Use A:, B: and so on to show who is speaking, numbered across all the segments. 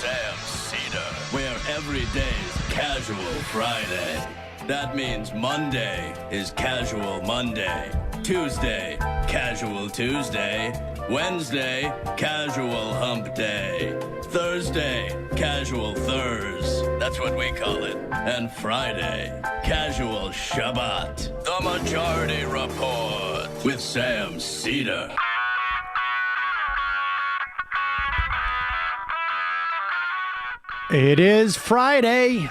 A: Sam Seder, where every day's Casual Friday. That means Monday is Casual Monday, Tuesday, Casual Tuesday, Wednesday, Casual Hump Day, Thursday, Casual Thurs, that's what we call it, and Friday, Casual Shabbat. The Majority Report with Sam Seder.
B: It is Friday,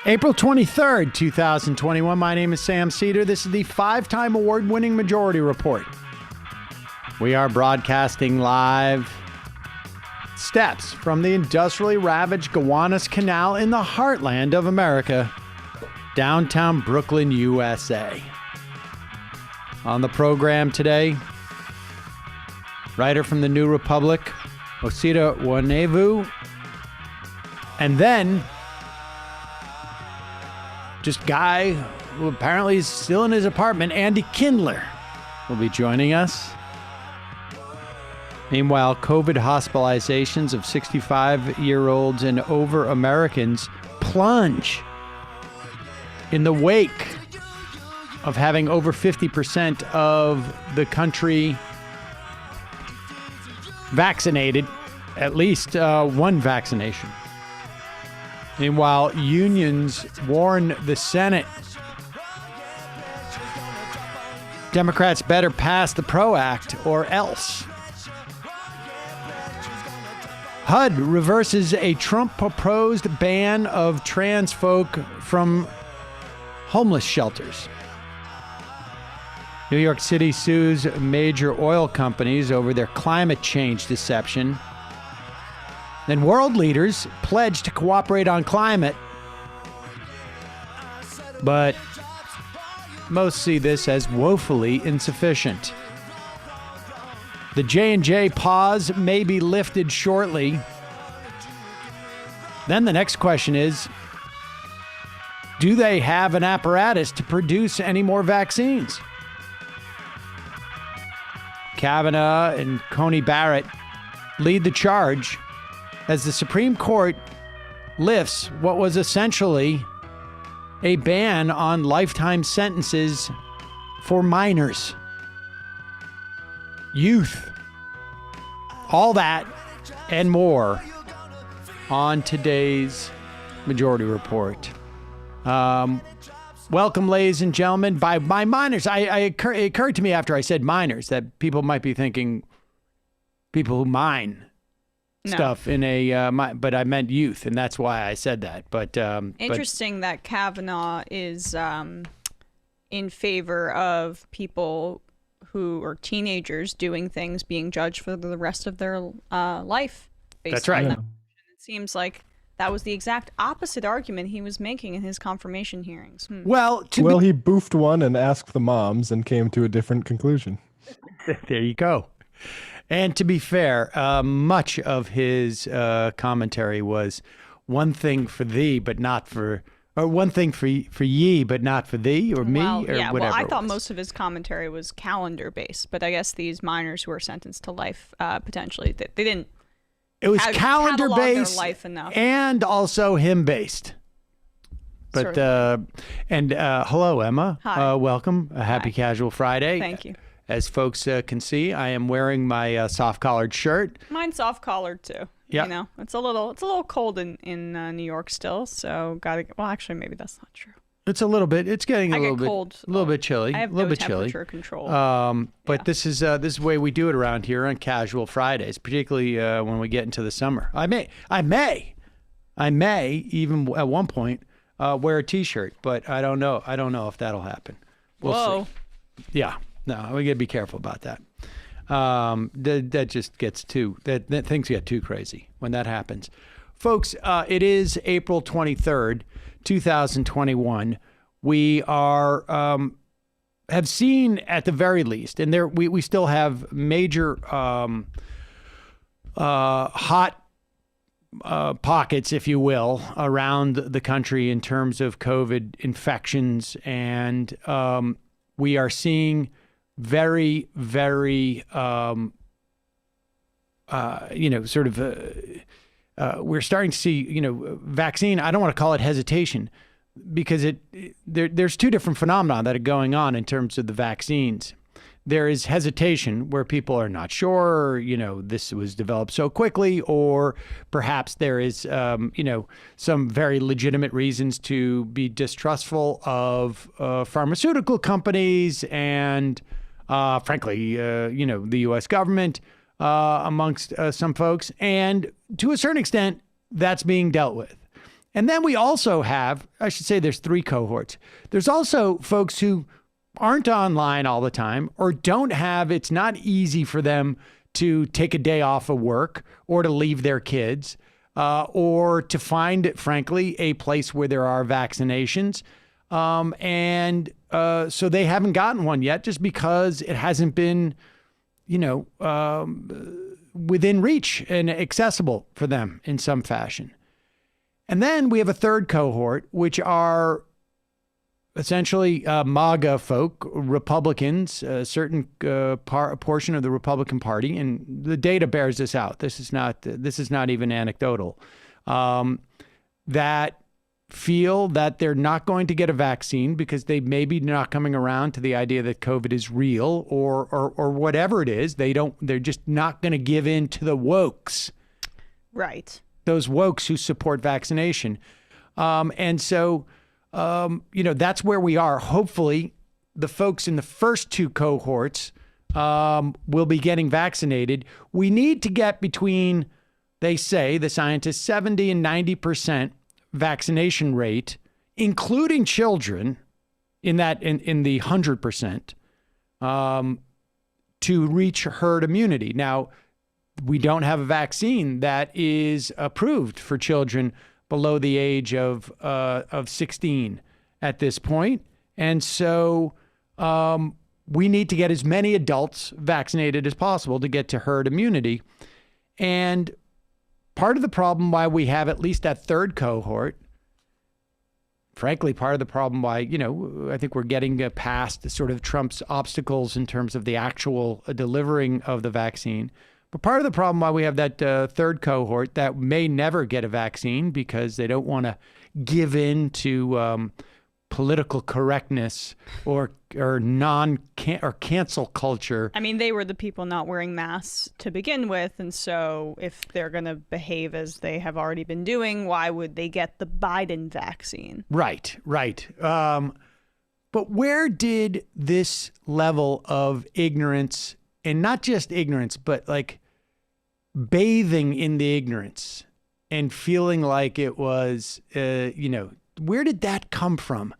B: April 23rd, 2021. My name is Sam Seder. This is the 5-time award-winning Majority Report. We are broadcasting live steps from the industrially ravaged Gowanus Canal in the heartland of America, downtown Brooklyn, USA. On the program today, writer from the New Republic, Osita Nwanevu, and then just guy who apparently is still in his apartment, Andy Kindler, will be joining us. Meanwhile, COVID hospitalizations of 65-year-olds and over Americans plunge in the wake of having over 50% of the country vaccinated, at least one vaccination. Meanwhile, unions warn the Senate Democrats better pass the PRO Act or else. HUD reverses a Trump-proposed ban of trans folk from homeless shelters. New York City sues major oil companies over their climate change deception. Then world leaders pledge to cooperate on climate. But most see this as woefully insufficient. The J&J pause may be lifted shortly. Then the next question is, do they have an apparatus to produce any more vaccines? Kavanaugh and Coney Barrett lead the charge as the Supreme Court lifts what was essentially a ban on lifetime sentences for minors, youth, all that and more on today's Majority Report. Welcome, ladies and gentlemen. By minors, it occurred to me after I said minors that people might be thinking people who mine stuff in a, but I meant youth, and that's why I said that. But
C: interesting that Kavanaugh is in favor of people who are teenagers doing things being judged for the rest of their life.
B: That's right.
C: It seems like that was the exact opposite argument he was making in his confirmation hearings.
D: Well, he boofed one and asked the moms and came to a different conclusion.
B: There you go. And to be fair, much of his commentary was one thing for thee, but not for, or one thing for ye, but not for thee, or me, or whatever.
C: Well, I thought most of his commentary was calendar based, but I guess these minors who were sentenced to life, potentially, they didn't.
B: It was calendar based and also him based. But hello, Emma.
C: Hi.
B: Welcome. A happy Casual Friday.
C: Thank you.
B: As folks can see, I am wearing my soft collared shirt.
C: Mine's soft collared too.
B: Yeah.
C: You know, it's a little cold in New York still, so well, actually, maybe that's not true.
B: It's a little bit. It's getting a little bit chilly.
C: I have
B: a little
C: no
B: bit
C: temperature
B: chilly.
C: control.
B: But this is the way we do it around here on Casual Fridays, particularly when we get into the summer. I may even at one point wear a T-shirt, but I don't know. I don't know if that'll happen. We'll see. Yeah. No, we gotta be careful about that. That just gets that things get too crazy when that happens. Folks, it is April 23rd, 2021. We are have seen at the very least, and we still have major hot pockets, if you will, around the country in terms of COVID infections, and we are seeing very, very sort of we're starting to see, vaccine. I don't want to call it hesitation because there's two different phenomena that are going on in terms of the vaccines. There is hesitation where people are not sure, this was developed so quickly, or perhaps there is, some very legitimate reasons to be distrustful of pharmaceutical companies and, frankly, the U.S. government amongst some folks. And to a certain extent, that's being dealt with. And then we also have, I should say there's three cohorts. There's also folks who aren't online all the time or don't have, it's not easy for them to take a day off of work or to leave their kids or to find, frankly, a place where there are vaccinations. So they haven't gotten one yet just because it hasn't been, within reach and accessible for them in some fashion. And then we have a third cohort, which are essentially MAGA folk, Republicans, a certain portion of the Republican Party, and the data bears this out. This is not even anecdotal. That feel that they're not going to get a vaccine because they may be not coming around to the idea that COVID is real or whatever it is. They're just not going to give in to the wokes.
C: Right.
B: Those wokes who support vaccination. That's where we are. Hopefully, the folks in the first two cohorts will be getting vaccinated. We need to get between, they say, the scientists, 70 and 90% vaccination rate, including children, in the 100%, to reach herd immunity. Now, we don't have a vaccine that is approved for children below the age of 16 at this point. And so we need to get as many adults vaccinated as possible to get to herd immunity. And part of the problem why we have at least that third cohort, frankly, part of the problem why, I think we're getting past the sort of Trump's obstacles in terms of the actual delivering of the vaccine. But part of the problem why we have that third cohort that may never get a vaccine because they don't want to give in to political correctness or cancel culture.
C: I mean, they were the people not wearing masks to begin with, and so if they're going to behave as they have already been doing, why would they get the Biden vaccine? Right.
B: But where did this level of ignorance, and not just ignorance, but like bathing in the ignorance and feeling like it was, where did that come from?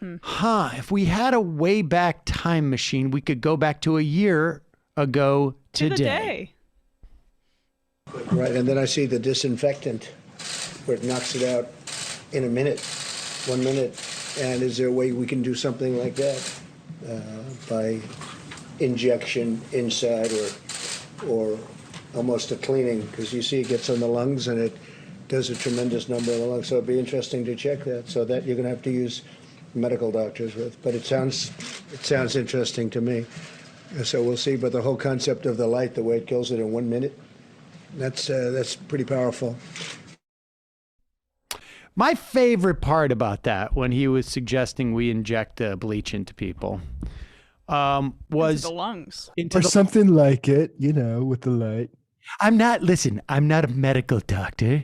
B: If we had a way back time machine, we could go back to a year ago today.
E: Right, and then I see the disinfectant where it knocks it out in a minute, 1 minute. And is there a way we can do something like that by injection inside or almost a cleaning? Because you see it gets on the lungs and it does a tremendous number of the lungs. So it'd be interesting to check that. So that you're going to have to use medical doctors with. But it sounds interesting to me. So we'll see. But the whole concept of the light, the way it kills it in 1 minute, that's pretty powerful.
B: My favorite part about that, when he was suggesting we inject bleach into people, was
C: into the lungs.
D: Something like it, with the light.
B: I'm not a medical doctor.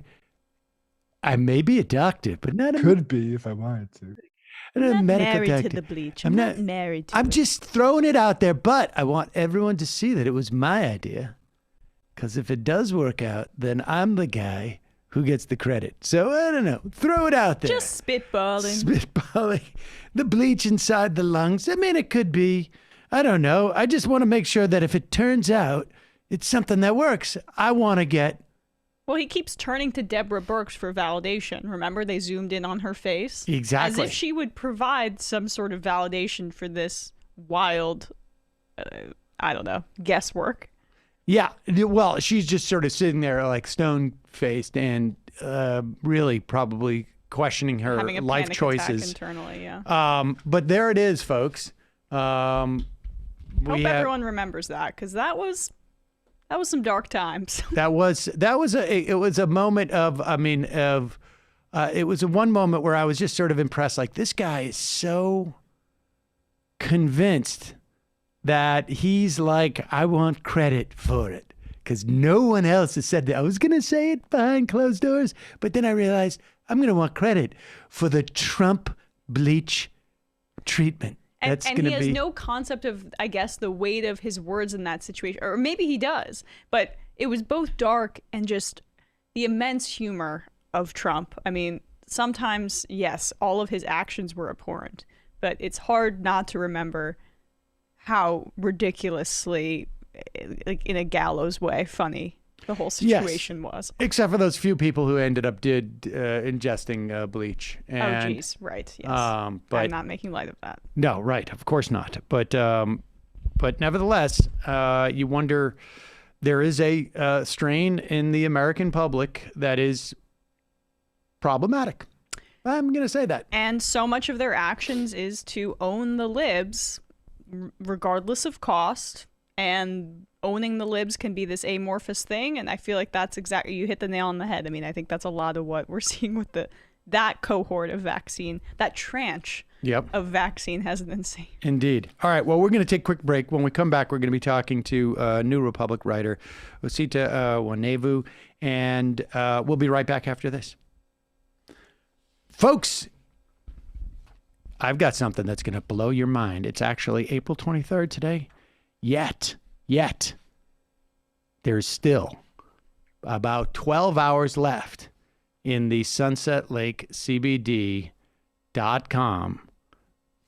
B: I may be a doctor, but not a...
D: Could be if I wanted to.
C: I'm not married to the bleach. I'm not married to it.
B: I'm just throwing it out there, but I want everyone to see that it was my idea. Because if it does work out, then I'm the guy who gets the credit. So, I don't know. Throw it out there.
C: Just spitballing.
B: Spitballing. The bleach inside the lungs. I mean, it could be. I don't know. I just want to make sure that if it turns out it's something that works, I want to get...
C: Well, he keeps turning to Deborah Birx for validation. Remember, they zoomed in on her face?
B: Exactly.
C: As if she would provide some sort of validation for this wild, guesswork.
B: Yeah. Well, she's just sort of sitting there like stone-faced and really probably questioning her
C: having a
B: life
C: panic
B: choices.
C: attack internally, yeah.
B: But there it is, folks.
C: Hope everyone remembers that, because that was was some dark times.
B: It was a moment of, it was a one moment where I was just sort of impressed. Like, this guy is so convinced that he's like, I want credit for it because no one else has said that. I was going to say it behind closed doors, but then I realized I'm going to want credit for the Trump bleach treatment.
C: And he has no concept of, I guess, the weight of his words in that situation. Or maybe he does. But it was both dark and just the immense humor of Trump. I mean, sometimes, yes, all of his actions were abhorrent. But it's hard not to remember how ridiculously, like in a gallows way, funny the whole situation was.
B: Except for those few people who ended up ingesting bleach. And,
C: oh, geez, right, yes.
B: But
C: I'm not making light of that.
B: No, right, of course not. But nevertheless, you wonder, there is a strain in the American public that is problematic. I'm going to say that.
C: And so much of their actions is to own the libs, regardless of cost. And owning the libs can be this amorphous thing. And I feel like that's exactly, you hit the nail on the head. I mean, I think that's a lot of what we're seeing with that cohort of vaccine, that tranche of vaccine hesitancy.
B: Indeed. All right. Well, we're going to take a quick break. When we come back, we're going to be talking to New Republic writer Osita Nwanevu. And we'll be right back after this. Folks, I've got something that's going to blow your mind. It's actually April 23rd today. Yet, there's still about 12 hours left in the Sunset Lake CBD.com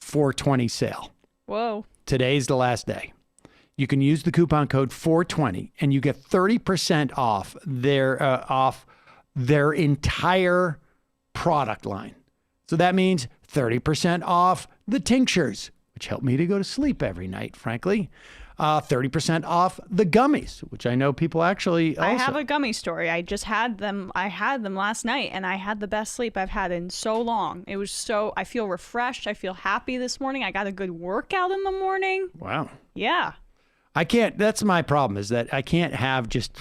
B: 420 sale.
C: Whoa.
B: Today's the last day. You can use the coupon code 420 and you get 30% off their entire product line. So that means 30% off the tinctures, which help me to go to sleep every night, frankly. 30% off the gummies, which I know people actually also.
C: I have a gummy story. I just had them. I had them last night, and I had the best sleep I've had in so long. It was so, I feel refreshed. I feel happy this morning. I got a good workout in the morning.
B: Wow.
C: Yeah.
B: I can't, that's my problem, is that I can't have just,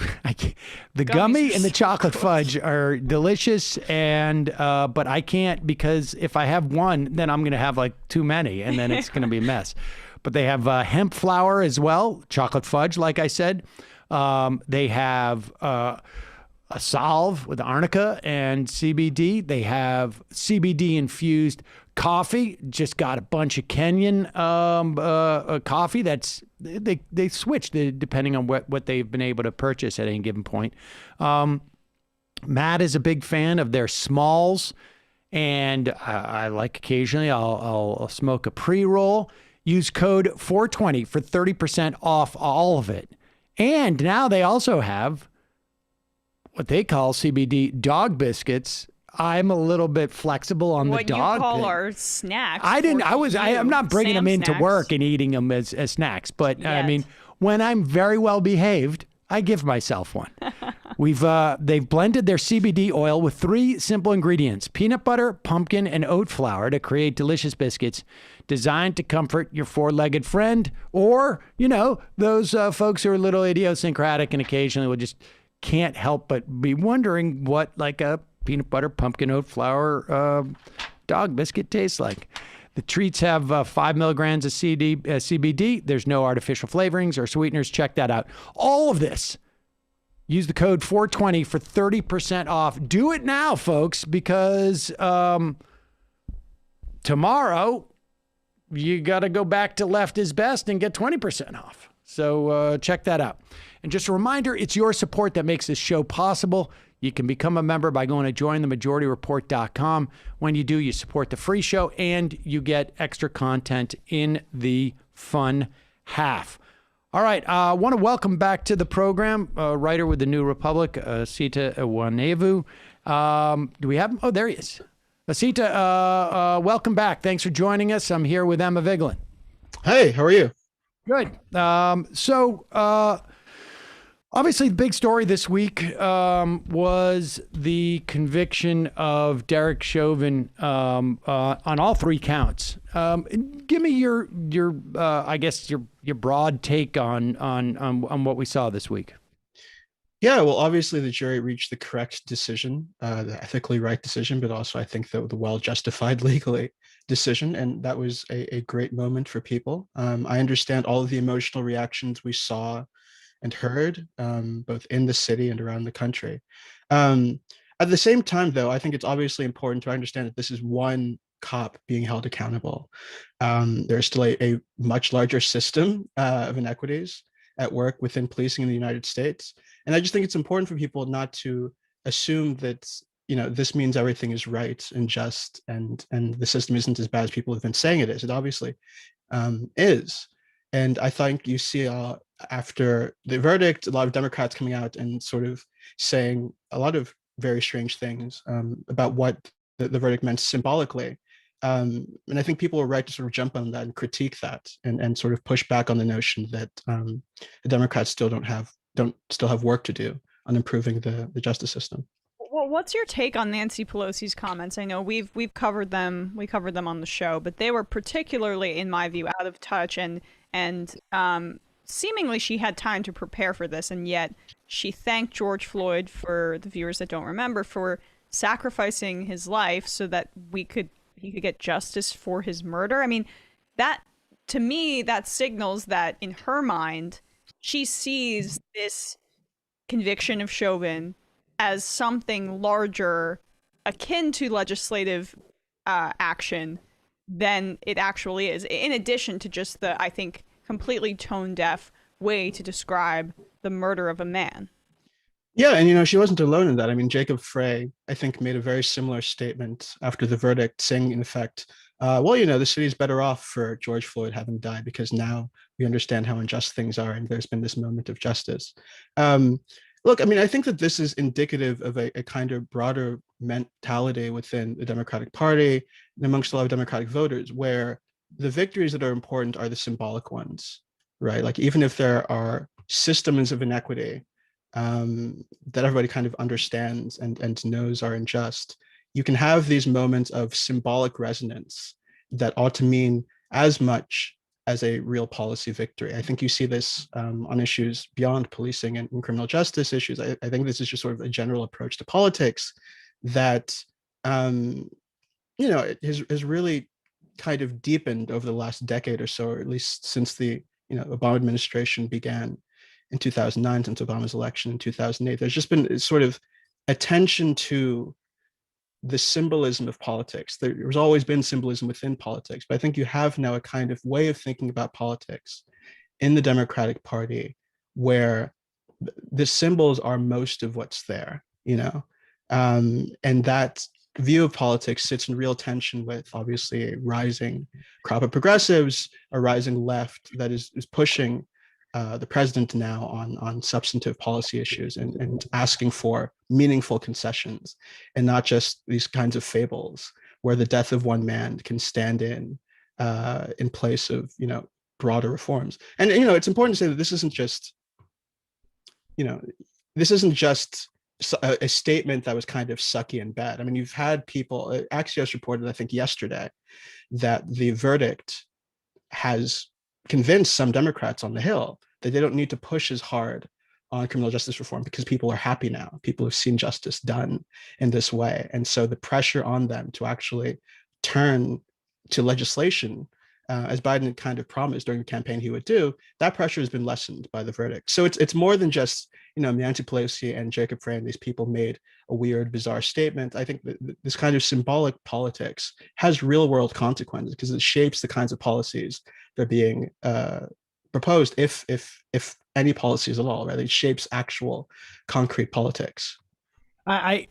B: the gummy and the chocolate fudge are delicious, and but I can't, because if I have one, then I'm going to have like too many, and then it's going to be a mess. But they have hemp flour as well, chocolate fudge, like I said. They have a salve with arnica and CBD. They have CBD infused coffee. Just got a bunch of Kenyan coffee. That's they switch depending on what they've been able to purchase at any given point. Matt is a big fan of their smalls, and I like occasionally I'll smoke a pre-roll. Use code 420 for 30% off all of it. And now they also have what they call CBD Dog Biscuits. I'm a little bit flexible on the dog.
C: What you call our snacks.
B: I'm not bringing them into work and eating them as snacks. But I mean, when I'm very well behaved, I give myself one. They've blended their CBD oil with 3 simple ingredients: peanut butter, pumpkin, and oat flour to create delicious biscuits designed to comfort your 4-legged friend, or, those folks who are a little idiosyncratic and occasionally will just can't help but be wondering what like a peanut butter, pumpkin, oat flour dog biscuit tastes like. The treats have 5 milligrams of CBD. There's no artificial flavorings or sweeteners. Check that out. All of this. Use the code 420 for 30% off. Do it now, folks, because tomorrow you got to go back to Left is Best and get 20% off. So check that out. And just a reminder, it's your support that makes this show possible. You can become a member by going to jointhemajorityreport.com. When you do, you support the free show and you get extra content in the fun half. All right. I want to welcome back to the program writer with the New Republic, Osita Nwanevu. Do we have him? Oh, there he is. Osita, welcome back. Thanks for joining us. I'm here with Emma Vigeland.
D: Hey, how are you?
B: Good. Obviously, the big story this week was the conviction of Derek Chauvin on all 3 counts. Give me your broad take on what we saw this week.
F: Yeah, well, obviously the jury reached the correct decision, the ethically right decision, but also I think the well-justified legally decision, and that was a great moment for people. I understand all of the emotional reactions we saw and heard, both in the city and around the country. Um, at the same time, though, I think it's obviously important to understand that this is one cop being held accountable. There's still a much larger system of inequities at work within policing in the United States. And I just think it's important for people not to assume that, this means everything is right and just, and the system isn't as bad as people have been saying it is. It obviously is. And I think you see after the verdict, a lot of Democrats coming out and sort of saying a lot of very strange things about what the verdict meant symbolically. And I think people are right to sort of jump on that and critique that and sort of push back on the notion that the Democrats still have work to do on improving the justice system.
C: Well, what's your take on Nancy Pelosi's comments? I know we've covered them. We covered them on the show, but they were particularly, in my view, out of touch and seemingly she had time to prepare for this, and yet she thanked George Floyd, for the viewers that don't remember, for sacrificing his life so that he could get justice for his murder. I mean, that, to me, that signals that in her mind, she sees this conviction of Chauvin as something larger, akin to legislative action, than it actually is, in addition to just the, I think, completely tone-deaf way to describe the murder of a man.
F: Yeah, and she wasn't alone in that. I mean, Jacob Frey, I think, made a very similar statement after the verdict, saying, in effect, well, the city's better off for George Floyd having died because now we understand how unjust things are and there's been this moment of justice. Look, I mean, I think that this is indicative of a kind of broader mentality within the Democratic Party and amongst a lot of Democratic voters, where the victories that are important are the symbolic ones, right? Like, even if there are systems of inequity that everybody kind of understands and knows are unjust, you can have these moments of symbolic resonance that ought to mean as much as a real policy victory. I think you see this on issues beyond policing and criminal justice issues. I think this is just sort of a general approach to politics that has really kind of deepened over the last decade or so, or at least since the Obama administration began in 2009, since Obama's election in 2008. There's just been sort of attention to the symbolism of politics. There's always been symbolism within politics, but I think you have now a kind of way of thinking about politics in the Democratic Party where the symbols are most of what's there, and that view of politics sits in real tension with obviously a rising crop of progressives, a rising left that is pushing the president now on substantive policy issues and asking for meaningful concessions and not just these kinds of fables where the death of one man can stand in place of broader reforms. And it's important to say that this isn't just a statement that was kind of sucky and bad. I mean, you've had people, Axios reported, I think yesterday, that the verdict has convinced some Democrats on the Hill that they don't need to push as hard on criminal justice reform because people are happy now. People have seen justice done in this way. And so the pressure on them to actually turn to legislation, as Biden kind of promised during the campaign he would do, that pressure has been lessened by the verdict. So it's more than just, Nancy Pelosi and Jacob Frey and these people made a weird, bizarre statement. I think that this kind of symbolic politics has real world consequences because it shapes the kinds of policies that are being proposed, if any policies at all, right? It shapes actual concrete politics.
B: I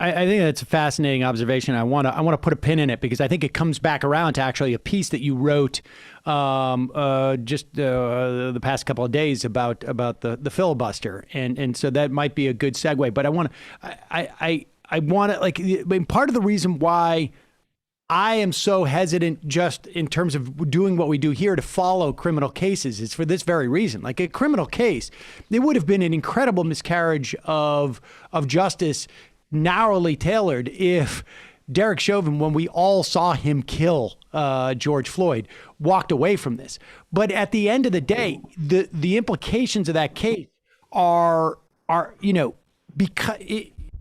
B: think that's a fascinating observation. I want to put a pin in it because I think it comes back around to actually a piece that you wrote just the past couple of days about the filibuster, and so that might be a good segue. But I want to part of the reason why I am so hesitant just in terms of doing what we do here to follow criminal cases is for this very reason. Like a criminal case, it would have been an incredible miscarriage of justice, narrowly tailored, if Derek Chauvin, when we all saw him kill George Floyd, walked away from this. But at the end of the day, the implications of that case are are, because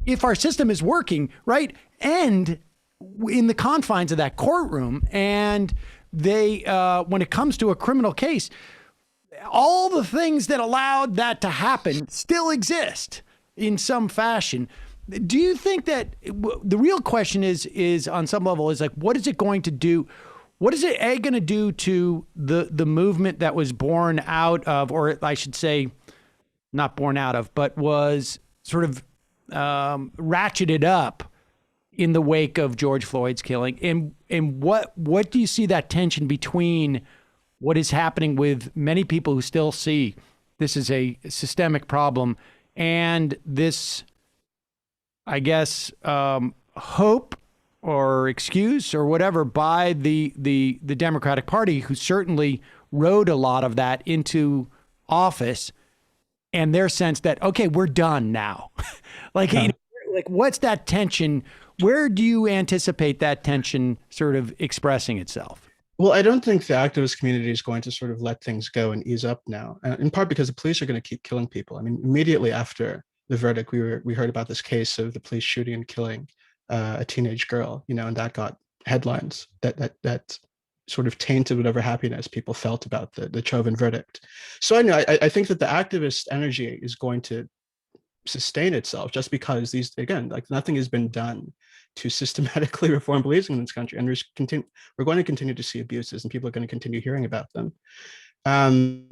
B: if our system is working, right, and in the confines of that courtroom, and they, when it comes to a criminal case, all the things that allowed that to happen still exist in some fashion. Do you think that the real question is on some level is like, what is it going to do? What is it going to do to the movement that was born out of, or I should say, not born out of, but was sort of ratcheted up in the wake of George Floyd's killing? And what do you see that tension between what is happening with many people who still see this is a systemic problem and this, I guess, hope or excuse or whatever by the Democratic Party, who certainly rode a lot of that into office, and their sense that, okay, we're done now. like what's that tension? Where do you anticipate that tension sort of expressing itself?
F: Well, I don't think the activist community is going to sort of let things go and ease up now, in part because the police are going to keep killing people. I mean, immediately after the verdict, we heard about this case of the police shooting and killing a teenage girl, and that got headlines that sort of tainted whatever happiness people felt about the Chauvin verdict. So I think that the activist energy is going to sustain itself just because nothing has been done to systematically reform policing in this country, and we're going to continue to see abuses, and people are going to continue hearing about them. But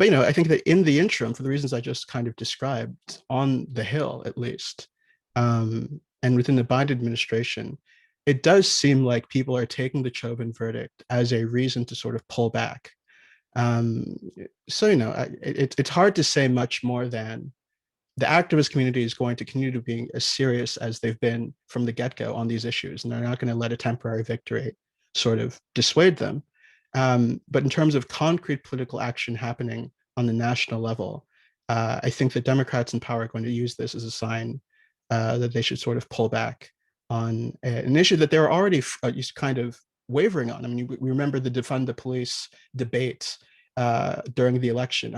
F: I think that in the interim, for the reasons I just kind of described, on the Hill at least, and within the Biden administration, it does seem like people are taking the Chauvin verdict as a reason to sort of pull back. It's hard to say much more than the activist community is going to continue to be as serious as they've been from the get-go on these issues, and they're not going to let a temporary victory sort of dissuade them. But in terms of concrete political action happening on the national level, I think the Democrats in power are going to use this as a sign that they should sort of pull back on an issue that they're already kind of wavering on. I mean, we remember the defund the police debate during the election.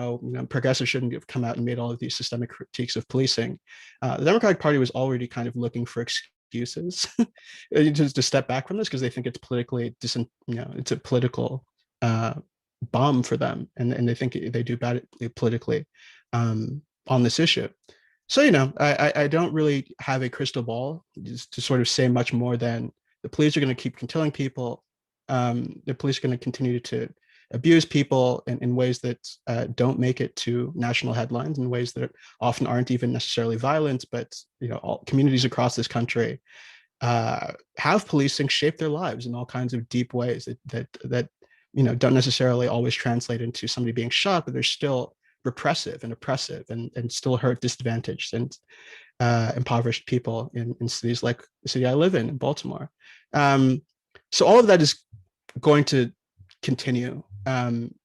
F: Progressives shouldn't have come out and made all of these systemic critiques of policing. The Democratic Party was already kind of looking for excuses to step back from this because they think it's politically it's a political bomb for them, and they think they do badly politically on this issue. So I don't really have a crystal ball just to sort of say much more than the police are going to keep killing people. The police are going to continue to abuse people in ways that don't make it to national headlines, in ways that often aren't even necessarily violent, but all communities across this country have policing shape their lives in all kinds of deep ways that don't necessarily always translate into somebody being shot, but they're still repressive and oppressive and still hurt disadvantaged and impoverished people in cities like the city I live in Baltimore. So all of that is going to continue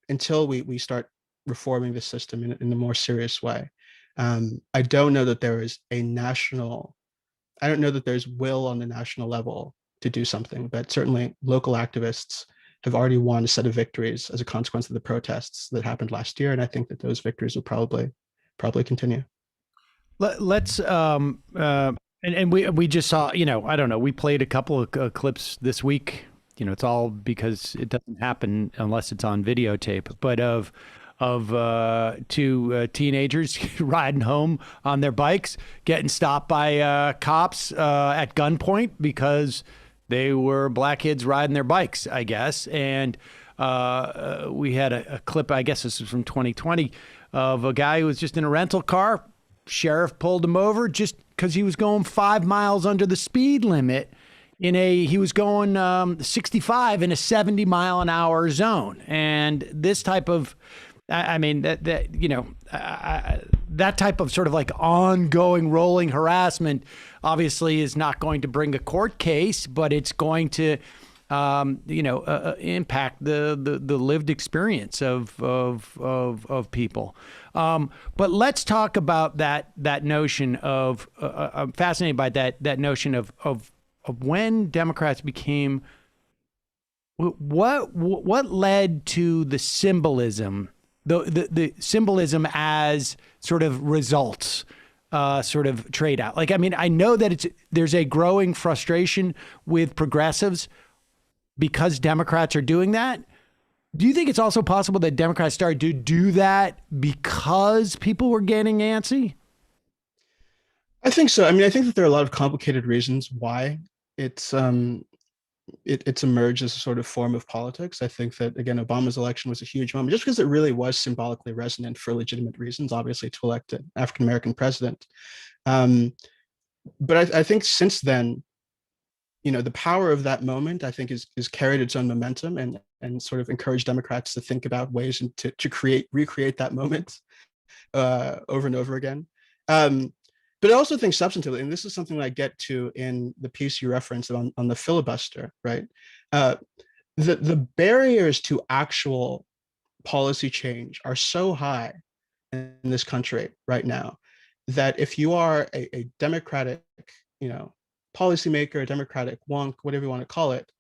F: until we start reforming the system in a more serious way. I don't know that there's will on the national level to do something, but certainly local activists have already won a set of victories as a consequence of the protests that happened last year, and I think that those victories will probably continue.
B: Let's and we just saw, I don't know, we played a couple of clips this week. It's all because it doesn't happen unless it's on videotape, but of two teenagers riding home on their bikes, getting stopped by cops at gunpoint because they were black kids riding their bikes, I guess. And we had a clip, I guess this was from 2020, of a guy who was just in a rental car. Sheriff pulled him over just because he was going 5 miles under the speed limit. He was going 65 in a 70 mile an hour zone. And this type of, that type of sort of like ongoing rolling harassment obviously is not going to bring a court case, but it's going to, impact the lived experience of people. But let's talk about that notion of, I'm fascinated by that notion of when Democrats became, what led to the symbolism the symbolism as sort of results, sort of trade out. Like, I mean, I know that there's a growing frustration with progressives because Democrats are doing that. Do you think it's also possible that Democrats started to do that because people were getting antsy?
F: I think so. I mean, I think that there are a lot of complicated reasons why it's it's emerged as a sort of form of politics. I think that, again, Obama's election was a huge moment just because it really was symbolically resonant for legitimate reasons, obviously, to elect an African-American president. But I think since then, the power of that moment, I think, is carried its own momentum and sort of encouraged Democrats to think about ways to recreate that moment over and over again. But I also think substantively, and this is something that I get to in the piece you referenced on the filibuster, right? The barriers to actual policy change are so high in this country right now that if you are a Democratic, policymaker, a Democratic wonk, whatever you want to call it,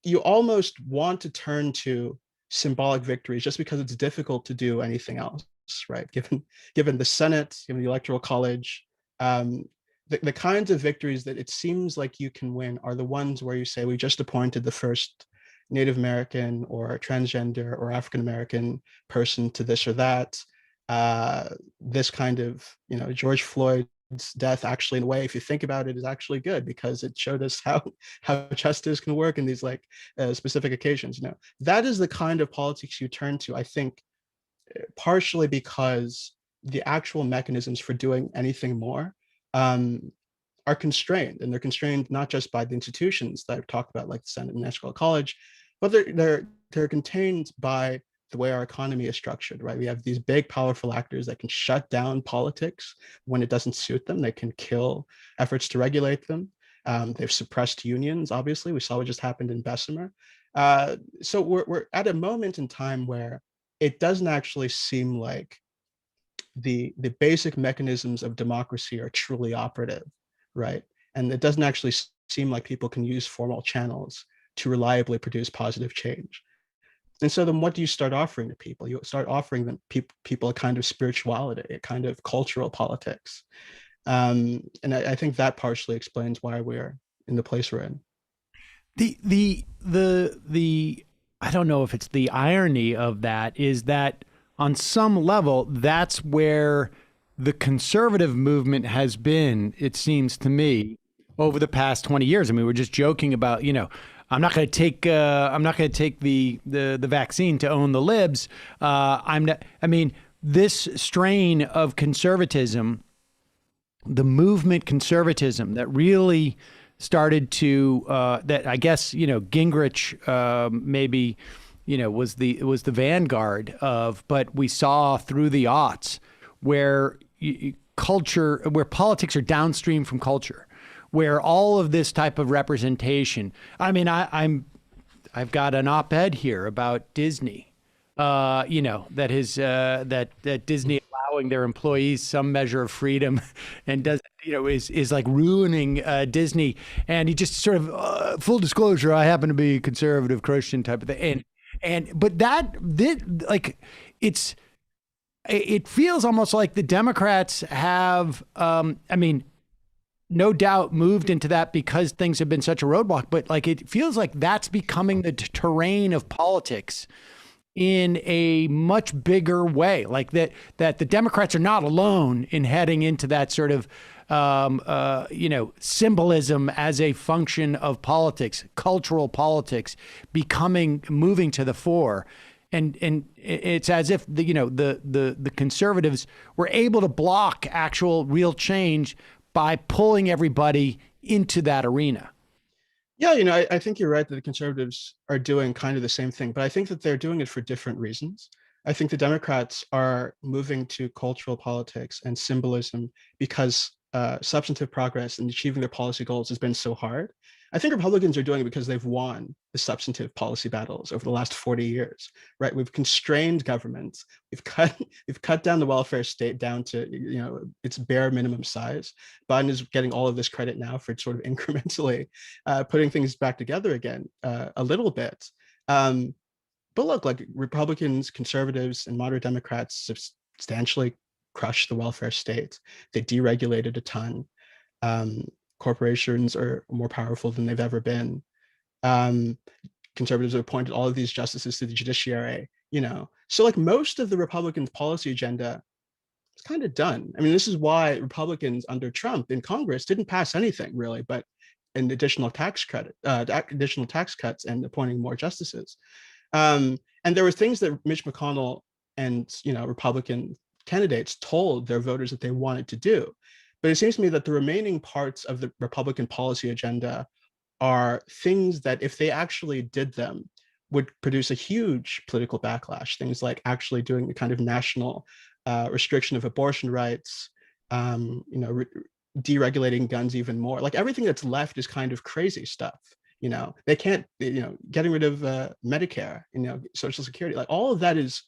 F: you almost want to turn to symbolic victories just because it's difficult to do anything else, right? Given the Senate, given the Electoral College, the kinds of victories that it seems like you can win are the ones where you say, we just appointed the first Native American or transgender or African American person to this or that. This kind of, George Floyd's death, actually, in a way, if you think about it, is actually good because it showed us how justice can work in these specific occasions. That is the kind of politics you turn to, I think, partially because the actual mechanisms for doing anything more are constrained, and they're constrained not just by the institutions that I've talked about, like the Senate and National College, but they're contained by the way our economy is structured, right? We have these big, powerful actors that can shut down politics when it doesn't suit them. They can kill efforts to regulate them. They've suppressed unions, obviously. We saw what just happened in Bessemer. So we're at a moment in time where it doesn't actually seem like the basic mechanisms of democracy are truly operative, right? And it doesn't actually seem like people can use formal channels to reliably produce positive change. And so then what do you start offering to people? You start offering them people a kind of spirituality, a kind of cultural politics. And I think that partially explains why we're in the place we're in.
B: The I don't know if it's the irony of that is that on some level, that's where the conservative movement has been, it seems to me, over the past 20 years. I mean, we're just joking about, I'm not going to take the vaccine to own the libs. This strain of conservatism, the movement conservatism that really started to that I guess Gingrich maybe was the vanguard of, but we saw through the aughts where politics are downstream from culture, where all of this type of representation. I mean, I've got an op-ed here about Disney, that Disney allowing their employees some measure of freedom and is like ruining Disney. And he just sort of full disclosure, I happen to be a conservative Christian type of thing. But it feels almost like the Democrats have, no doubt moved into that because things have been such a roadblock, but it feels like that's becoming the terrain of politics in a much bigger way, that the Democrats are not alone in heading into that sort of, symbolism as a function of politics, cultural politics moving to the fore. And it's as if the conservatives were able to block actual real change by pulling everybody into that arena.
F: Yeah, I think you're right that the conservatives are doing kind of the same thing, but I think that they're doing it for different reasons. I think the Democrats are moving to cultural politics and symbolism because substantive progress in achieving their policy goals has been so hard. I think Republicans are doing it because they've won the substantive policy battles over the last 40 years, right? We've constrained government. We've cut down the welfare state down to its bare minimum size. Biden is getting all of this credit now for sort of incrementally putting things back together again a little bit. But look, like Republicans, conservatives, and moderate Democrats substantially crushed the welfare state. They deregulated a ton. Corporations are more powerful than they've ever been. Conservatives have appointed all of these justices to the judiciary, So like most of the Republicans' policy agenda is kind of done. I mean, this is why Republicans under Trump in Congress didn't pass anything really, but an additional tax cuts and appointing more justices. And there were things that Mitch McConnell and Republican candidates told their voters that they wanted to do. But it seems to me that the remaining parts of the Republican policy agenda are things that if they actually did them would produce a huge political backlash. Things like actually doing the kind of national restriction of abortion rights, deregulating guns even more. Like everything that's left is kind of crazy stuff. They can't, getting rid of Medicare, Social Security, like all of that is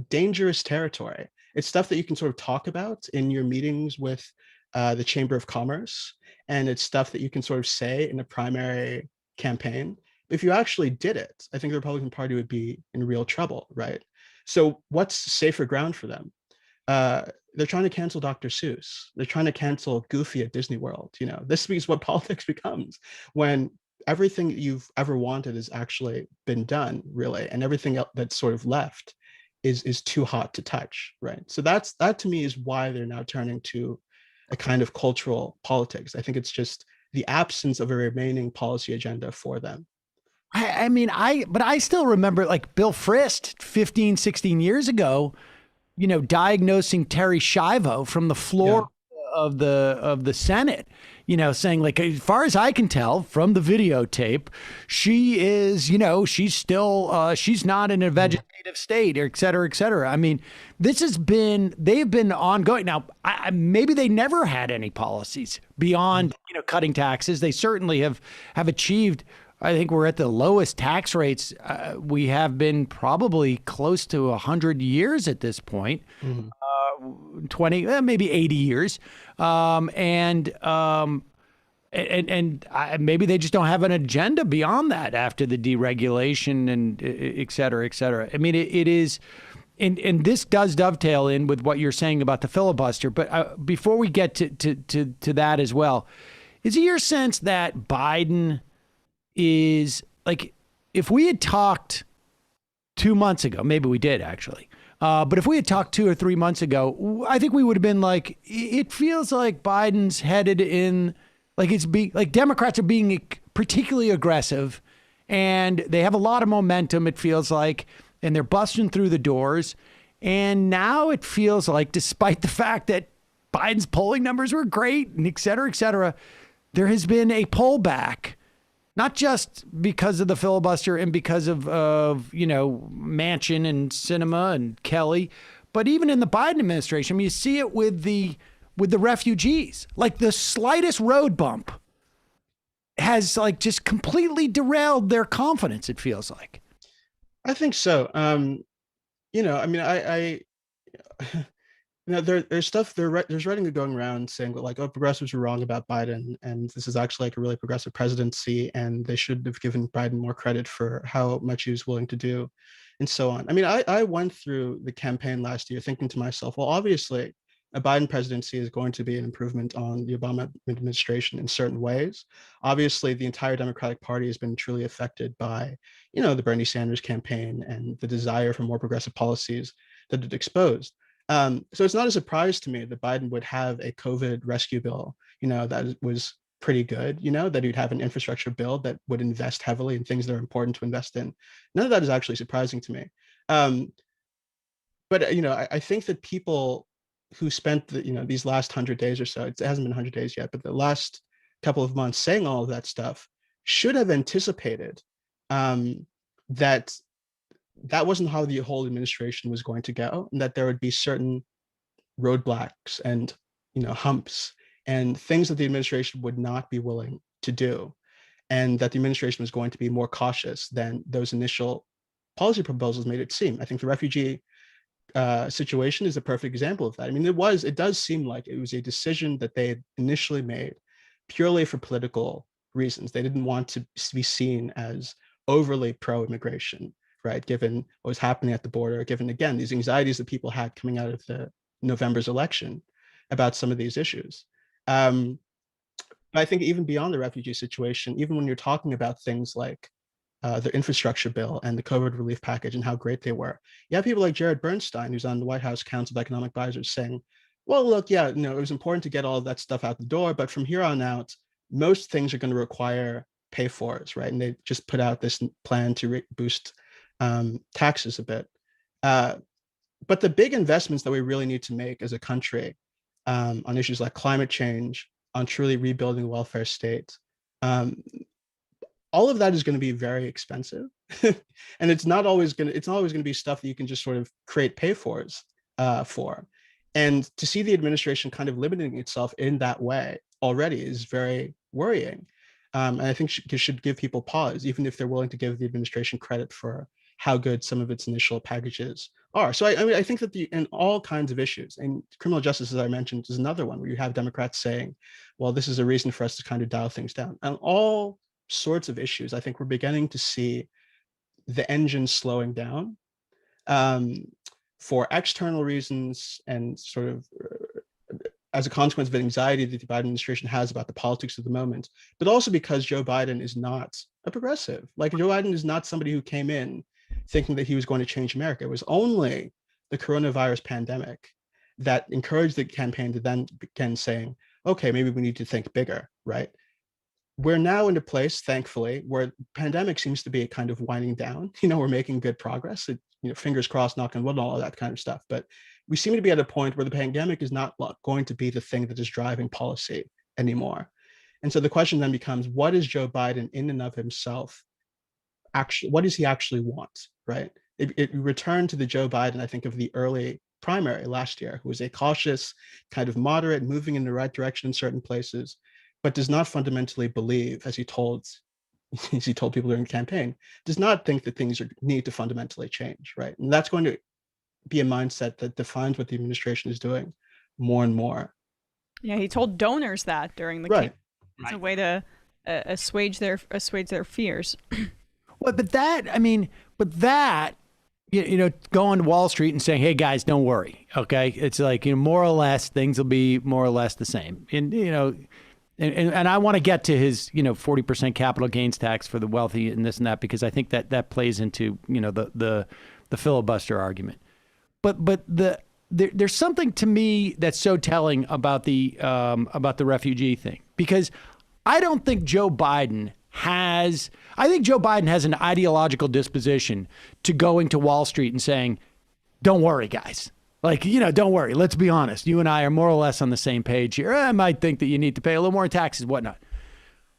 F: dangerous territory. It's stuff that you can sort of talk about in your meetings with the Chamber of Commerce, and it's stuff that you can sort of say in a primary campaign. If you actually did it, I think the Republican Party would be in real trouble, right? So what's safer ground for them? They're trying to cancel Dr. Seuss. They're trying to cancel Goofy at Disney World. This is what politics becomes when everything you've ever wanted has actually been done, really, and everything else that's sort of left is too hot to touch, right? So that to me is why they're now turning to a kind of cultural politics. I think it's just the absence of a remaining policy agenda for them.
B: But I still remember like Bill Frist 15, 16 years ago, diagnosing Terry Schiavo from the floor of the Senate, saying like, as far as I can tell from the videotape, she is, she's still, she's not in a vegetative state, or et cetera, et cetera. I mean, they've been ongoing. Now, maybe they never had any policies beyond, cutting taxes. They certainly have achieved, I think we're at the lowest tax rates we have been probably close to 100 years at this point. 20, maybe 80 years. Maybe they just don't have an agenda beyond that after the deregulation and et cetera, et cetera. I mean, it is, and this does dovetail in with what you're saying about the filibuster. But before we get to that as well, is it your sense that Biden is like, if we had talked 2 months ago, maybe we did actually, but if we had talked 2 or 3 months ago, I think we would have been like, it feels like Biden's headed in, like like Democrats are being particularly aggressive and they have a lot of momentum, it feels like, and they're busting through the doors. And now it feels like, despite the fact that Biden's polling numbers were great and et cetera, there has been a pullback. Not just because of the filibuster and because of Manchin and Sinema and Kelly, but even in the Biden administration. I mean, you see it with the refugees. Like the slightest road bump has like just completely derailed their confidence, it feels like.
F: I think so. There's stuff there's writing going around saying like, oh, progressives were wrong about Biden, and this is actually like a really progressive presidency, and they should have given Biden more credit for how much he was willing to do, and so on. I mean, I went through the campaign last year thinking to myself, well, obviously, a Biden presidency is going to be an improvement on the Obama administration in certain ways. Obviously, the entire Democratic Party has been truly affected by, the Bernie Sanders campaign and the desire for more progressive policies that it exposed. So it's not a surprise to me that Biden would have a COVID rescue bill, that was pretty good, that he'd have an infrastructure bill that would invest heavily in things that are important to invest in. None of that is actually surprising to me. But I think that people who spent these last 100 days or so, it hasn't been 100 days yet, but the last couple of months saying all of that stuff should have anticipated that wasn't how the whole administration was going to go, and that there would be certain roadblocks and humps and things that the administration would not be willing to do, and that the administration was going to be more cautious than those initial policy proposals made it seem. I think the refugee situation is a perfect example of that. I mean, it does seem like it was a decision that they had initially made purely for political reasons. They didn't want to be seen as overly pro-immigration. right? Given what was happening at the border, given, again, these anxieties that people had coming out of the November's election about some of these issues. But I think even beyond the refugee situation, even when you're talking about things like the infrastructure bill and the COVID relief package and how great they were, you have people like Jared Bernstein, who's on the White House Council of Economic Advisors, saying, well, look, yeah, it was important to get all of that stuff out the door, but from here on out, most things are going to require pay-fors, right? And they just put out this plan to boost taxes a bit. But the big investments that we really need to make as a country on issues like climate change, on truly rebuilding the welfare state, all of that is going to be very expensive, and it's not always going to be stuff that you can just sort of create pay-fors for. And to see the administration kind of limiting itself in that way already is very worrying. And I think it should give people pause, even if they're willing to give the administration credit for how good some of its initial packages are. So I mean, I think that in all kinds of issues, and criminal justice, as I mentioned, is another one where you have Democrats saying, well, this is a reason for us to kind of dial things down. And all sorts of issues, I think we're beginning to see the engine slowing down for external reasons, and sort of as a consequence of the anxiety that the Biden administration has about the politics of the moment, but also because Joe Biden is not a progressive. Like, Joe Biden is not somebody who came in thinking that he was going to change America. It was only the coronavirus pandemic that encouraged the campaign to then begin saying, okay, maybe we need to think bigger, right? We're now in a place, thankfully, where pandemic seems to be kind of winding down. We're making good progress. Fingers crossed, knock on wood, and all of that kind of stuff. But we seem to be at a point where the pandemic is not going to be the thing that is driving policy anymore. And so the question then becomes, what is Joe Biden in and of himself actually, what does he actually want, right? It returned to the Joe Biden, I think, of the early primary last year, who was a cautious, kind of moderate, moving in the right direction in certain places, but does not fundamentally believe, as he told people during the campaign, does not think that things need to fundamentally change, right? And that's going to be a mindset that defines what the administration is doing more and more.
C: Yeah, he told donors that during the campaign. It's a way to assuage their fears.
B: Well, but that, going to Wall Street and saying, hey, guys, don't worry. Okay. It's like, more or less things will be more or less the same. And, and I want to get to his, 40% capital gains tax for the wealthy and this and that, because I think that plays into, the filibuster argument. But there's something to me that's so telling about the refugee thing, because I don't think Joe Biden has an ideological disposition to going to Wall Street and saying, don't worry, guys. Like, don't worry. Let's be honest. You and I are more or less on the same page here. I might think that you need to pay a little more in taxes, whatnot.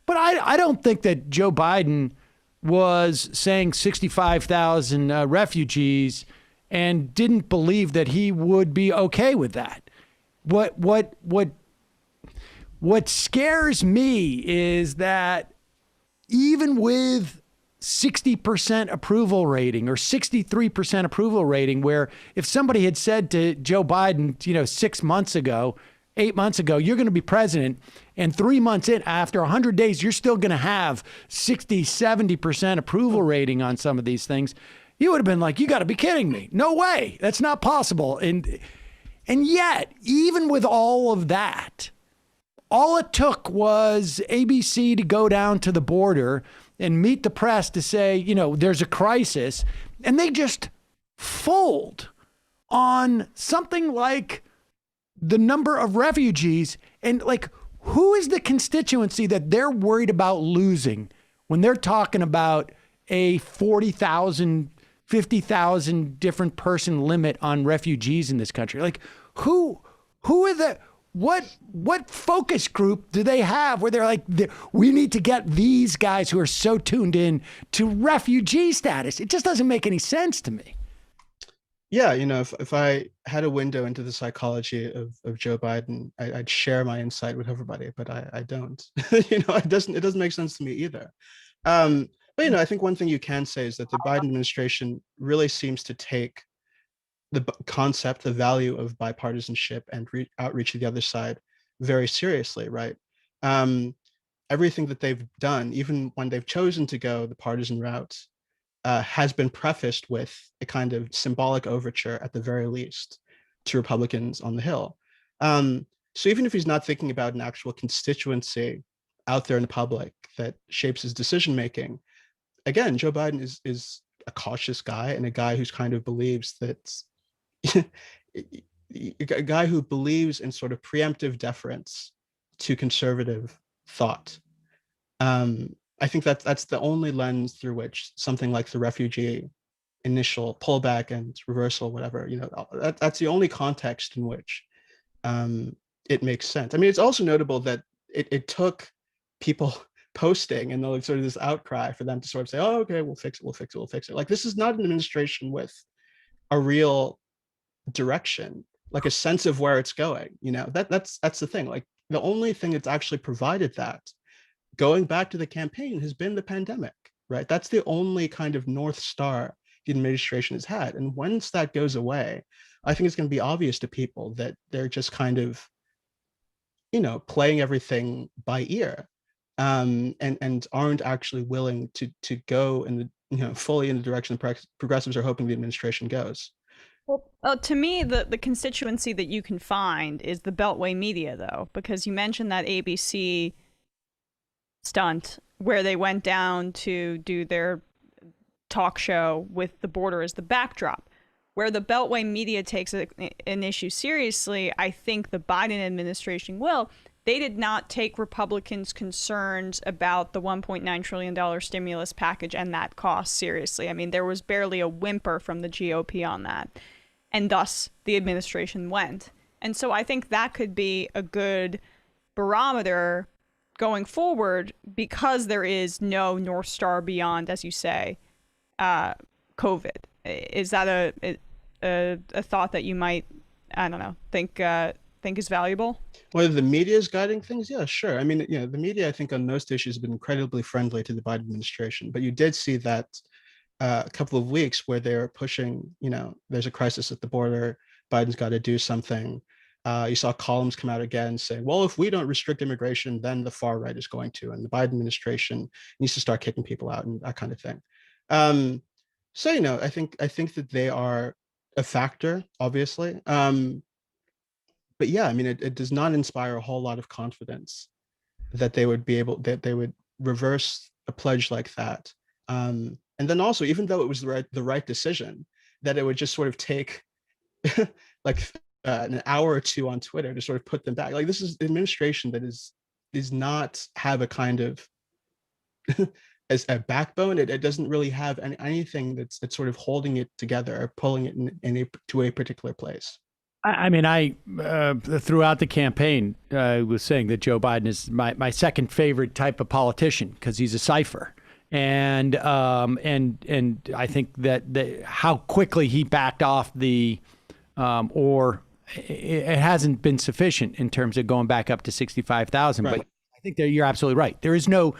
B: But I don't think that Joe Biden was saying 65,000 refugees and didn't believe that he would be okay with that. What scares me is that even with 60% approval rating or 63% approval rating, where if somebody had said to Joe Biden, 6 months ago, 8 months ago, you're going to be president, and 3 months in, after 100 days, you're still going to have 60, 70% approval rating on some of these things, you would have been like, you got to be kidding me. No way. That's not possible. And yet, even with all of that, all it took was ABC to go down to the border and meet the press to say, there's a crisis. And they just fold on something like the number of refugees. And like, who is the constituency that they're worried about losing when they're talking about a 40,000, 50,000 different person limit on refugees in this country? Like, who are the... What focus group do they have where they're like, we need to get these guys who are so tuned in to refugee status? It just doesn't make any sense to me.
F: Yeah, if I had a window into the psychology of Joe Biden, I'd share my insight with everybody, but I don't. It doesn't make sense to me either. But I think one thing you can say is that the Biden administration really seems to take the concept, the value of bipartisanship and outreach to the other side very seriously, right? Everything that they've done, even when they've chosen to go the partisan route, has been prefaced with a kind of symbolic overture, at the very least, to Republicans on the Hill. So even if he's not thinking about an actual constituency out there in the public that shapes his decision making, again, Joe Biden is a cautious guy, and a guy who's kind of believes that a guy who believes in sort of preemptive deference to conservative thought. I think that's the only lens through which something like the refugee initial pullback and reversal, whatever, that's the only context in which it makes sense. I mean, it's also notable that it took people posting and sort of this outcry for them to sort of say, oh, okay, we'll fix it. Like, this is not an administration with a real direction, like a sense of where it's going. That's the thing. Like, the only thing that's actually provided that, going back to the campaign, has been the pandemic, right? That's the only kind of North Star the administration has had. And once that goes away, I think it's going to be obvious to people that they're just kind of, playing everything by ear, and aren't actually willing to go in the, fully in the direction progressives are hoping the administration goes.
C: Well, to me, the constituency that you can find is the Beltway media, though, because you mentioned that ABC stunt where they went down to do their talk show with the border as the backdrop. Where the Beltway media takes an issue seriously, I think the Biden administration will. They did not take Republicans' concerns about the $1.9 trillion stimulus package and that cost seriously. I mean, there was barely a whimper from the GOP on that. And thus, the administration went. And so I think that could be a good barometer going forward, because there is no North Star beyond, as you say, COVID. Is that a thought that you might, I don't know, think is valuable?
F: Whether the media is guiding things, yeah, sure. I mean, the media, I think, on most issues have been incredibly friendly to the Biden administration. But you did see that a couple of weeks where they're pushing, there's a crisis at the border, Biden's got to do something. You saw columns come out again saying, well, if we don't restrict immigration, then the far right is going to, and the Biden administration needs to start kicking people out and that kind of thing. So, I think that they are a factor, obviously. But yeah, I mean, it does not inspire a whole lot of confidence that they would reverse a pledge like that. And then also, even though it was the right decision, that it would just sort of take like an hour or two on Twitter to sort of put them back. Like, this is an administration that does not have a kind of as a backbone. It doesn't really have anything that's sort of holding it together or pulling it to a particular place.
B: I mean, throughout the campaign, I was saying that Joe Biden is my second favorite type of politician because he's a cipher. And I think that how quickly he backed off or it hasn't been sufficient in terms of going back up to 65,000. Right. But I think that you're absolutely right. There is no,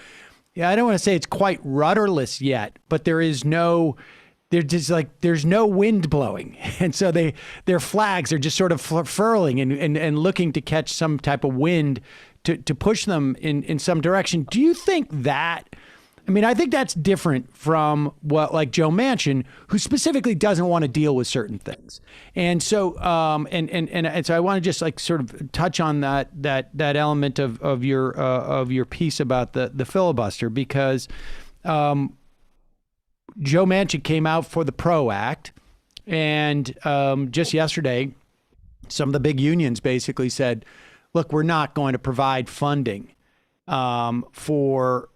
B: I don't want to say it's quite rudderless yet, but there's no wind blowing. And so their flags are just sort of furling and looking to catch some type of wind to push them in some direction. Do you think that, I mean, I think that's different from what, like Joe Manchin, who specifically doesn't want to deal with certain things. And so, and so I want to just like sort of touch on that element of your piece about the filibuster, because, Joe Manchin came out for the PRO Act, and just yesterday, some of the big unions basically said, look, we're not going to provide funding for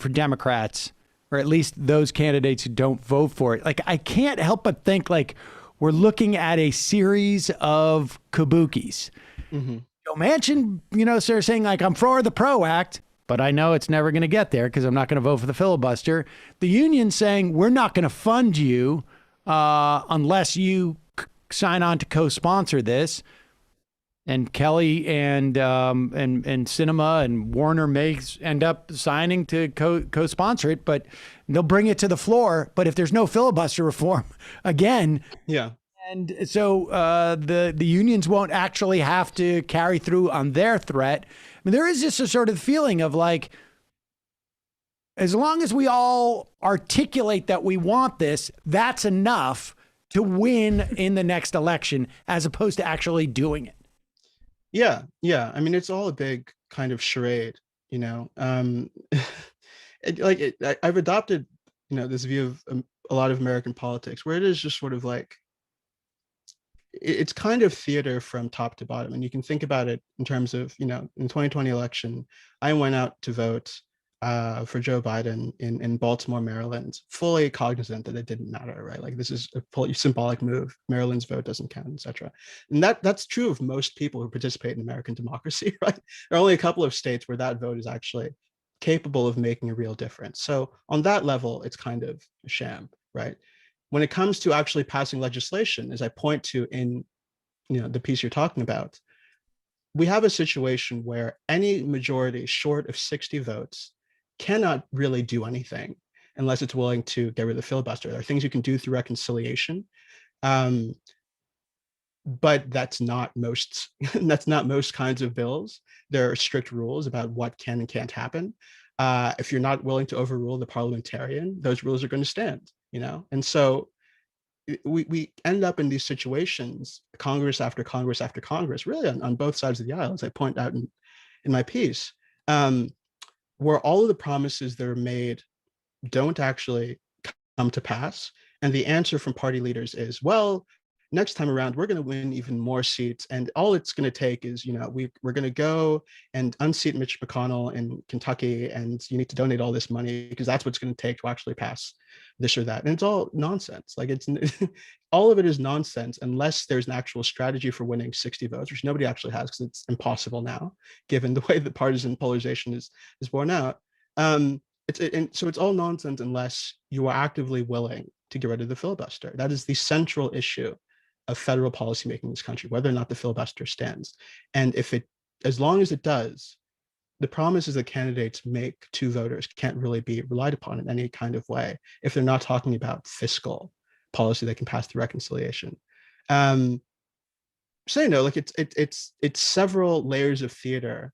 B: Democrats, or at least those candidates who don't vote for it. Like, I can't help but think like we're looking at a series of kabukis. Mm-hmm. Joe Manchin, sort of saying like, I'm for the PRO Act, but I know it's never going to get there because I'm not going to vote for the filibuster. The union saying we're not going to fund you unless you sign on to co-sponsor this. And Kelly and Sinema and Warner may end up signing to co-sponsor it, but they'll bring it to the floor. But if there's no filibuster reform, again,
F: yeah.
B: And so the unions won't actually have to carry through on their threat. I mean, there is just a sort of feeling of like, as long as we all articulate that we want this, that's enough to win in the next election, as opposed to actually doing it.
F: Yeah. I mean, it's all a big kind of charade, you know. I've adopted, you know, this view of a lot of American politics, where it is just sort of like, it's kind of theater from top to bottom. And you can think about it in terms of, you know, in 2020 election, I went out to vote for Joe Biden in Baltimore, Maryland, fully cognizant that it didn't matter, right? Like, this is a symbolic move. Maryland's vote doesn't count, etc. And that's true of most people who participate in American democracy, right? There are only a couple of states where that vote is actually capable of making a real difference. So on that level, it's kind of a sham, right? When it comes to actually passing legislation, as I point to in, you know, the piece you're talking about, we have a situation where any majority short of 60 votes cannot really do anything unless it's willing to get rid of the filibuster. There are things you can do through reconciliation, but that's not most kinds of bills. There are strict rules about what can and can't happen. If you're not willing to overrule the parliamentarian, those rules are going to stand, you know? And so we end up in these situations, Congress after Congress after Congress, really on both sides of the aisle, as I point out in my piece, where all of the promises that are made don't actually come to pass. And the answer from party leaders is, well, next time around, we're going to win even more seats. And all it's going to take is, you know, we're going to go and unseat Mitch McConnell in Kentucky, and you need to donate all this money because that's what's going to take to actually pass this or that. And it's all nonsense. Like, it's all of it is nonsense unless there's an actual strategy for winning 60 votes, which nobody actually has because it's impossible now, given the way that partisan polarization is borne out. And so it's all nonsense unless you are actively willing to get rid of the filibuster. That is the central issue of federal policymaking in this country, whether or not the filibuster stands. And as long as it does, the promises that candidates make to voters can't really be relied upon in any kind of way if they're not talking about fiscal policy that can pass through reconciliation. So, you know, like it's several layers of theater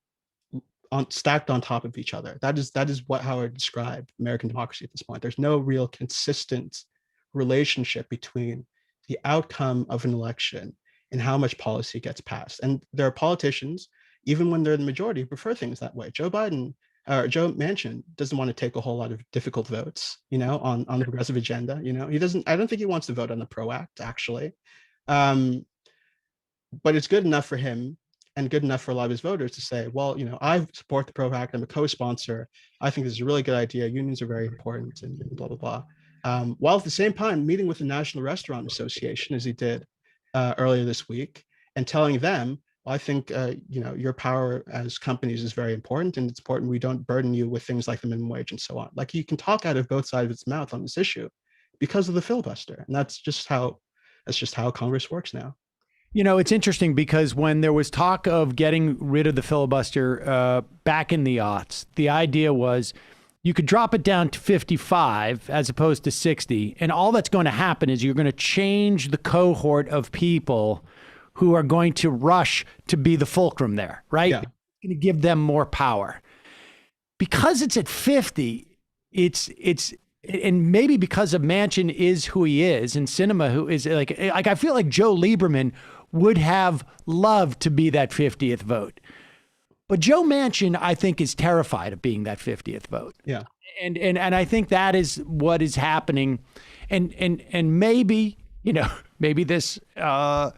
F: stacked on top of each other. That is how I describe American democracy at this point. There's no real consistent relationship between the outcome of an election and how much policy gets passed. And there are politicians, even when they're the majority, who prefer things that way. Joe Manchin doesn't want to take a whole lot of difficult votes, you know, on the progressive agenda. You know, I don't think he wants to vote on the PRO Act, actually. But it's good enough for him and good enough for a lot of his voters to say, well, you know, I support the PRO Act. I'm a co-sponsor. I think this is a really good idea. Unions are very important, and blah, blah, blah. While at the same time meeting with the National Restaurant Association, as he did earlier this week, and telling them, well, I think you know, your power as companies is very important, and it's important we don't burden you with things like the minimum wage and so on. Like, you can talk out of both sides of its mouth on this issue because of the filibuster, and that's just how Congress works now.
B: You know, it's interesting because when there was talk of getting rid of the filibuster back in the aughts, the idea was you could drop it down to 55 as opposed to 60. And all that's going to happen is you're going to change the cohort of people who are going to rush to be the fulcrum there, right?
F: Yeah.
B: You're going to give them more power. Because it's at 50, it's and maybe because of Manchin is who he is, and Sinema who is like I feel like Joe Lieberman would have loved to be that 50th vote. But Joe Manchin, I think, is terrified of being that 50th vote.
F: Yeah.
B: And I think that is what is happening. And maybe, you know, maybe this
C: well,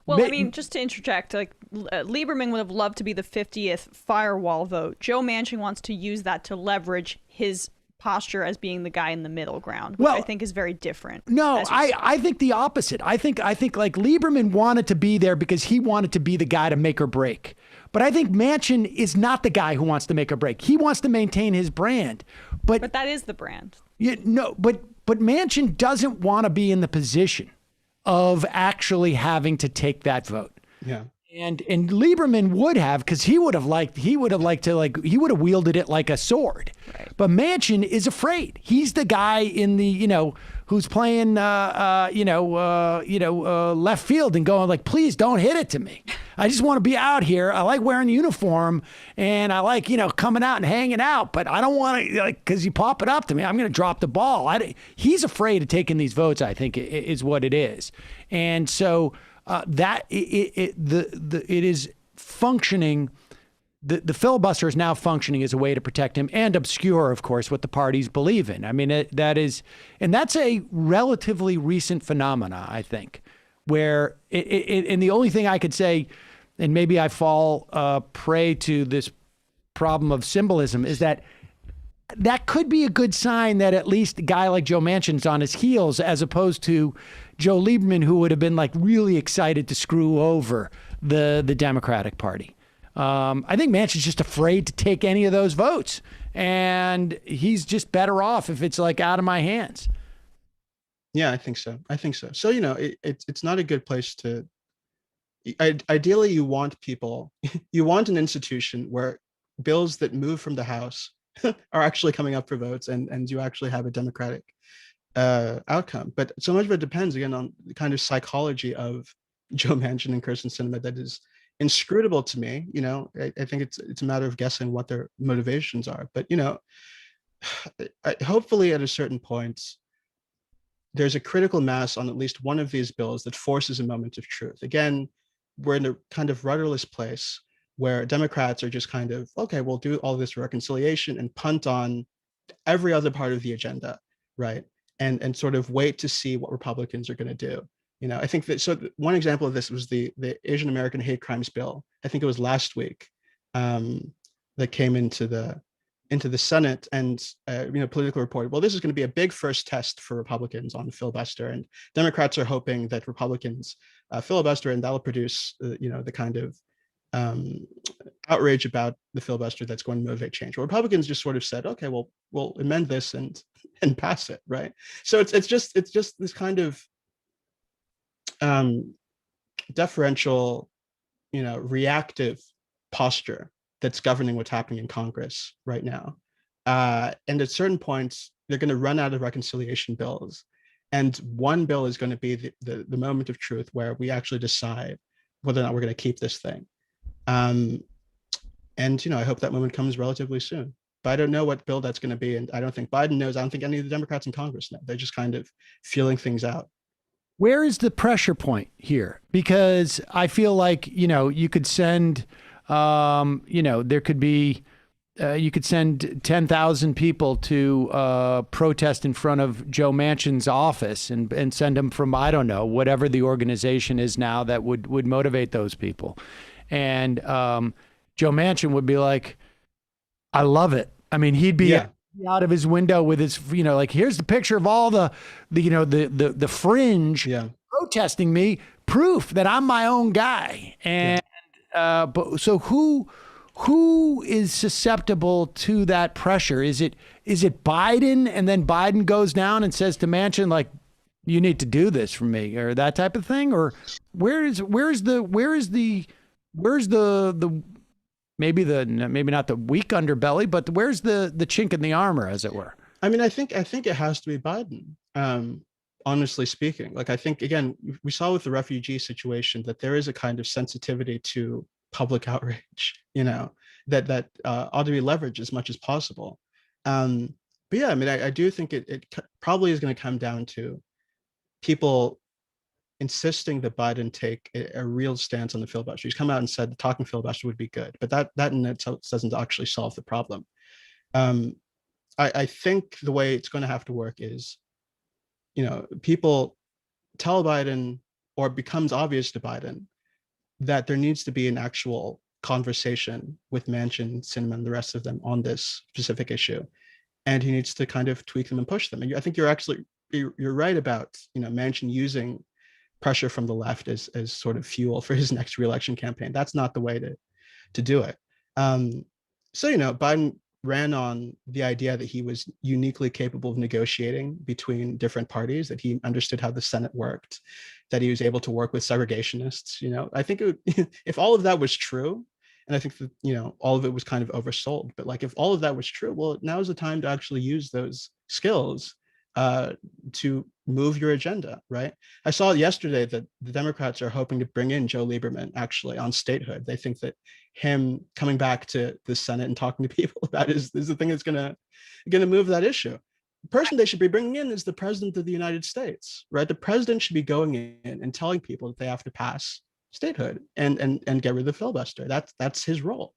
C: I mean, just to interject, like Lieberman would have loved to be the 50th firewall vote. Joe Manchin wants to use that to leverage his posture as being the guy in the middle ground, which I think is very different.
B: No, I think the opposite. I think like Lieberman wanted to be there because he wanted to be the guy to make or break. But I think Manchin is not the guy who wants to make or break. He wants to maintain his brand. But
C: that is the brand.
B: But Manchin doesn't want to be in the position of actually having to take that vote.
F: Yeah.
B: And Lieberman would have, because he would have wielded it like a sword. Right. But Manchin is afraid. He's the guy in the, you know, who's playing, left field and going like, please don't hit it to me. I just want to be out here. I like wearing the uniform, and I like, coming out and hanging out, but I don't want to, because you pop it up to me, I'm going to drop the ball. He's afraid of taking these votes, I think, is what it is. And so that it is functioning. The filibuster is now functioning as a way to protect him and obscure, of course, what the parties believe in. I mean, that's a relatively recent phenomena, I think, where and the only thing I could say, and maybe I fall prey to this problem of symbolism, is that could be a good sign that at least a guy like Joe Manchin's on his heels, as opposed to Joe Lieberman, who would have been like really excited to screw over the Democratic Party. I think Manchin's just afraid to take any of those votes, and he's just better off if it's like out of my hands.
F: Yeah, I think so. So, it's not a good place to, ideally you want you want an institution where bills that move from the House are actually coming up for votes, and you actually have a Democratic outcome. But so much of it depends, again, on the kind of psychology of Joe Manchin and Kyrsten Sinema that is inscrutable to me. I think it's a matter of guessing what their motivations are. But hopefully at a certain point, there's a critical mass on at least one of these bills that forces a moment of truth. Again, we're in a kind of rudderless place where Democrats are just kind of, okay, we'll do all this reconciliation and punt on every other part of the agenda, right? And sort of wait to see what Republicans are going to do. I think that, so one example of this was the Asian American hate crimes bill. I think it was last week that came into the Senate, and Political reported, well, this is going to be a big first test for Republicans on the filibuster, and Democrats are hoping that Republicans filibuster, and that'll produce the kind of outrage about the filibuster that's going to motivate change. Well, Republicans just sort of said, okay, well, we'll amend this and pass it, right? So it's just this kind of deferential, reactive posture that's governing what's happening in Congress right now. And at certain points, they're going to run out of reconciliation bills. And one bill is going to be the moment of truth where we actually decide whether or not we're going to keep this thing. And, I hope that moment comes relatively soon. But I don't know what bill that's going to be. And I don't think Biden knows. I don't think any of the Democrats in Congress know. They're just kind of feeling things out.
B: Where is the pressure point here? Because I feel like, you could send, there could be, you could send 10,000 people to protest in front of Joe Manchin's office and send them from, I don't know, whatever the organization is now that would motivate those people. And Joe Manchin would be like, I love it. I mean, he'd be out of his window with his, here's the picture of all the fringe protesting me, proof that I'm my own guy. And but so who is susceptible to that pressure? Is it Biden, and then Biden goes down and says to Manchin, like, you need to do this for me, or that type of thing? Or where's the maybe not the weak underbelly, but where's the chink in the armor, as it were?
F: I mean, I think it has to be Biden. Honestly speaking, like, I think, again, we saw with the refugee situation that there is a kind of sensitivity to public outrage, that ought to be leveraged as much as possible. But yeah, I mean, I do think it probably is going to come down to people insisting that Biden take a real stance on the filibuster. He's come out and said the talking filibuster would be good, but that in itself doesn't actually solve the problem. I think the way it's going to have to work is, people tell Biden, or it becomes obvious to Biden, that there needs to be an actual conversation with Manchin, Sinema, and the rest of them on this specific issue, and he needs to kind of tweak them and push them. And I think you're right about Manchin using pressure from the left as sort of fuel for his next reelection campaign. That's not the way to do it. So Biden ran on the idea that he was uniquely capable of negotiating between different parties, that he understood how the Senate worked, that he was able to work with segregationists. I think if all of that was true, and I think that all of it was kind of oversold, but like, if all of that was true, well, now is the time to actually use those skills to move your agenda, right? I saw yesterday that the Democrats are hoping to bring in Joe Lieberman actually on statehood. They think that him coming back to the Senate and talking to people about is the thing that's gonna move that issue. The person they should be bringing in is the president of the United States, right? The president should be going in and telling people that they have to pass statehood and get rid of the filibuster. That's his role.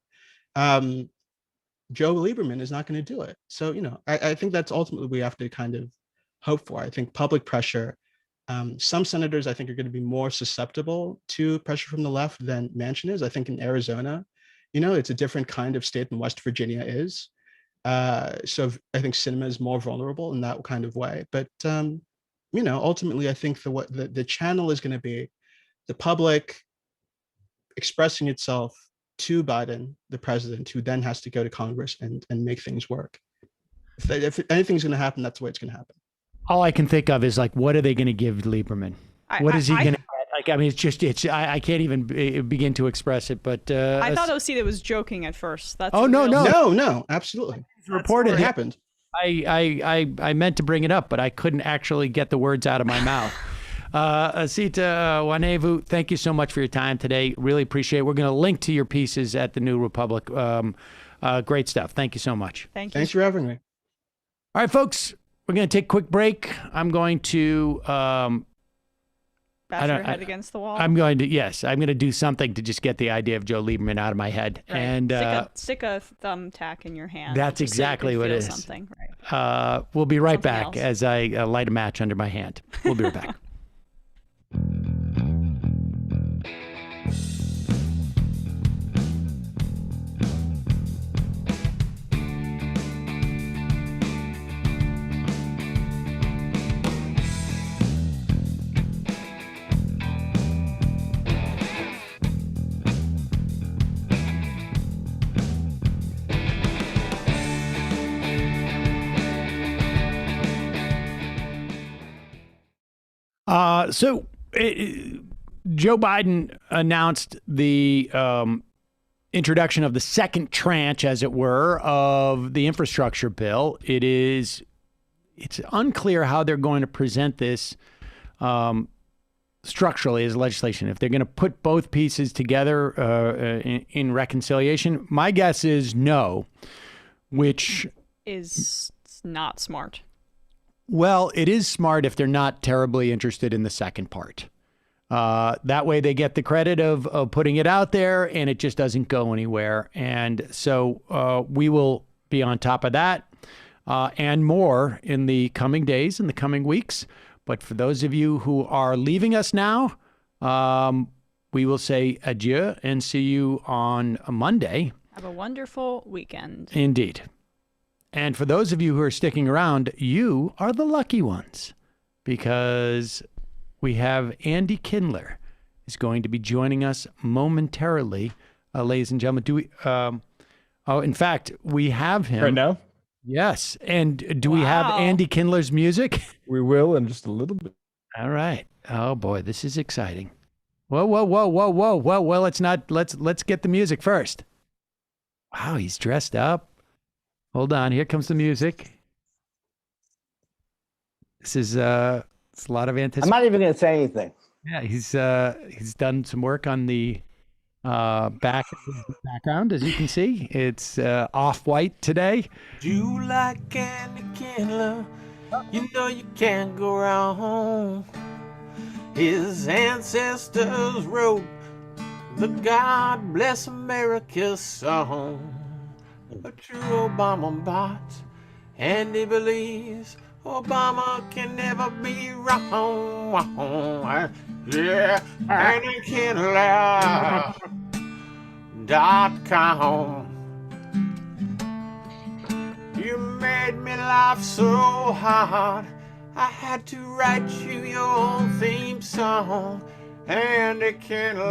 F: Joe Lieberman is not going to do it. So, I think that's ultimately we have to kind of hope for. I think public pressure. Some senators, I think, are going to be more susceptible to pressure from the left than Manchin is. I think in Arizona, it's a different kind of state than West Virginia is. So I think Sinema is more vulnerable in that kind of way. But, ultimately, I think the channel is going to be the public expressing itself to Biden, the president, who then has to go to Congress and make things work. If anything's going to happen, that's the way it's going to happen.
B: All I can think of is like, what are they going to give Lieberman? What is he going to get? Like, I mean, I can't even begin to express it. But
C: I thought Osita was joking at first. That's
F: no, absolutely.
B: It's reported
F: it happened.
B: I meant to bring it up, but I couldn't actually get the words out of my mouth. Osita Nwanevu, thank you so much for your time today. Really appreciate it. We're going to link to your pieces at the New Republic. Great stuff. Thank you so much.
C: Thank you.
F: Thanks for having me.
B: All right, folks, we're going to take a quick break. I'm going to
C: bash your head against the wall.
B: I'm going to do something to just get the idea of Joe Lieberman out of my head.
C: Right.
B: And
C: stick a thumbtack in your hand.
B: That's exactly what it is.
C: Something. Right.
B: We'll be right
C: Something
B: back
C: else.
B: as I light a match under my hand. We'll be right back. So Joe Biden announced the introduction of the second tranche, as it were, of the infrastructure bill. It's unclear how they're going to present this structurally as legislation. If they're going to put both pieces together in reconciliation, my guess is no, which
C: is not smart.
B: Well, it is smart if they're not terribly interested in the second part. That way they get the credit of putting it out there and it just doesn't go anywhere. And so we will be on top of that and more in the coming days, in the coming weeks. But for those of you who are leaving us now, we will say adieu and see you on Monday.
C: Have a wonderful weekend.
B: Indeed. And for those of you who are sticking around, you are the lucky ones because we have Andy Kindler is going to be joining us momentarily, ladies and gentlemen. Do we? In fact, we have him
D: Right now?
B: Yes. And do we have Andy Kindler's music?
D: We will in just a little bit.
B: All right. Oh boy, this is exciting. Whoa. Well, let's get the music first. Wow, he's dressed up. Hold on, here comes the music. This is it's a lot of anticipation.
G: I'm not even going to say anything.
B: Yeah, he's done some work on the background, as you can see. It's off-white today.
H: You like Andy Kindler, you know you can't go wrong. His ancestors wrote the God Bless America song. A true Obama bot, and he believes Obama can never be wrong. Yeah, AndyKindler.com. You made me laugh so hard, I had to write you your theme song. Andy Kindler.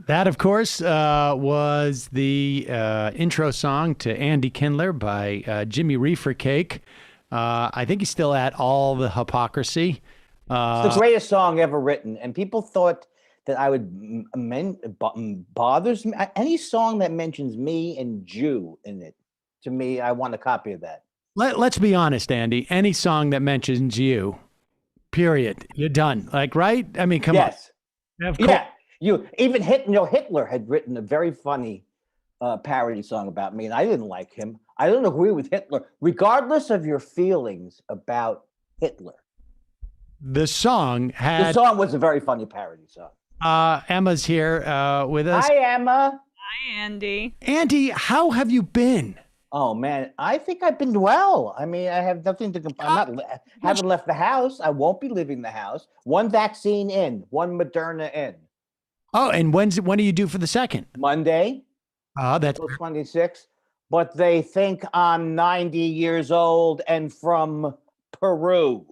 B: That of course, was the intro song to Andy Kindler by Jimmy Reefer Cake. I think he's still at All the Hypocrisy.
G: It's the greatest song ever written, and people thought that I would bothers me. Any song that mentions me and Jew in it, to me, I want a copy of that.
B: Let's be honest, Andy. Any song that mentions you, period, you're done. Like, right? I mean, come
G: Yes.
B: on. Of course.
G: Yeah. Hitler had written a very funny parody song about me, and I didn't like him. I don't agree with Hitler, regardless of your feelings about Hitler.
B: The song
G: The song was a very funny parody song.
B: Emma's here with us.
G: Hi, Emma.
C: Hi, Andy.
B: Andy, how have you been?
G: Oh man, I think I've been well. I mean, I have nothing to complain. Haven't left the house. I won't be leaving the house. One vaccine in, one Moderna in.
B: Oh, and when do you do for the second?
G: Monday.
B: That's
G: April 26th. But they think I'm 90 years old and from Peru.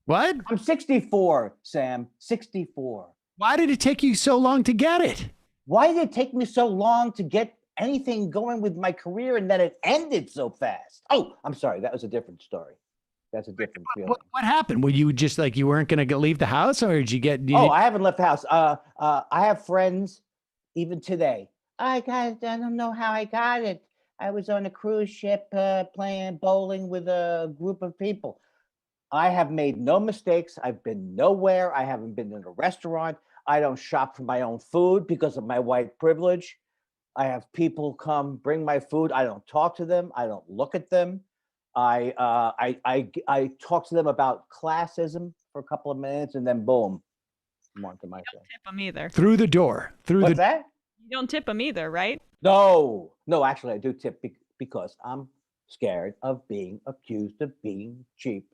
B: what?
G: I'm 64, Sam. 64.
B: Why did it take you so long to get it?
G: Why did it take me so long to get anything going with my career and then it ended so fast? Oh, I'm sorry. That was a different story. That's a different feeling.
B: What happened? Were you just like you weren't going to leave the house, or did you get?
G: I haven't left the house. I have friends, even today. I don't know how I got it. I was on a cruise ship playing bowling with a group of people. I have made no mistakes. I've been nowhere. I haven't been in a restaurant. I don't shop for my own food because of my white privilege. I have people come bring my food. I don't talk to them. I don't look at them. I talk to them about classism for a couple of minutes, and then boom, I'm on to my
C: You
G: thing.
C: don't tip them either.
B: Through the door.
G: What's that?
C: You don't tip them either, right?
G: No, actually, I do tip because I'm scared of being accused of being cheap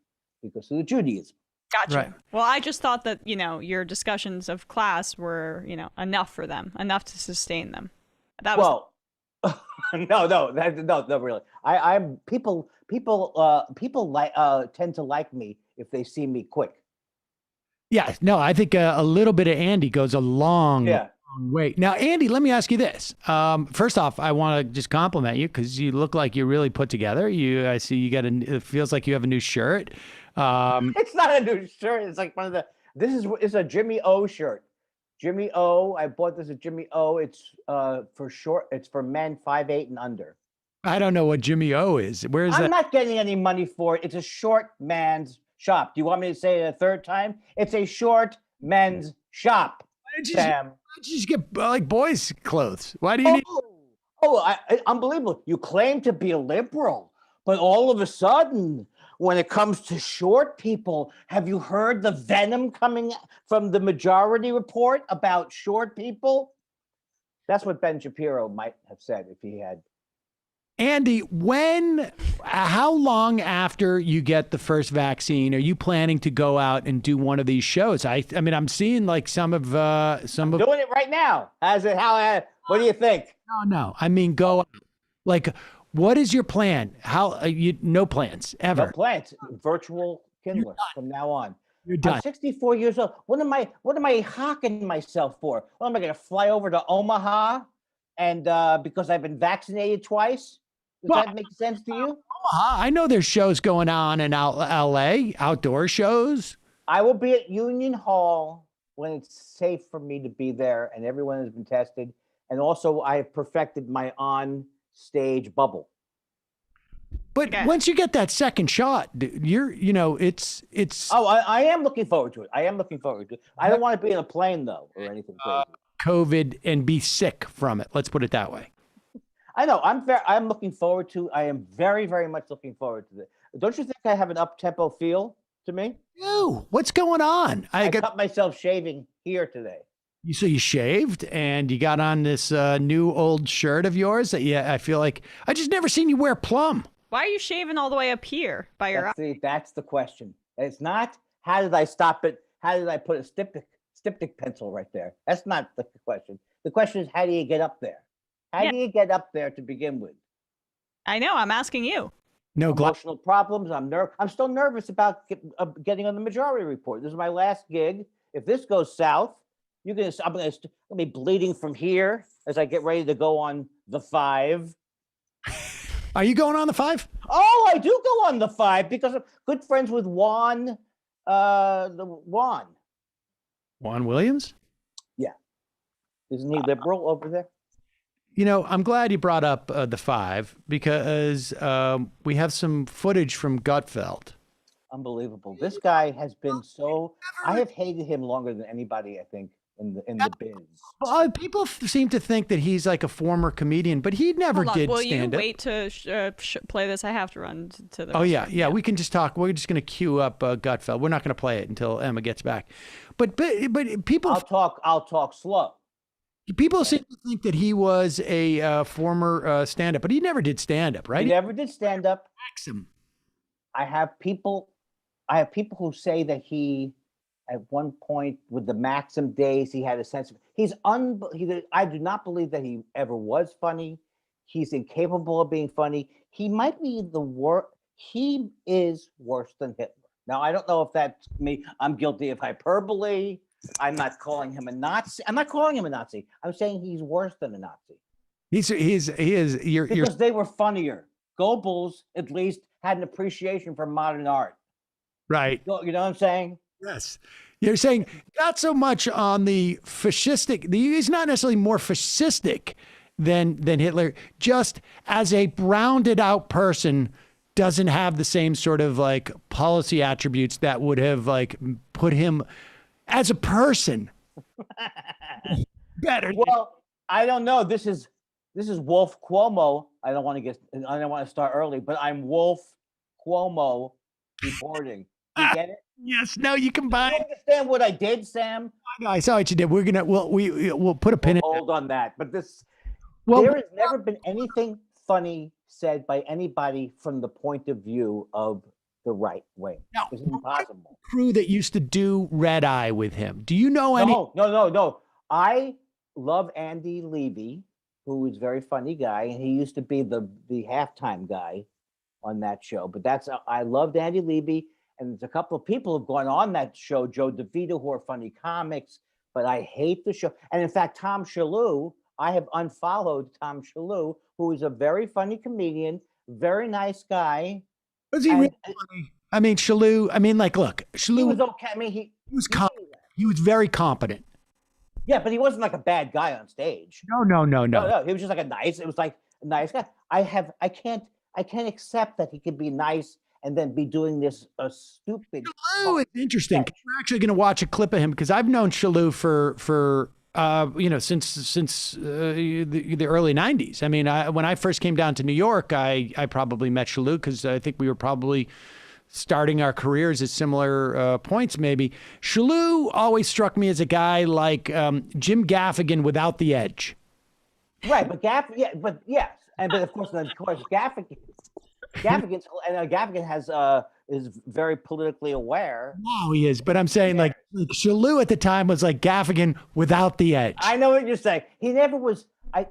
G: because of the Judaism.
C: Gotcha.
B: Right.
C: Well, I just thought that, your discussions of class were, enough for them, enough to sustain them. That was
G: no, really. I'm people like tend to like me if they see me quick.
B: Yeah. No, I think a little bit of Andy goes a long way. Now, Andy, let me ask you this. First off, I want to just compliment you because you look like you're really put together. I see you it feels like you have a new shirt.
G: It's not a new shirt. It's like it's a Jimmy O shirt. Jimmy O. I bought this at Jimmy O. It's for short. It's for men 5'8" and under.
B: I don't know what Jimmy O is. Where is that?
G: I'm not getting any money for it. It's a short man's shop. Do you want me to say it a third time? It's a short men's shop.
B: Why did
G: Sam.
B: you just get like boys' clothes? Why do you need?
G: Unbelievable. You claim to be a liberal, but all of a sudden, when it comes to short people, have you heard the venom coming from the Majority Report about short people? That's what Ben Shapiro might have said if he had.
B: Andy, how long after you get the first vaccine are you planning to go out and do one of these shows? I mean, I'm seeing like some of
G: doing it right now. What do you think?
B: No. I mean, go like. What is your plan? No plans ever.
G: No plans. Virtual Kindler from now on.
B: You're done.
G: I'm 64 years old. What am I hawking myself for? What am I going to fly over to Omaha and because I've been vaccinated twice? Does that make sense to you?
B: Omaha. I know there's shows going on in LA, outdoor shows.
G: I will be at Union Hall when it's safe for me to be there and everyone has been tested. And also I have perfected my on-stage bubble.
B: But once you get that second shot, it's.
G: Oh, I am looking forward to it. I don't want to be in a plane though or anything crazy.
B: COVID and be sick from it. Let's put it that way.
G: I know. I'm looking forward to. I am very, very much looking forward to it. Don't you think I have an up-tempo feel to me?
B: Ew, what's going on?
G: I cut myself shaving here today.
B: So you shaved and you got on this new old shirt of yours that I feel like I just never seen you wear plum.
C: Why are you shaving all the way up here by your eye?
G: That's the question. It's not how did I stop it? How did I put a styptic pencil right there? That's not the question. The question is how do you get up there? How do you get up there to begin with?
C: I know. I'm asking you.
B: No
G: emotional problems. I'm still nervous about getting on the Majority Report. This is my last gig. If this goes south, I'm gonna be bleeding from here as I get ready to go on the 5.
B: Are you going on the 5?
G: Oh, I do go on the 5 because I'm good friends with Juan.
B: Juan Williams?
G: Yeah. Isn't he liberal over there?
B: You know, I'm glad you brought up the 5 because we have some footage from Gutfeld.
G: Unbelievable. This guy has been so. I have hated him longer than anybody, I think, in the biz.
B: Well, people seem to think that he's like a former comedian, but he never
C: Hold on.
B: did
C: Will
B: stand
C: you
B: up.
C: wait to play this? I have to run to the.
B: Oh yeah,
C: restroom.
B: yeah. We can just talk. We're just going to queue up Gutfeld. We're not going to play it until Emma gets back. But people
G: I'll talk slow.
B: people seem to think that he was a former stand-up, but he never did stand-up, right?
G: He never did stand up.
B: Maxim.
G: I have people who say that he, at one point with the Maxim days, he had a sense of I do not believe that he ever was funny. He's incapable of being funny. He might be the worst. He is worse than Hitler. Now, I don't know if that's me. I'm guilty of hyperbole. I'm not calling him a Nazi. I'm saying he's worse than a Nazi.
B: He is.
G: Because they were funnier. Goebbels at least had an appreciation for modern art.
B: Right.
G: You know what I'm saying?
B: Yes. You're saying not so much on the fascistic. He's not necessarily more fascistic than Hitler. Just as a rounded out person, doesn't have the same sort of like policy attributes that would have like put him as a person better.
G: Well, I don't know. This is Wolf Cuomo. I don't want to start early, but I'm Wolf Cuomo reporting. You get it?
B: Yes. No, you combine.
G: You understand what I did, Sam?
B: I saw what you did. We'll put a pin in.
G: Hold on that. But there has never been anything funny said by anybody from the point of view of the right wing.
B: Now,
G: it's impossible.
B: Crew that used to do Red Eye with him. Do you know any?
G: No. I love Andy Levy, who is a very funny guy, and he used to be the halftime guy on that show. But I loved Andy Levy, and there's a couple of people who've gone on that show, Joe DeVito, who are funny comics, but I hate the show. And in fact, Tom Shalhoub, I have unfollowed Tom Shalhoub, who is a very funny comedian, very nice guy.
B: Was he really funny? I mean, Shalhoub. I mean, like, look, Shalhoub
G: He was okay. I mean, he
B: was competent. He was very competent.
G: Yeah, but he wasn't like a bad guy on stage.
B: No.
G: No, he was just like it was like a nice guy. I can't accept that he could be nice and then be doing this stupid.
B: Shalhoub is interesting. Yeah. We're actually going to watch a clip of him because I've known Shalhoub for since the early 90s. I mean, when I first came down to New York, I probably met Shalhoub because I think we were probably starting our careers at similar points, maybe. Shalhoub always struck me as a guy like Jim Gaffigan without the edge.
G: Right, but Gaffigan, of course, Gaffigan is very politically aware.
B: Wow, he is. But I'm saying like Shalhoub at the time was like Gaffigan without the edge.
G: I know what you're saying. He never was. I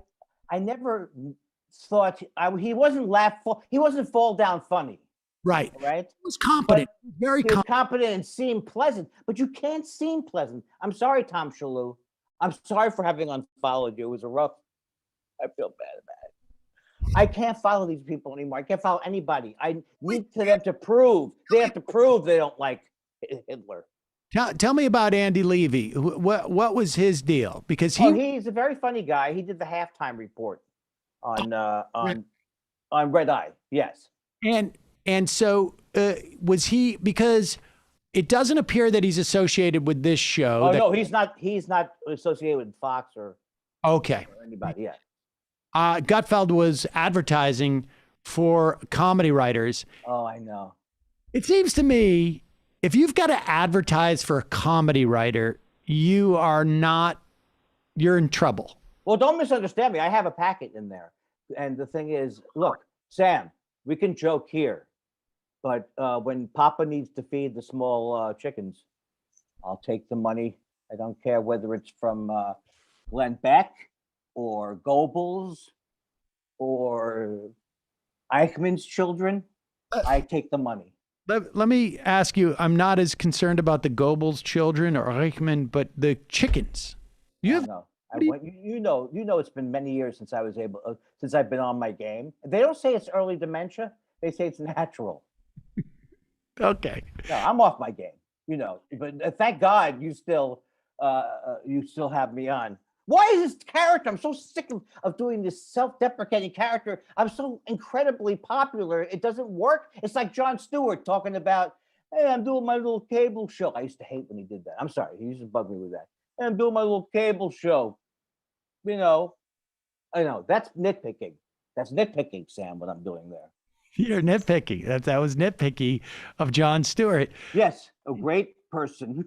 G: never thought he wasn't He wasn't fall down funny.
B: Right.
G: Right.
B: He was competent. Very
G: competent and seemed pleasant. But you can't seem pleasant. I'm sorry, Tom Shalhoub. I'm sorry for having unfollowed you. It was a rough. I feel bad about it. I can't follow these people anymore. I can't follow anybody. I need them to prove. They have to prove they don't like Hitler.
B: Tell me about Andy Levy. What was his deal? Because
G: he's a very funny guy. He did the halftime report on Red Eye. Yes.
B: And so was he, because it doesn't appear that he's associated with this show.
G: No, he's not. He's not associated with Fox or anybody yet.
B: Gutfeld was advertising for comedy writers.
G: Oh, I know.
B: It seems to me, if you've got to advertise for a comedy writer, you're in trouble.
G: Well, don't misunderstand me. I have a packet in there. And the thing is, look, Sam, we can joke here. But when Papa needs to feed the small chickens, I'll take the money. I don't care whether it's from Glenn Beck or Goebbels or Eichmann's children. I take the money.
B: Let me ask you, I'm not as concerned about the Goebbels children or Eichmann, but the chickens. You know,
G: it's been many years since since I've been on my game. They don't say it's early dementia. They say it's natural.
B: Okay.
G: No, I'm off my game, but thank God you still you still have me on. Why is this character? I'm so sick of doing this self-deprecating character. I'm so incredibly popular. It doesn't work. It's like Jon Stewart talking about, hey, I'm doing my little cable show. I used to hate when he did that. I'm sorry. He used to bug me with that. Hey, I'm doing my little cable show. You know, I know that's nitpicking. That's nitpicking, Sam, what I'm doing there.
B: You're nitpicky. That was nitpicky of Jon Stewart.
G: Yes, a great person.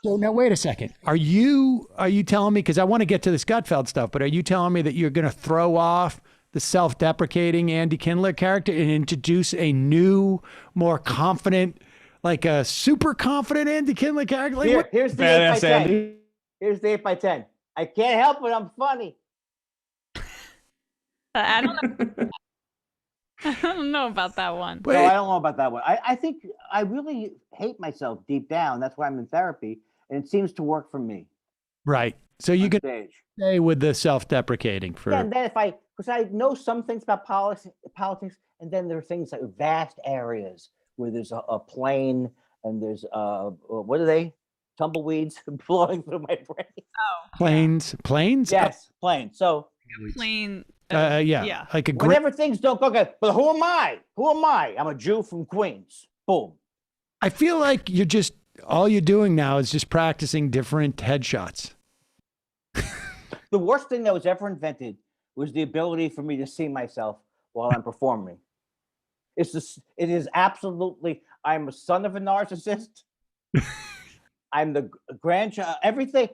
B: So now wait a second. Are you telling me, because I want to get to this Gutfeld stuff, but are you telling me that you're going to throw off the self-deprecating Andy Kindler character and introduce a new, more confident, like a super confident Andy Kindler character? Like,
G: Here's the 8 by 10. Here's the 8 by 10. I can't help it. I'm funny.
C: I don't know. I don't know about that one.
G: No, I don't know about that one. I think I really hate myself deep down. That's why I'm in therapy, and it seems to work for me.
B: Right. So you can
G: Stage.
B: stay with the self-deprecating for.
G: Yeah, and then because I know some things about politics, and then there are things like vast areas where there's a plane and there's what are they? Tumbleweeds blowing through my brain.
B: Planes?
G: Yes, planes. So
C: Plain.
B: Yeah. Like a
G: whenever things don't go good, but who am I? Who am I? I'm a Jew from Queens. Boom.
B: I feel like all you're doing now is just practicing different headshots.
G: The worst thing that was ever invented was the ability for me to see myself while I'm performing. It is absolutely, I'm a son of a narcissist. I'm the grandchild, everything.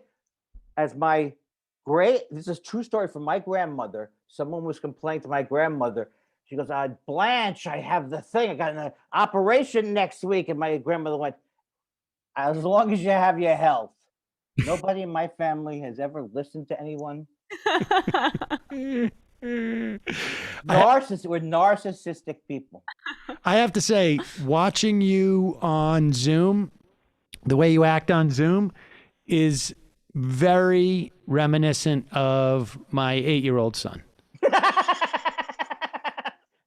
G: As this is a true story from my grandmother. Someone was complaining to my grandmother. She goes, Blanche, I have the thing. I got an operation next week. And my grandmother went, as long as you have your health. Nobody in my family has ever listened to anyone. We're narcissistic people.
B: I have to say, watching you on Zoom, the way you act on Zoom is very reminiscent of my 8-year-old son.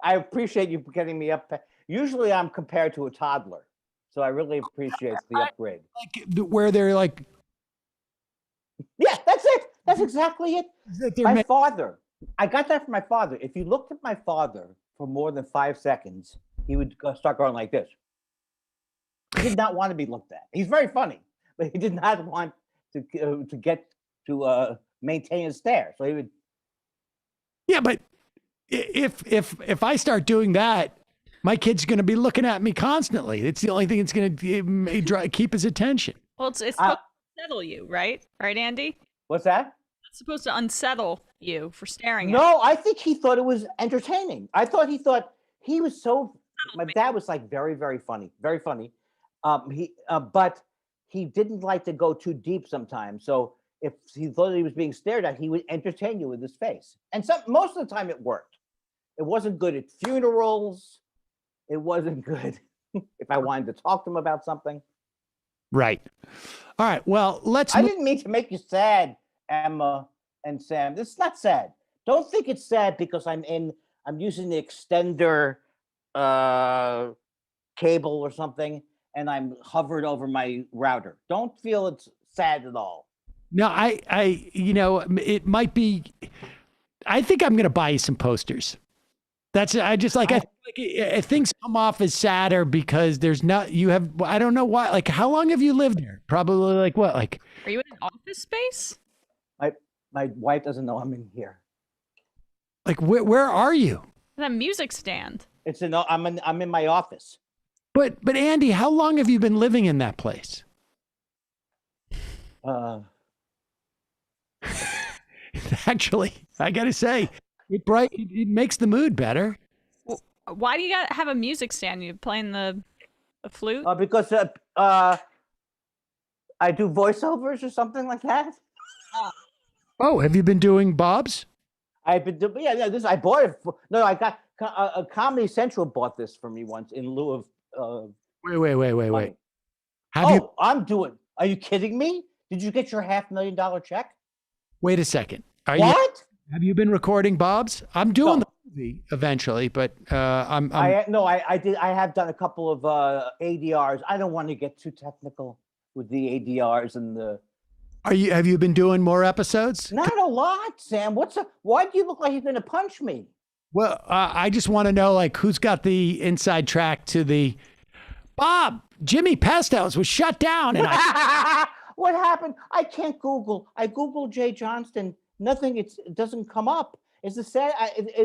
G: I appreciate you getting me up. Usually I'm compared to a toddler. So I really appreciate the upgrade.
B: Like where they're like,
G: yeah, that's it. That's exactly it. My father. I got that from my father. If you looked at my father for more than 5 seconds, he would start going like this. He did not want to be looked at. He's very funny, but he did not want to maintain his stare. So he would. Yeah,
B: but if I start doing that, my kid's going to be looking at me constantly. It's the only thing that's going to keep his attention.
C: Well, it's supposed to unsettle you, right? Right, Andy?
G: What's that?
C: It's supposed to unsettle you for staring at
G: No, I think he thought it was entertaining. He thought he was so. My dad was like very, very funny, very funny. But he didn't like to go too deep sometimes. So if he thought he was being stared at, he would entertain you with his face. And most of the time it worked. It wasn't good at funerals. It wasn't good if I wanted to talk to him about something.
B: Right. All right. Well,
G: I didn't mean to make you sad, Emma and Sam. This is not sad. Don't think it's sad because I'm using the extender cable or something, and I'm hovered over my router. Don't feel it's sad at all.
B: No, it might be. I think I'm going to buy you some posters. I things come off as sadder because I don't know why. Like, how long have you lived here? Probably like what? Like,
C: are you in an office space?
G: My wife doesn't know I'm in here.
B: Like, where are you?
C: That music stand.
G: I'm in my office.
B: But Andy, how long have you been living in that place? Actually, I gotta say, it makes the mood better.
C: Why do you gotta have a music stand? You playing the flute?
G: Because I do voiceovers or something like that.
B: Oh, have you been doing Bob's?
G: I've been doing, this I bought it. I got Comedy Central bought this for me once in lieu of.
B: Wait.
G: Are you kidding me? Did you get your $500,000 check?
B: Wait a second. Have you been recording Bob's? I'm doing the movie eventually, but I
G: did. I have done a couple of ADRs. I don't want to get too technical with the ADRs and the
B: Have you been doing more episodes?
G: Not a lot, Sam. Why do you look like you're going to punch me?
B: Well, I just want to know, like, who's got the inside track to the Bob Jimmy Pesto's was shut down, and
G: What happened? I can't Google. I Googled Jay Johnston. Nothing. It doesn't come up. It's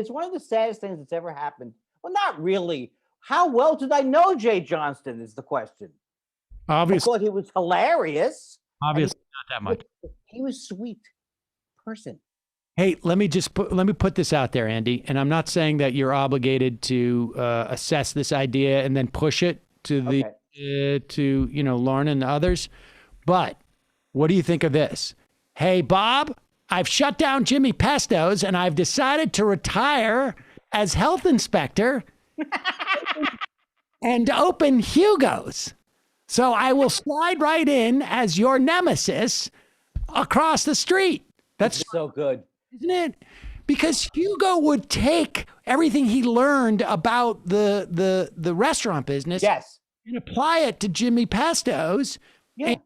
G: one of the saddest things that's ever happened. Well, not really. How well did I know Jay Johnston? Is the question.
B: obviously,
G: I thought he was hilarious.
B: obviously not that much.
G: He was a sweet person.
B: Hey, let me put this out there, Andy, and I'm not saying that you're obligated to assess this idea and then push it to the to Lauren and the others. But what do you think of this? Hey, Bob, I've shut down Jimmy Pesto's and I've decided to retire as health inspector and open Hugo's. So I will slide right in as your nemesis across the street. That's
G: so good,
B: isn't it? Because Hugo would take everything he learned about the restaurant business,
G: yes,
B: and apply it to Jimmy Pesto's.
G: Yeah.
B: And,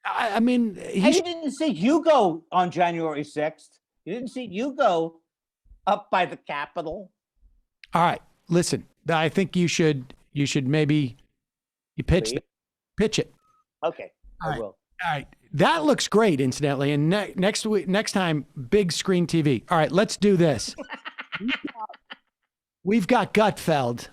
B: I mean,
G: and you didn't see Hugo on January 6th. You didn't see Hugo up by the Capitol.
B: All right, listen. I think you should maybe pitch it.
G: Okay, I will.
B: All right. That looks great, incidentally. And next time, big screen TV. All right, let's do this. We've got Gutfeld.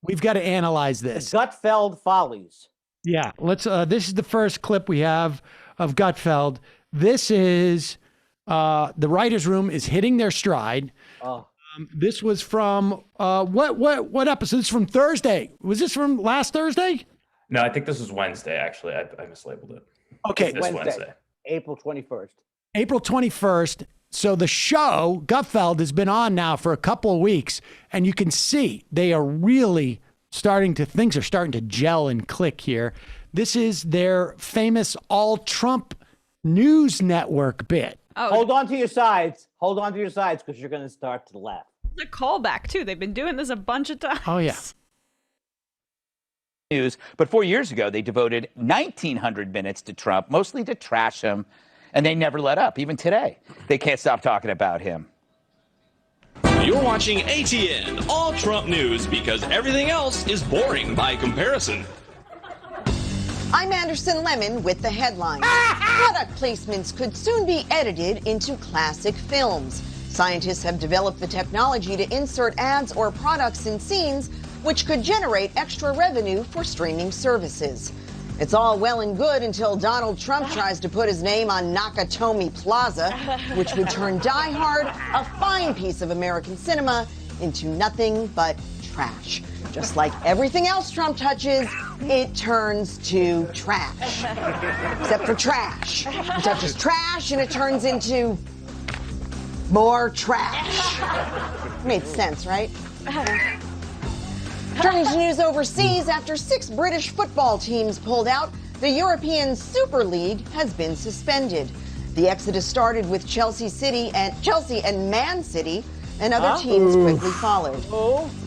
B: We've got to analyze this.
G: Gutfeld Follies.
B: Yeah, let's. This is the first clip we have of Gutfeld. This is the writers' room is hitting their stride.
G: Oh.
B: This was from what episode? This is from Thursday. Was this from last Thursday?
I: No, I think this was Wednesday. Actually, I mislabeled it.
B: Okay,
I: this Wednesday.
G: April 21st.
B: April 21st. So the show Gutfeld has been on now for a couple of weeks, and you can see they are really things are starting to gel and click here. This is their famous all Trump news network bit.
C: Oh,
G: Hold on to your sides. Hold on to your sides because you're going to start to laugh.
C: it's a callback too. They've been doing this a bunch of times.
B: Oh yeah.
J: News, but 4 years ago, they devoted 1,900 minutes to Trump, mostly to trash him, and they never let up. Even today, they can't stop talking about him.
K: You're watching ATN, all Trump news, because everything else is boring by comparison.
L: I'm Anderson Lemon with the headlines. Product placements could soon be edited into classic films. Scientists have developed the technology to insert ads or products in scenes, which could generate extra revenue for streaming services. It's all well and good until Donald Trump tries to put his name on Nakatomi Plaza, which would turn Die Hard, a fine piece of American cinema, into nothing but trash. Just like everything else Trump touches, it turns to trash. Except for trash. He touches trash and it turns into more trash. Made sense, right? Turning to news overseas, after 6 British football teams pulled out, the European Super League has been suspended. The exodus started with Chelsea and Man City, and other teams quickly followed.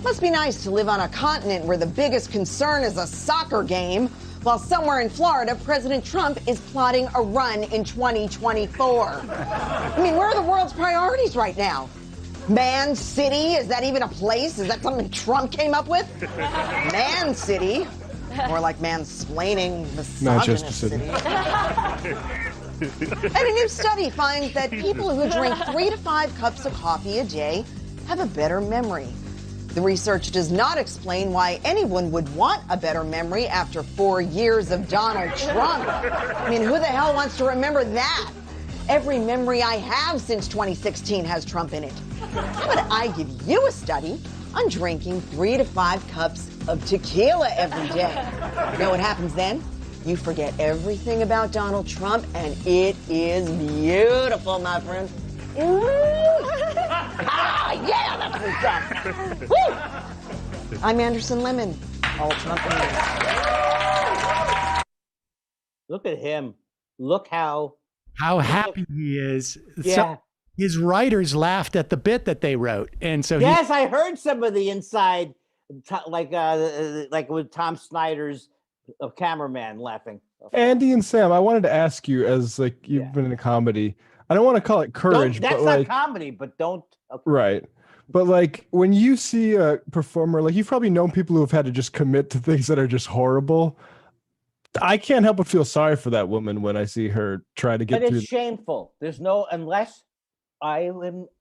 L: Must be nice to live on a continent where the biggest concern is a soccer game, while somewhere in Florida, President Trump is plotting a run in 2024. I mean, where are the world's priorities right now? Man City? Is that even a place? Is that something Trump came up with? Man City? More like mansplaining,
D: Manchester
L: misogynist
D: City.
L: And a new study finds that people who drink 3 to 5 cups of coffee a day have a better memory. The research does not explain why anyone would want a better memory after 4 years of Donald Trump. I mean, who the hell wants to remember that? Every memory I have since 2016 has Trump in it. How about I give you a study on drinking 3 to 5 cups of tequila every day? You know what happens then? You forget everything about Donald Trump, and it is beautiful, my friend. Yeah, that's what's up. Woo! I'm Anderson Lemon, all Trump news.
G: Look at him. Look how
B: happy he is.
G: Yeah.
B: So his writers laughed at the bit that they wrote, and so
G: I heard some of the inside, like with Tom Snyder's A cameraman laughing.
D: Andy and Sam, I wanted to ask you, as like you've been in a comedy. I don't want to call it courage,
G: That's
D: but
G: not
D: like
G: comedy, but don't. Okay.
D: right. But like when you see a performer, like you've probably known people who have had to just commit to things that are just horrible. I can't help but feel sorry for that woman when I see her try to get
G: But
D: through.
G: it's shameful. There's no, unless I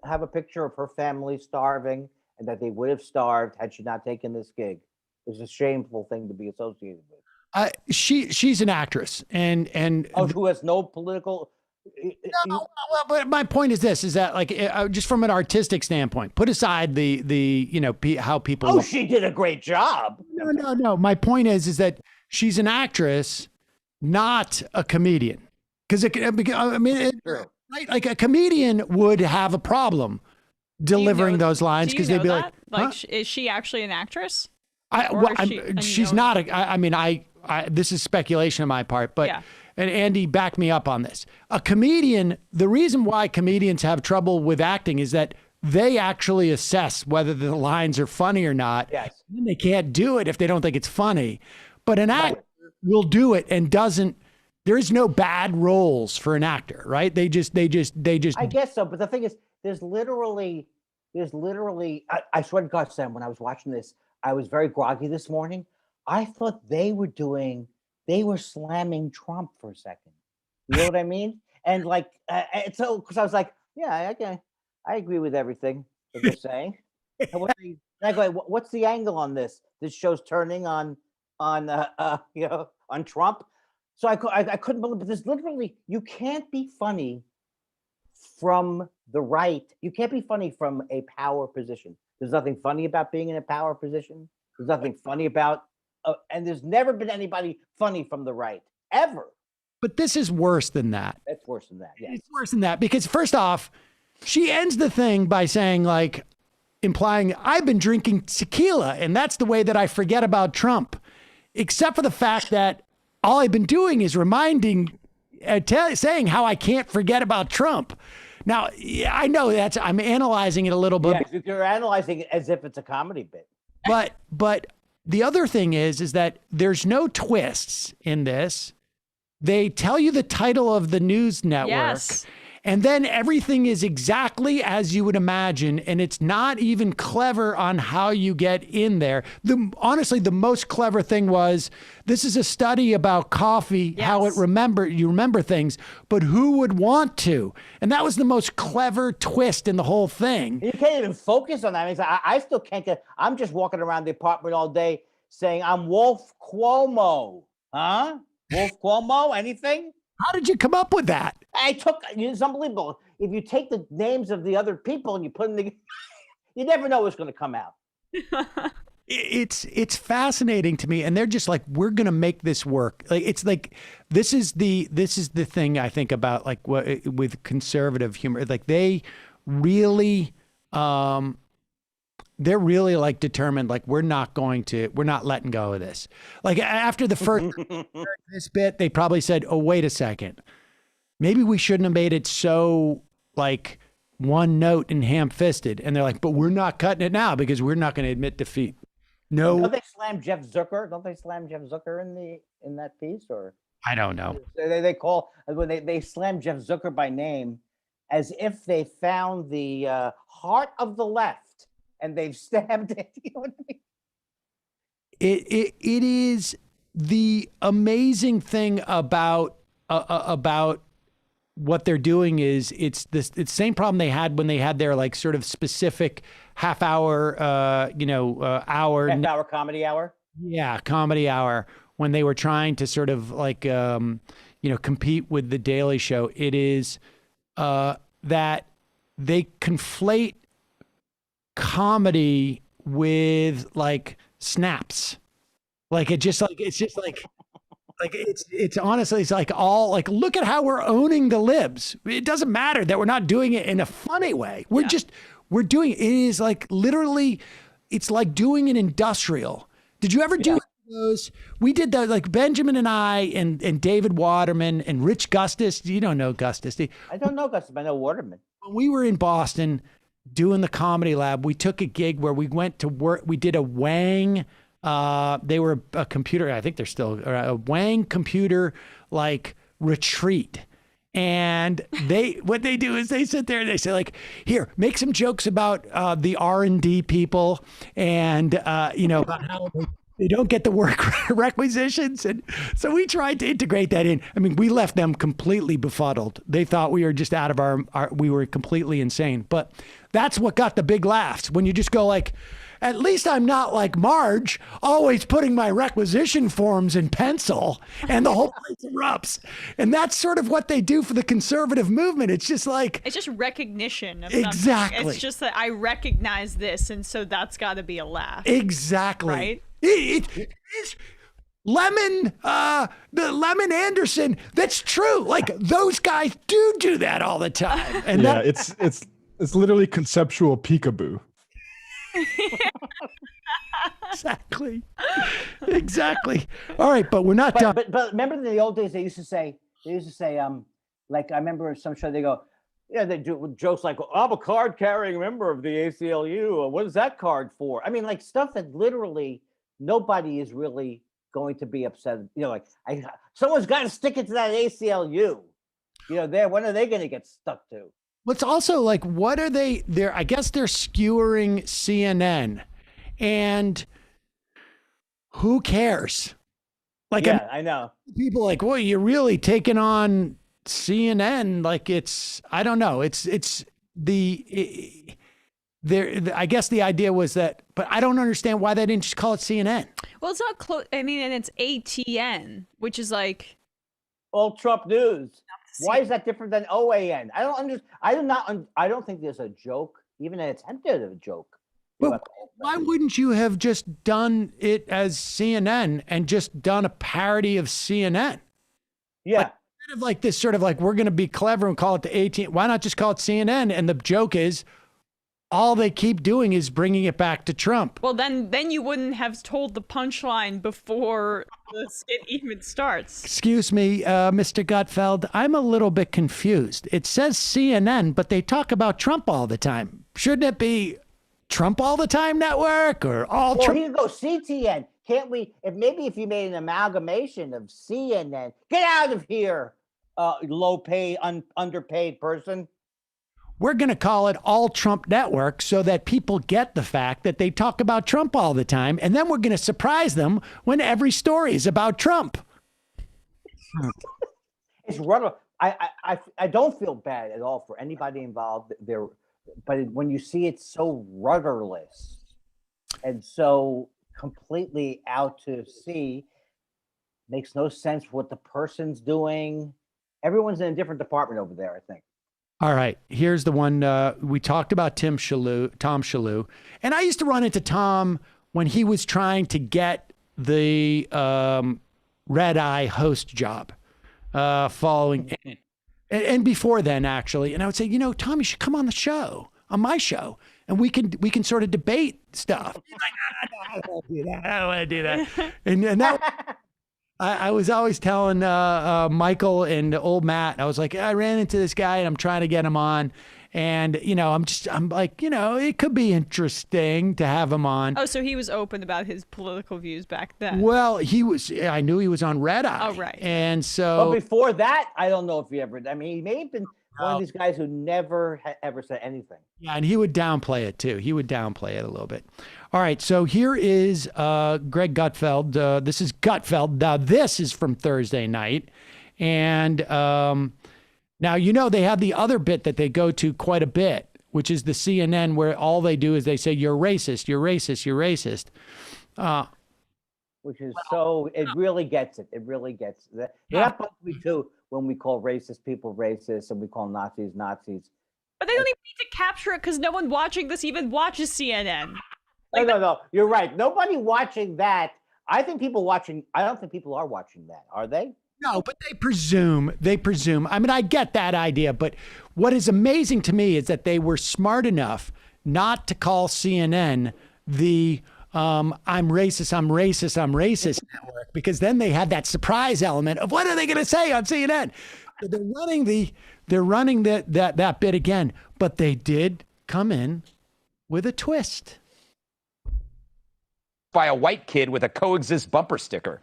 G: have a picture of her family starving and that they would have starved had she not taken this gig. It's a shameful thing to be associated with.
B: She's an actress, and
G: who has no political.
B: No, well, but my point is this: is that like just from an artistic standpoint, put aside the how people.
G: Oh, she did a great job.
B: No. My point is that she's an actress, not a comedian. Because I mean, right? Like a comedian would have a problem delivering those lines because they'd be
C: like, is she actually an actress?
B: She's not. This is speculation on my part, but and Andy, back me up on this. A comedian. The reason why comedians have trouble with acting is that they actually assess whether the lines are funny or not.
G: Yes.
B: And they can't do it if they don't think it's funny. But an actor will do it and doesn't. There is no bad roles for an actor, right? They just. I
G: guess so, but the thing is, there's literally. I swear to God, Sam, when I was watching this, I was very groggy this morning. I thought they were slamming Trump for a second. You know what I mean? And like, so because I was like, yeah, I agree with everything that they're saying. And I go, what's the angle on this? This show's turning on Trump. So I couldn't believe, but there's literally, you can't be funny from the right. You can't be funny from a power position. There's nothing funny about being in a power position. There's nothing funny about, and there's never been anybody funny from the right, ever.
B: But this is worse than that.
G: It's worse than that, yeah.
B: It's worse than that because first off, she ends the thing by saying like, implying I've been drinking tequila and that's the way that I forget about Trump, except for the fact that all I've been doing is reminding, saying how I can't forget about Trump. Now, I know I'm analyzing it a little bit.
G: Yeah, you're analyzing it as if it's a comedy bit.
B: But the other thing is that there's no twists in this. They tell you the title of the news network.
C: Yes.
B: And then everything is exactly as you would imagine. And it's not even clever on how you get in there. Honestly, the most clever thing was, this is a study about coffee, how you remember things, but who would want to? And that was the most clever twist in the whole thing.
G: You can't even focus on that. I still can't I'm just walking around the apartment all day saying, I'm Wolf Cuomo. Huh? Wolf Cuomo, anything?
B: How did you come up with that?
G: It's unbelievable. If you take the names of the other people and you put them, you never know what's going to come out.
B: It's fascinating to me, and they're just like, we're going to make this work. Like it's like this is the thing I think about like with conservative humor. Like they really they're really like determined, like we're not letting go of this. Like after the first this bit, they probably said, oh, wait a second. Maybe we shouldn't have made it so like one note and ham-fisted. And they're like, but we're not cutting it now because we're not going to admit defeat. No.
G: Don't they slam Jeff Zucker? Don't they slam Jeff Zucker in that piece? Or
B: I don't know.
G: They call when they slam Jeff Zucker by name as if they found the heart of the left. And they've stabbed it. You know what I mean?
B: It is the amazing thing about what they're doing is it's the same problem they had when they had their like sort of specific half-hour hour
G: comedy hour.
B: Yeah, comedy hour when they were trying to sort of like compete with the Daily Show. It is that they conflate comedy with like snaps. Like it's honestly, it's like all like, look at how we're owning the libs. It doesn't matter that we're not doing it in a funny way. We're doing it. It is like literally, it's like doing an industrial. Did you ever do those? We did that, like Benjamin and I and David Waterman and Rich Gustis. You don't know Gustis.
G: I don't know Gustis, but I know Waterman.
B: When we were in Boston doing the Comedy Lab, we took a gig where we went to work. We did a Wang They were a computer. I think they're still a Wang computer like retreat. And what they do is they sit there and they say like, here, make some jokes about the R&D people and, about how they don't get the work requisitions. And so we tried to integrate that in. I mean, we left them completely befuddled. They thought we were just out of we were completely insane. But that's what got the big laughs when you just go like, at least I'm not like Marge, always putting my requisition forms in pencil and the whole place erupts. And that's sort of what they do for the conservative movement. It's just like...
C: It's just recognition of
B: exactly.
C: something. It's just that I recognize this, and so that's got to be a laugh.
B: Exactly.
C: Right?
B: It is the Lemon Anderson. That's true. Like those guys do that all the time. And
D: yeah, it's literally conceptual peekaboo.
B: Exactly. All right, but we're not done.
G: But remember in the old days they used to say like I remember some show they go, yeah, they do jokes like, I'm a card carrying member of the ACLU. What is that card for? I mean, like stuff that literally nobody is really going to be upset. Like someone's got to stick it to that ACLU. When are they going to get stuck to?
B: What's also like, what are they're, I guess they're skewering CNN, and who cares? Like,
G: yeah, I know.
B: People like, well, you're really taking on CNN. Like I don't know. I guess the idea was that, but I don't understand why they didn't just call it CNN.
C: Well, it's not close. I mean, and it's ATN, which is like
G: all Trump news. Why is that different than OAN? I don't understand. I don't think there's a joke, even an attempt at a joke.
B: But why wouldn't you have just done it as CNN and just done a parody of CNN?
G: Yeah.
B: Like, instead of like this sort of like, we're going to be clever and call it the ATN. Why not just call it CNN? And the joke is, all they keep doing is bringing it back to Trump.
C: Well, then you wouldn't have told the punchline before the skit even starts.
B: Excuse me, Mr. Gutfeld, I'm a little bit confused. It says CNN, but they talk about Trump all the time. Shouldn't it be Trump all the time network or all Trump?
G: Or you go CTN. Can't we? If you made an amalgamation of CNN, get out of here, low-paid, underpaid person.
B: We're going to call it All Trump Network so that people get the fact that they talk about Trump all the time. And then we're going to surprise them when every story is about Trump.
G: It's rudder. I don't feel bad at all for anybody involved there. But when you see it so rudderless and so completely out to sea, makes no sense what the person's doing. Everyone's in a different department over there, I think.
B: All right, here's the one we talked about. Tom Shalhoub, and I used to run into Tom when he was trying to get the Red Eye host job, following, and before then actually. And I would say, Tom, you should come on the show, on my show, and we can sort of debate stuff. He's like, I don't want to do that. I don't want to do that. And that. I was always telling Michael and old Matt, I was like, I ran into this guy and I'm trying to get him on. And, I'm like, it could be interesting to have him on.
C: Oh, so he was open about his political views back then.
B: Well, I knew he was on Red Eye.
C: Oh, right.
B: And so.
G: But before that, I don't know if he ever, he may have been one of these guys who never ever said anything.
B: Yeah, and he would downplay it too. He would downplay it a little bit. All right, so here is Greg Gutfeld. This is Gutfeld. Now, this is from Thursday night. And now, they have the other bit that they go to quite a bit, which is the CNN, where all they do is they say, you're racist, you're racist, you're racist.
G: Which is it really gets it. It really gets it. That's what we do when we call racist people racist and we call Nazis Nazis.
C: But they don't even need to capture it because no one watching this even watches CNN.
G: No. You're right. Nobody watching that. I don't think people are watching that. Are they?
B: No, but they presume. I mean, I get that idea. But what is amazing to me is that they were smart enough not to call CNN the I'm racist network, because then they had that surprise element of what are they going to say on CNN? So they're running that bit again, but they did come in with a twist.
J: by a white kid with a coexist bumper sticker,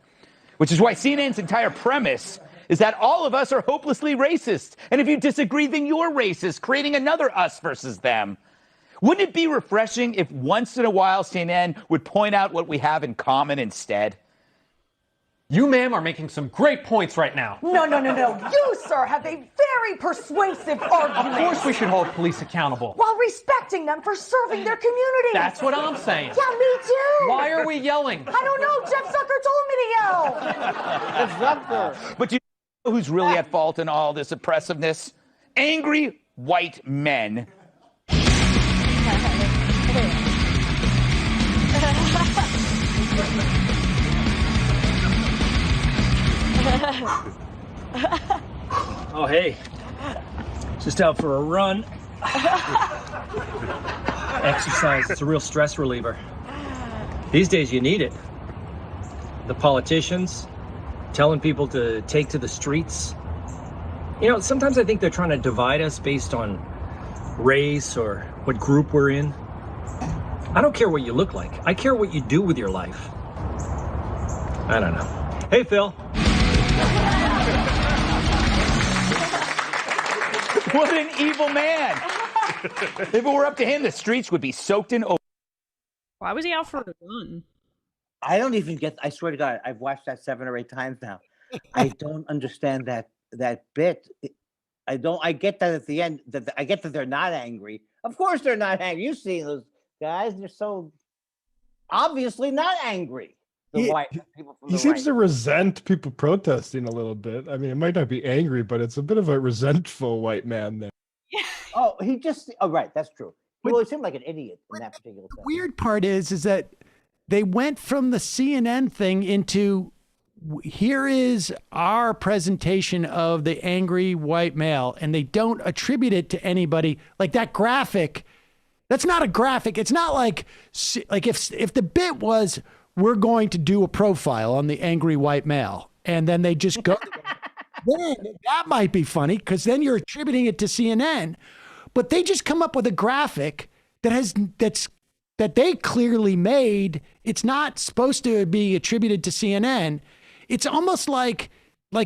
J: which is why CNN's entire premise is that all of us are hopelessly racist. And if you disagree, then you're racist, creating another us versus them. Wouldn't it be refreshing if once in a while CNN would point out what we have in common instead?
M: You, ma'am, are making some great points right now.
N: No. You, sir, have a very persuasive argument.
M: Of course we should hold police accountable.
N: While respecting them for serving their community.
M: That's what I'm saying.
N: Yeah, me too.
M: Why are we yelling?
N: I don't know. Jeff Zucker told me to yell.
G: Zucker.
J: But you know who's really at fault in all this oppressiveness? Angry white men.
O: Oh, hey. Just out for a run. Exercise, it's a real stress reliever. These days you need it. The politicians telling people to take to the streets. You know, sometimes I think they're trying to divide us based on race or what group we're in. I don't care what you look like. I care what you do with your life. I don't know. Hey, Phil.
J: What an evil man. If it were up to him, the streets would be soaked in oil.
C: Why was he out for a run?
G: I don't even get. I swear to God, I've watched that 7 or 8 times now. I don't understand that bit. I don't. I get that at the end. I get that they're not angry. Of course, they're not angry. You see those guys? They're so obviously not angry. The white people from
D: He
G: the
D: seems
G: right.
D: to resent people protesting a little bit. I mean, it might not be angry, but it's a bit of a resentful white man there.
G: Oh, he just. Oh, right. That's true. Well, he seemed like an idiot in that particular time.
B: Weird part is that they went from the CNN thing into here is our presentation of the angry white male, and they don't attribute it to anybody. Like that graphic, that's not a graphic. It's not like if the bit was we're going to do a profile on the angry white male, and then they just go. Then that might be funny because then you're attributing it to CNN, but they just come up with a graphic that they clearly made. It's not supposed to be attributed to CNN. It's almost like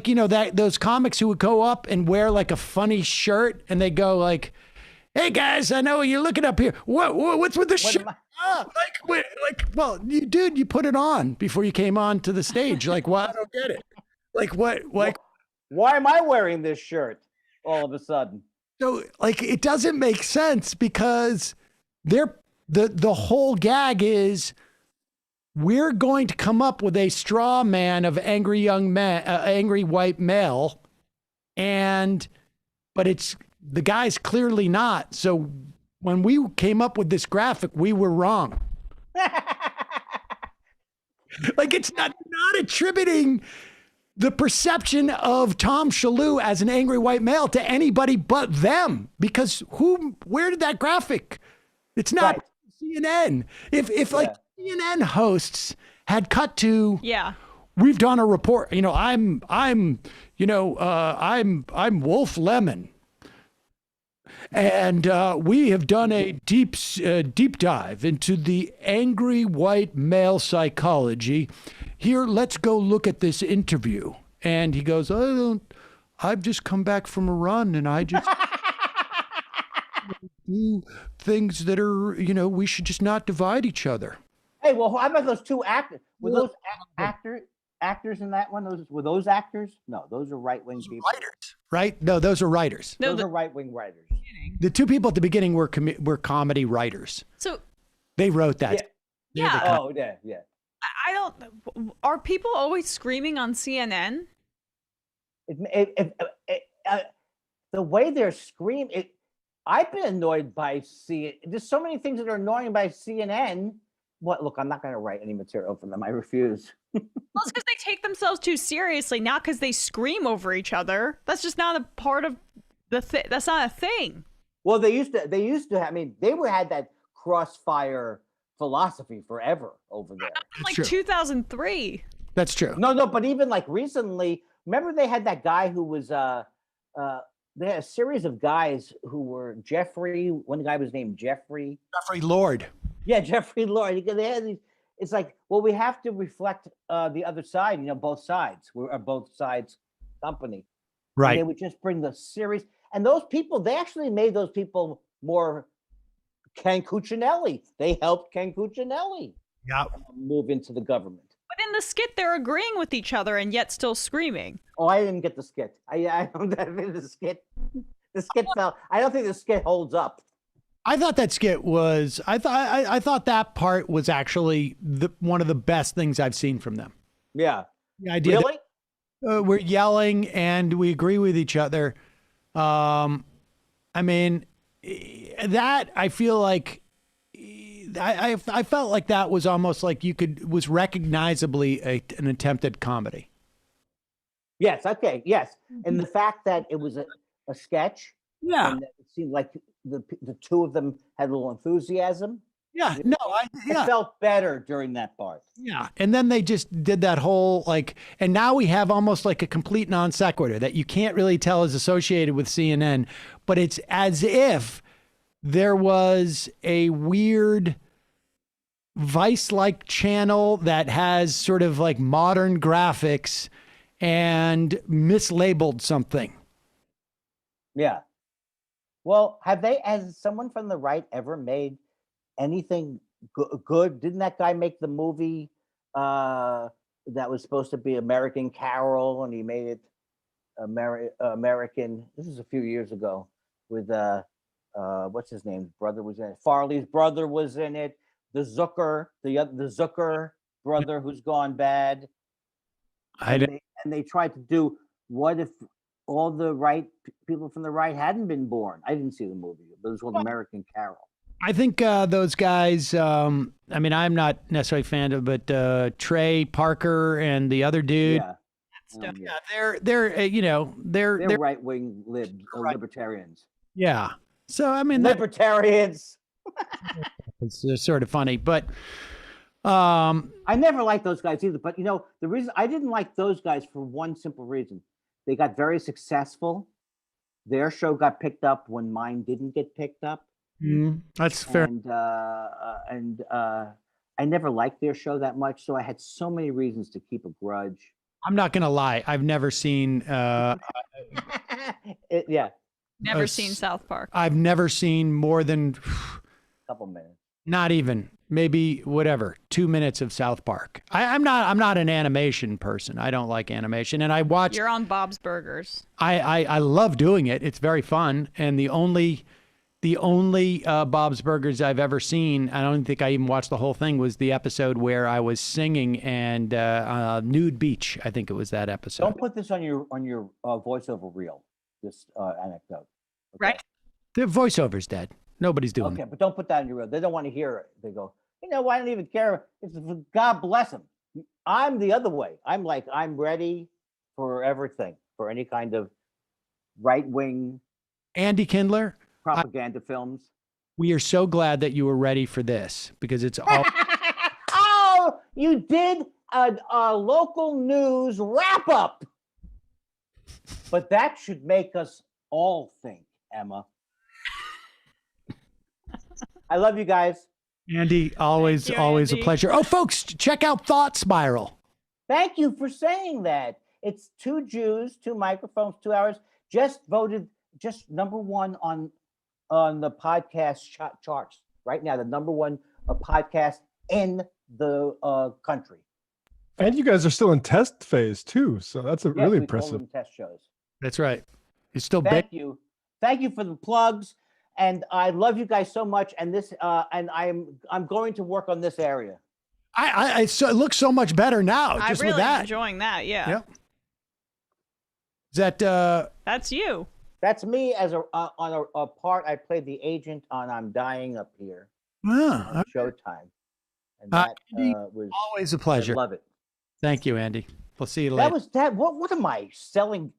B: you know that those comics who would go up and wear like a funny shirt and they go like, "Hey guys, I know you're looking up here. What's with the shirt?" Well, you put it on before you came on to the stage. Like, well, I don't get it. Like what? Like,
G: why am I wearing this shirt all of a sudden?
B: So, like, it doesn't make sense because the whole gag is we're going to come up with a straw man of angry white male, but it's the guy's clearly not. So when we came up with this graphic, we were wrong. Like it's not attributing the perception of Tom Shalhoub as an angry white male to anybody but them, because where did that graphic? It's not CNN. If CNN hosts had cut to, we've done a report, you know, I'm Wolf Lemon. And we have done a deep dive into the angry white male psychology. Here, let's go look at this interview. And he goes, I've just come back from a run and I just do things that are, you know, we should just not divide each other.
G: Hey, well, how about those two actors? Were those actors in that one? Were those actors? No, those are right-wing people.
B: Writers, right? No, those are writers.
G: Those are right-wing writers.
B: The two people at the beginning were comedy writers.
C: So
B: they wrote that.
C: Yeah.
G: Oh, yeah.
C: I don't. Are people always screaming on CNN?
G: The way they're screaming, I've been annoyed by CNN. There's so many things that are annoying by CNN. Look, I'm not going to write any material for them. I refuse.
C: Well, it's because they take themselves too seriously, not because they scream over each other. That's just not a part of the thing. That's not a thing.
G: Well, they used to. I mean, they had that crossfire philosophy forever over there.
C: Like 2003.
B: That's true.
G: No, but even like recently, remember they had that guy who was they had a series of guys who were Jeffrey. One guy was named Jeffrey.
B: Jeffrey Lord.
G: Yeah, Jeffrey Lord. They had these. it's like, well, we have to reflect the other side, both sides. We're both sides company.
B: Right.
G: And they would just bring the series. And those people, they actually made those people more Ken Cuccinelli. They helped Ken Cuccinelli move into the government.
C: But in the skit, they're agreeing with each other and yet still screaming.
G: Oh, I didn't get the skit. I don't think the skit. The skit fell. I don't think the skit holds up.
B: I thought that skit was. I thought that part was actually one of the best things I've seen from them.
G: Yeah.
B: The idea
G: really?
B: That, we're yelling and we agree with each other. I mean, that I feel like. I felt like that was almost like was recognizably an attempt at comedy.
G: Yes. Okay. Yes. And the fact that it was a sketch.
B: Yeah.
G: And it seemed like the two of them had a little enthusiasm.
B: Yeah. No.
G: It felt better during that part.
B: Yeah. And then they just did that whole and now we have almost like a complete non sequitur that you can't really tell is associated with CNN, but it's as if there was a weird Vice-like channel that has sort of like modern graphics and mislabeled something.
G: Yeah. Well, has someone from the right ever made anything good? Didn't that guy make the movie that was supposed to be American Carol, and he made it American? This is a few years ago with what's his name? Brother was in it. Farley's brother was in it. The Zucker, the Zucker brother who's gone bad. And they tried to do, what if all the right people from the right hadn't been born? I didn't see the movie, but it was called American Carol.
B: I think those guys, I mean, I'm not necessarily a fan of, but Trey Parker and the other dude.
G: Yeah.
B: They're
G: right-wing libertarians.
B: Yeah. So, I mean,
G: libertarians.
B: It's sort of funny, but
G: I never liked those guys either. But the reason I didn't like those guys for one simple reason: they got very successful. Their show got picked up when mine didn't get picked up.
B: That's fair.
G: And I never liked their show that much, so I had so many reasons to keep a grudge.
B: I'm not gonna lie; I've never seen.
C: Never seen South Park.
B: I've never seen more than
G: a couple minutes.
B: Not even, maybe 2 minutes of South Park. I'm not an animation person. I don't like animation, and I watch.
C: You're on Bob's Burgers.
B: I love doing it. It's very fun, and the only Bob's Burgers I've ever seen, I don't think I even watched the whole thing, was the episode where I was singing and Nude Beach. I think it was that episode.
G: Don't put this on your voiceover reel. This anecdote. Okay?
C: Right.
B: The voiceover's dead. Nobody's doing it.
G: Okay, but don't put that on your reel. They don't want to hear it. They go, I don't even care. God bless them. I'm the other way. I'm ready for everything, for any kind of right-wing
B: Andy Kindler
G: propaganda films.
B: We are so glad that you were ready for this, because it's all.
G: Oh, you did a local news wrap up. But that should make us all think, Emma. I love you guys.
B: Andy, always a pleasure. Oh, folks, check out Thought Spiral.
G: Thank you for saying that. It's 2 Jews, 2 microphones, 2 hours. Just voted #1 on the podcast charts right now. The #1 podcast in the country.
D: And you guys are still in test phase too, so that's really impressive.
G: Test shows.
B: That's right. It's still
G: Thank you for the plugs, and I love you guys so much. And this, and I'm going to work on this area.
B: It looks so much better now.
C: I'm
B: just
C: really
B: with that.
C: enjoying that. Yeah.
B: Yep. Is that?
C: That's you.
G: That's me as on a part I played the agent on "I'm Dying Up Here" on Showtime, and that was
B: always a pleasure.
G: I love it.
B: Thank you, Andy. We'll see you later.
G: What am I selling?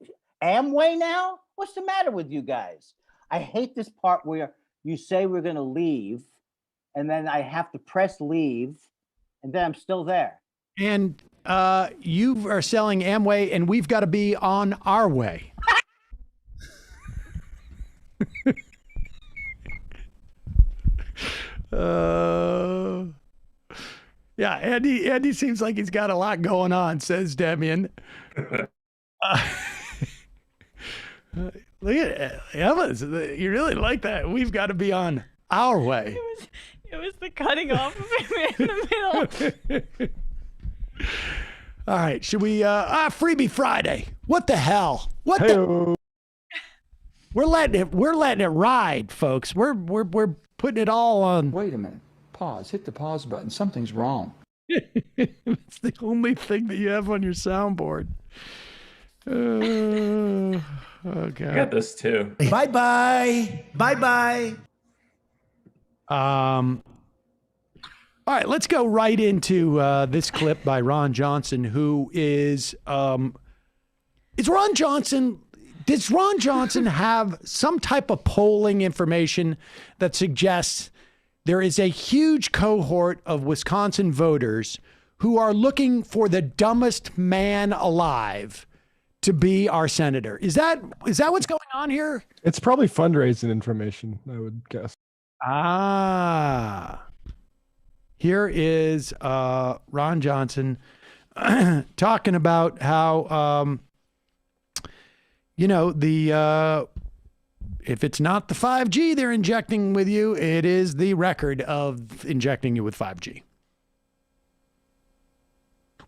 G: Amway now? What's the matter with you guys? I hate this part where you say we're going to leave, and then I have to press leave, and then I'm still there.
B: And you are selling Amway, and we've got to be on our way. Yeah, Andy seems like he's got a lot going on, says Demian. Look at Evans. You really like that. We've got to be on our way.
C: It was the cutting off of him in the middle.
B: All right, should we Freebie Friday? What the hell? What
D: Hey-o.
B: We're letting it ride, folks. We're putting it all on.
P: Wait a minute. Pause. Hit the pause button. Something's wrong.
B: It's the only thing that you have on your soundboard. Okay.
I: I got this too.
E: Bye-bye. Bye-bye.
B: All right, let's go right into this clip by Ron Johnson, who is Ron Johnson. Does Ron Johnson have some type of polling information that suggests there is a huge cohort of Wisconsin voters who are looking for the dumbest man alive to be our senator? Is that what's going on here?
D: It's probably fundraising information, I would guess.
B: Here is Ron Johnson talking about how if it's not the 5G they're injecting with you, it is the record of injecting you with 5G.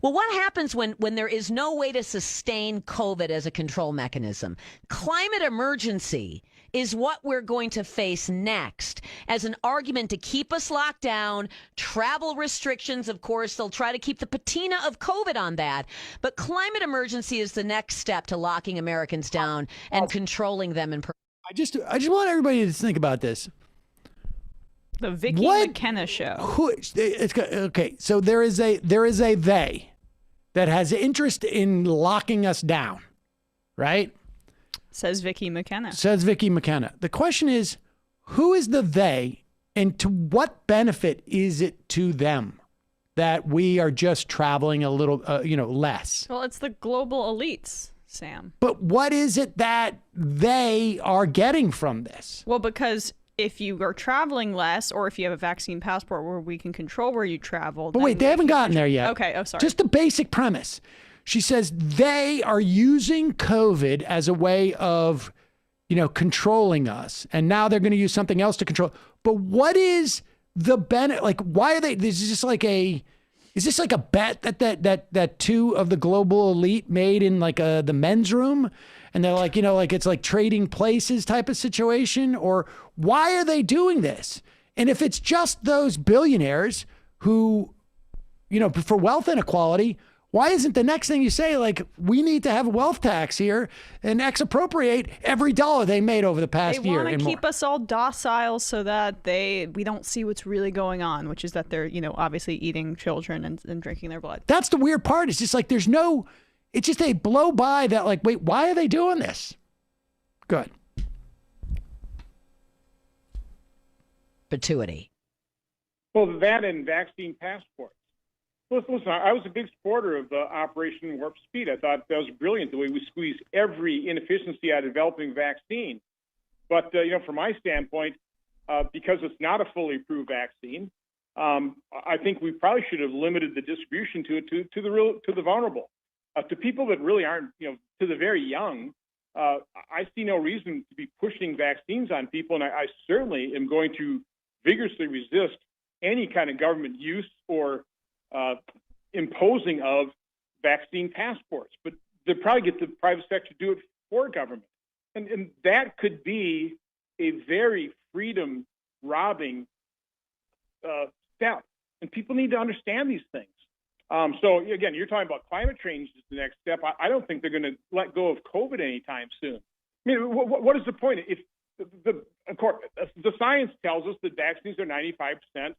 Q: Well, what happens when there is no way to sustain COVID as a control mechanism? Climate emergency is what we're going to face next as an argument to keep us locked down. Travel restrictions, of course, they'll try to keep the patina of COVID on that. But climate emergency is the next step to locking Americans down and controlling them in.
B: I just want everybody to think about this.
C: The Vicky McKenna show.
B: Okay, so there is a they that has interest in locking us down, right?
C: Says Vicky McKenna.
B: Says Vicky McKenna. The question is, who is the they, and to what benefit is it to them that we are just traveling a little, less?
C: Well, it's the global elites, Sam.
B: But what is it that they are getting from this?
C: Well, because if you are traveling less, or if you have a vaccine passport where we can control where you travel.
B: But wait, they haven't gotten there yet.
C: Okay, oh, sorry.
B: Just the basic premise. She says they are using COVID as a way of, controlling us. And now they're going to use something else to control. But what is the benefit? Like, why are they, is this like a bet that two of the global elite made in the men's room? And they're like, it's like trading places type of situation? Or why are they doing this? And if it's just those billionaires who, for wealth inequality, why isn't the next thing you say, we need to have a wealth tax here and expropriate every dollar they made over the past year?
C: They want to keep us all docile so that we don't see what's really going on, which is that they're, obviously eating children and drinking their blood.
B: That's the weird part. It's just it's just they blow by that, wait, why are they doing this? Good.
Q: Perpetuity.
R: Well, that and vaccine passports. Listen, I was a big supporter of Operation Warp Speed. I thought that was brilliant, the way we squeezed every inefficiency out of developing vaccine. But, from my standpoint, because it's not a fully approved vaccine, I think we probably should have limited the distribution to the vulnerable. To people that really aren't, to the very young, I see no reason to be pushing vaccines on people, and I certainly am going to vigorously resist any kind of government use or imposing of vaccine passports. But they'll probably get the private sector to do it for government. And that could be a very freedom-robbing step. And people need to understand these things. So, again, you're talking about climate change is the next step. I don't think they're going to let go of COVID anytime soon. I mean, what is the point? If of course, the science tells us that vaccines are 95%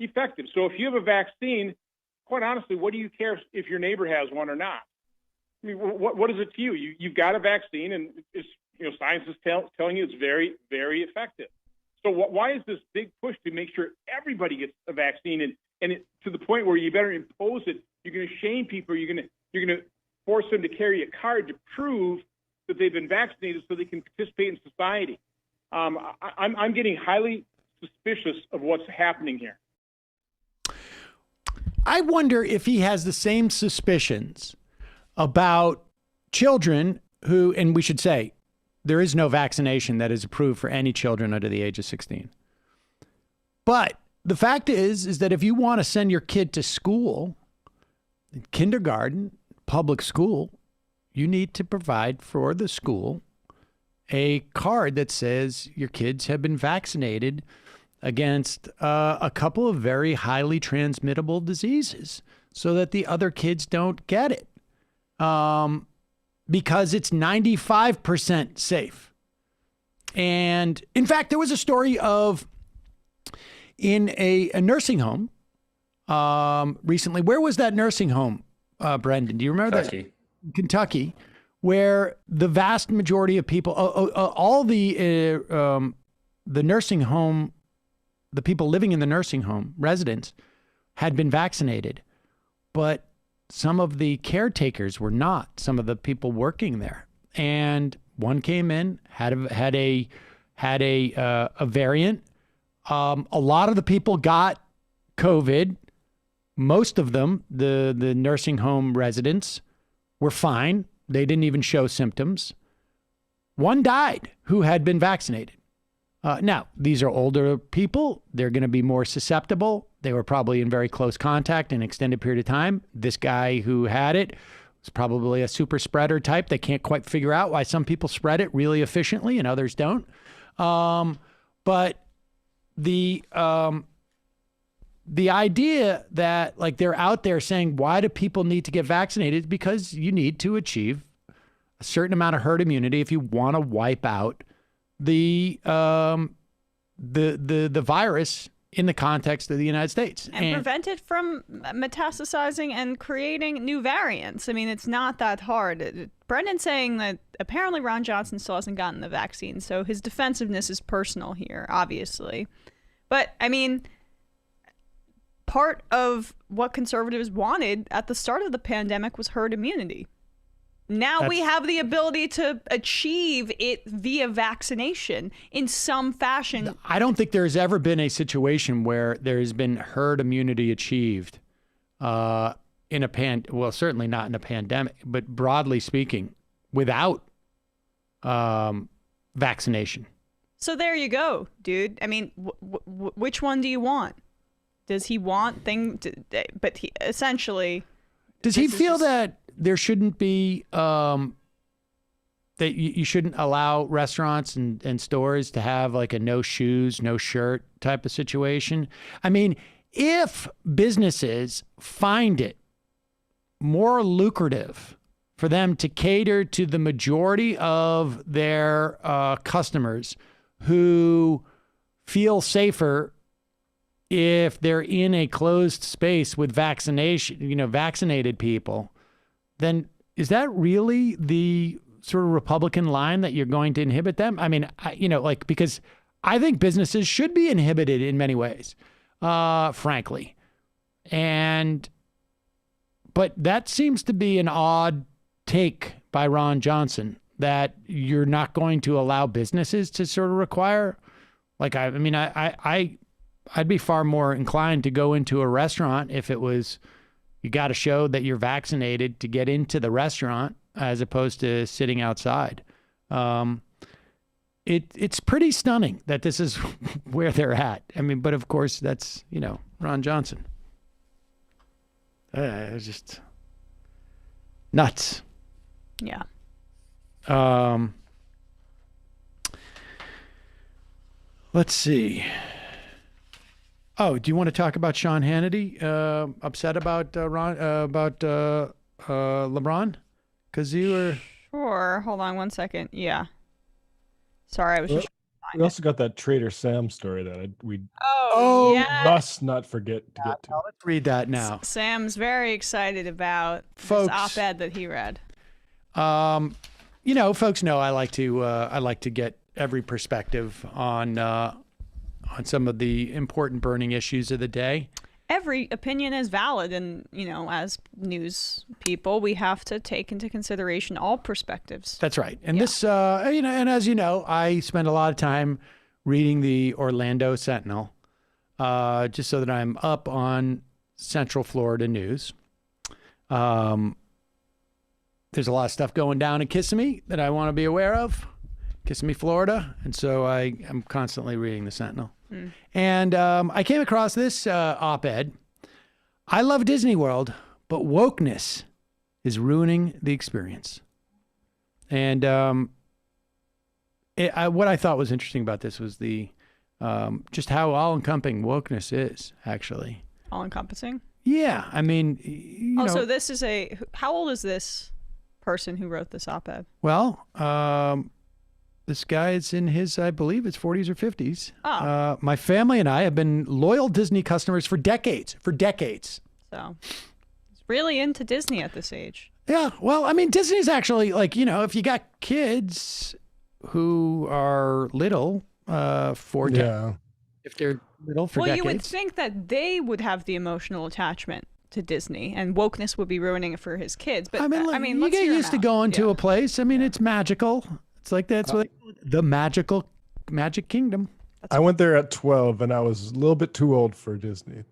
R: effective. So if you have a vaccine, quite honestly, what do you care if your neighbor has one or not? I mean, what is it to you? You've got a vaccine, and it's, science is telling you it's very, very effective. So why is this big push to make sure everybody gets a vaccine, and to the point where you better impose it? You're going to shame people. You're going to force them to carry a card to prove that they've been vaccinated so they can participate in society. I'm getting highly suspicious of what's happening here.
B: I wonder if he has the same suspicions about children who, and we should say, there is no vaccination that is approved for any children under the age of 16. But the fact is that if you want to send your kid to school, kindergarten, public school, you need to provide for the school a card that says your kids have been vaccinated against a couple of very highly transmittable diseases so that the other kids don't get it. Because it's 95% safe. And in fact, there was a story of in a nursing home recently. Where was that nursing home, Brendan? Do you remember that? Kentucky, where the vast majority of people, all the nursing home, the people living in the nursing home, residents, had been vaccinated, but some of the caretakers were not. Some of the people working there, and one came in, had a variant. A lot of the people got COVID. Most of them, the nursing home residents, were fine. They didn't even show symptoms. One died who had been vaccinated. Now, these are older people. They're going to be more susceptible. They were probably in very close contact an extended period of time. This guy who had it was probably a super spreader type. They can't quite figure out why some people spread it really efficiently and others don't. But the idea that like they're out there saying, why do people need to get vaccinated? Because you need to achieve a certain amount of herd immunity if you want to wipe out the virus in the context of the United States.
C: And prevent it from metastasizing and creating new variants. I mean, it's not that hard. Brendan's saying that apparently Ron Johnson still hasn't gotten the vaccine, so his defensiveness is personal here, obviously. But, I mean, part of what conservatives wanted at the start of the pandemic was herd immunity. Now we have the ability to achieve it via vaccination in some fashion.
B: I don't think there's ever been a situation where there's been herd immunity achieved well, certainly not in a pandemic, but broadly speaking, without vaccination.
C: So there you go, dude. I mean, which one do you want? Does he want but he essentially...
B: Does he feel that there shouldn't be, that you shouldn't allow restaurants and stores to have like a no shoes, no shirt type of situation? I mean, if businesses find it more lucrative for them to cater to the majority of their customers who feel safer if they're in a closed space with vaccinated people, then is that really the sort of Republican line that you're going to inhibit them? I mean, because I think businesses should be inhibited in many ways, frankly. But that seems to be an odd take by Ron Johnson, that you're not going to allow businesses to sort of require, I'd be far more inclined to go into a restaurant if it was, you got to show that you're vaccinated to get into the restaurant as opposed to sitting outside. It's pretty stunning that this is where they're at. I mean, but of course that's, Ron Johnson. It's just nuts.
C: Yeah.
B: Let's see. Oh, do you want to talk about Sean Hannity upset about LeBron? Because you were...
C: Sure. Hold on one second. Yeah. Sorry, I was just...
D: We also got that Trader Sam story that we
C: yeah.
D: must not forget to get to.
B: Let's read that now.
C: Sam's very excited about
B: Folks,
C: this op-ed that he read.
B: Folks know I like to get every perspective on some of the important burning issues of the day.
C: Every opinion is valid, and as news people, we have to take into consideration all perspectives.
B: That's right. And this, and as you know, I spend a lot of time reading the Orlando Sentinel, just so that I'm up on Central Florida news. There's a lot of stuff going down in Kissimmee that I want to be aware of. Kissimmee, Florida. And so I am constantly reading the Sentinel. And I came across this op-ed. I love Disney World, but wokeness is ruining the experience. And what I thought was interesting about this was the just how all-encompassing wokeness is, actually.
C: All-encompassing?
B: Yeah, I mean, you know.
C: So this is how old is this person who wrote this op-ed?
B: Well, this guy is in his, I believe it's 40s or 50s.
C: Oh.
B: My family and I have been loyal Disney customers for decades.
C: So he's really into Disney at this age.
B: Yeah, well, I mean, Disney's actually like, you know, if you got kids who are little if they're little for decades.
C: You would think that they would have the emotional attachment to Disney, and wokeness would be ruining it for his kids. But I mean,
B: you get used to going to a place. I mean, it's magical. It's like that's what they call it, the Magic Kingdom.
D: I went there at 12, and I was a little bit too old for Disney.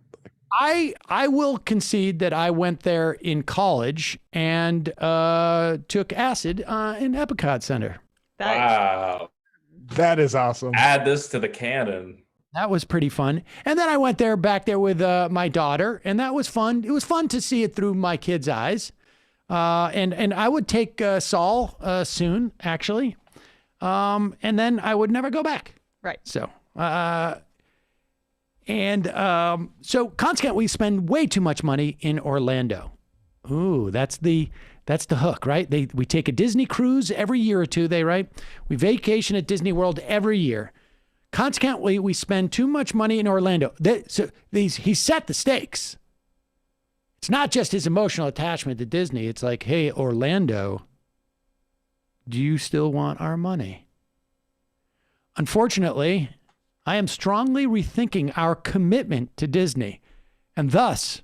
B: I will concede that I went there in college and took acid in Epcot Center.
I: Wow.
D: That is awesome.
I: Add this to the canon.
B: That was pretty fun. And then I went back there with my daughter, and that was fun. It was fun to see it through my kids' eyes. And I would take Saul soon, actually. And then I would never go back.
C: Right.
B: So, so consequently, we spend way too much money in Orlando. Ooh, that's the hook, right? We take a Disney cruise every year or two, right? We vacation at Disney World every year. Consequently, we spend too much money in Orlando. He set the stakes. It's not just his emotional attachment to Disney. It's like, hey, Orlando, do you still want our money? Unfortunately, I am strongly rethinking our commitment to Disney, and thus,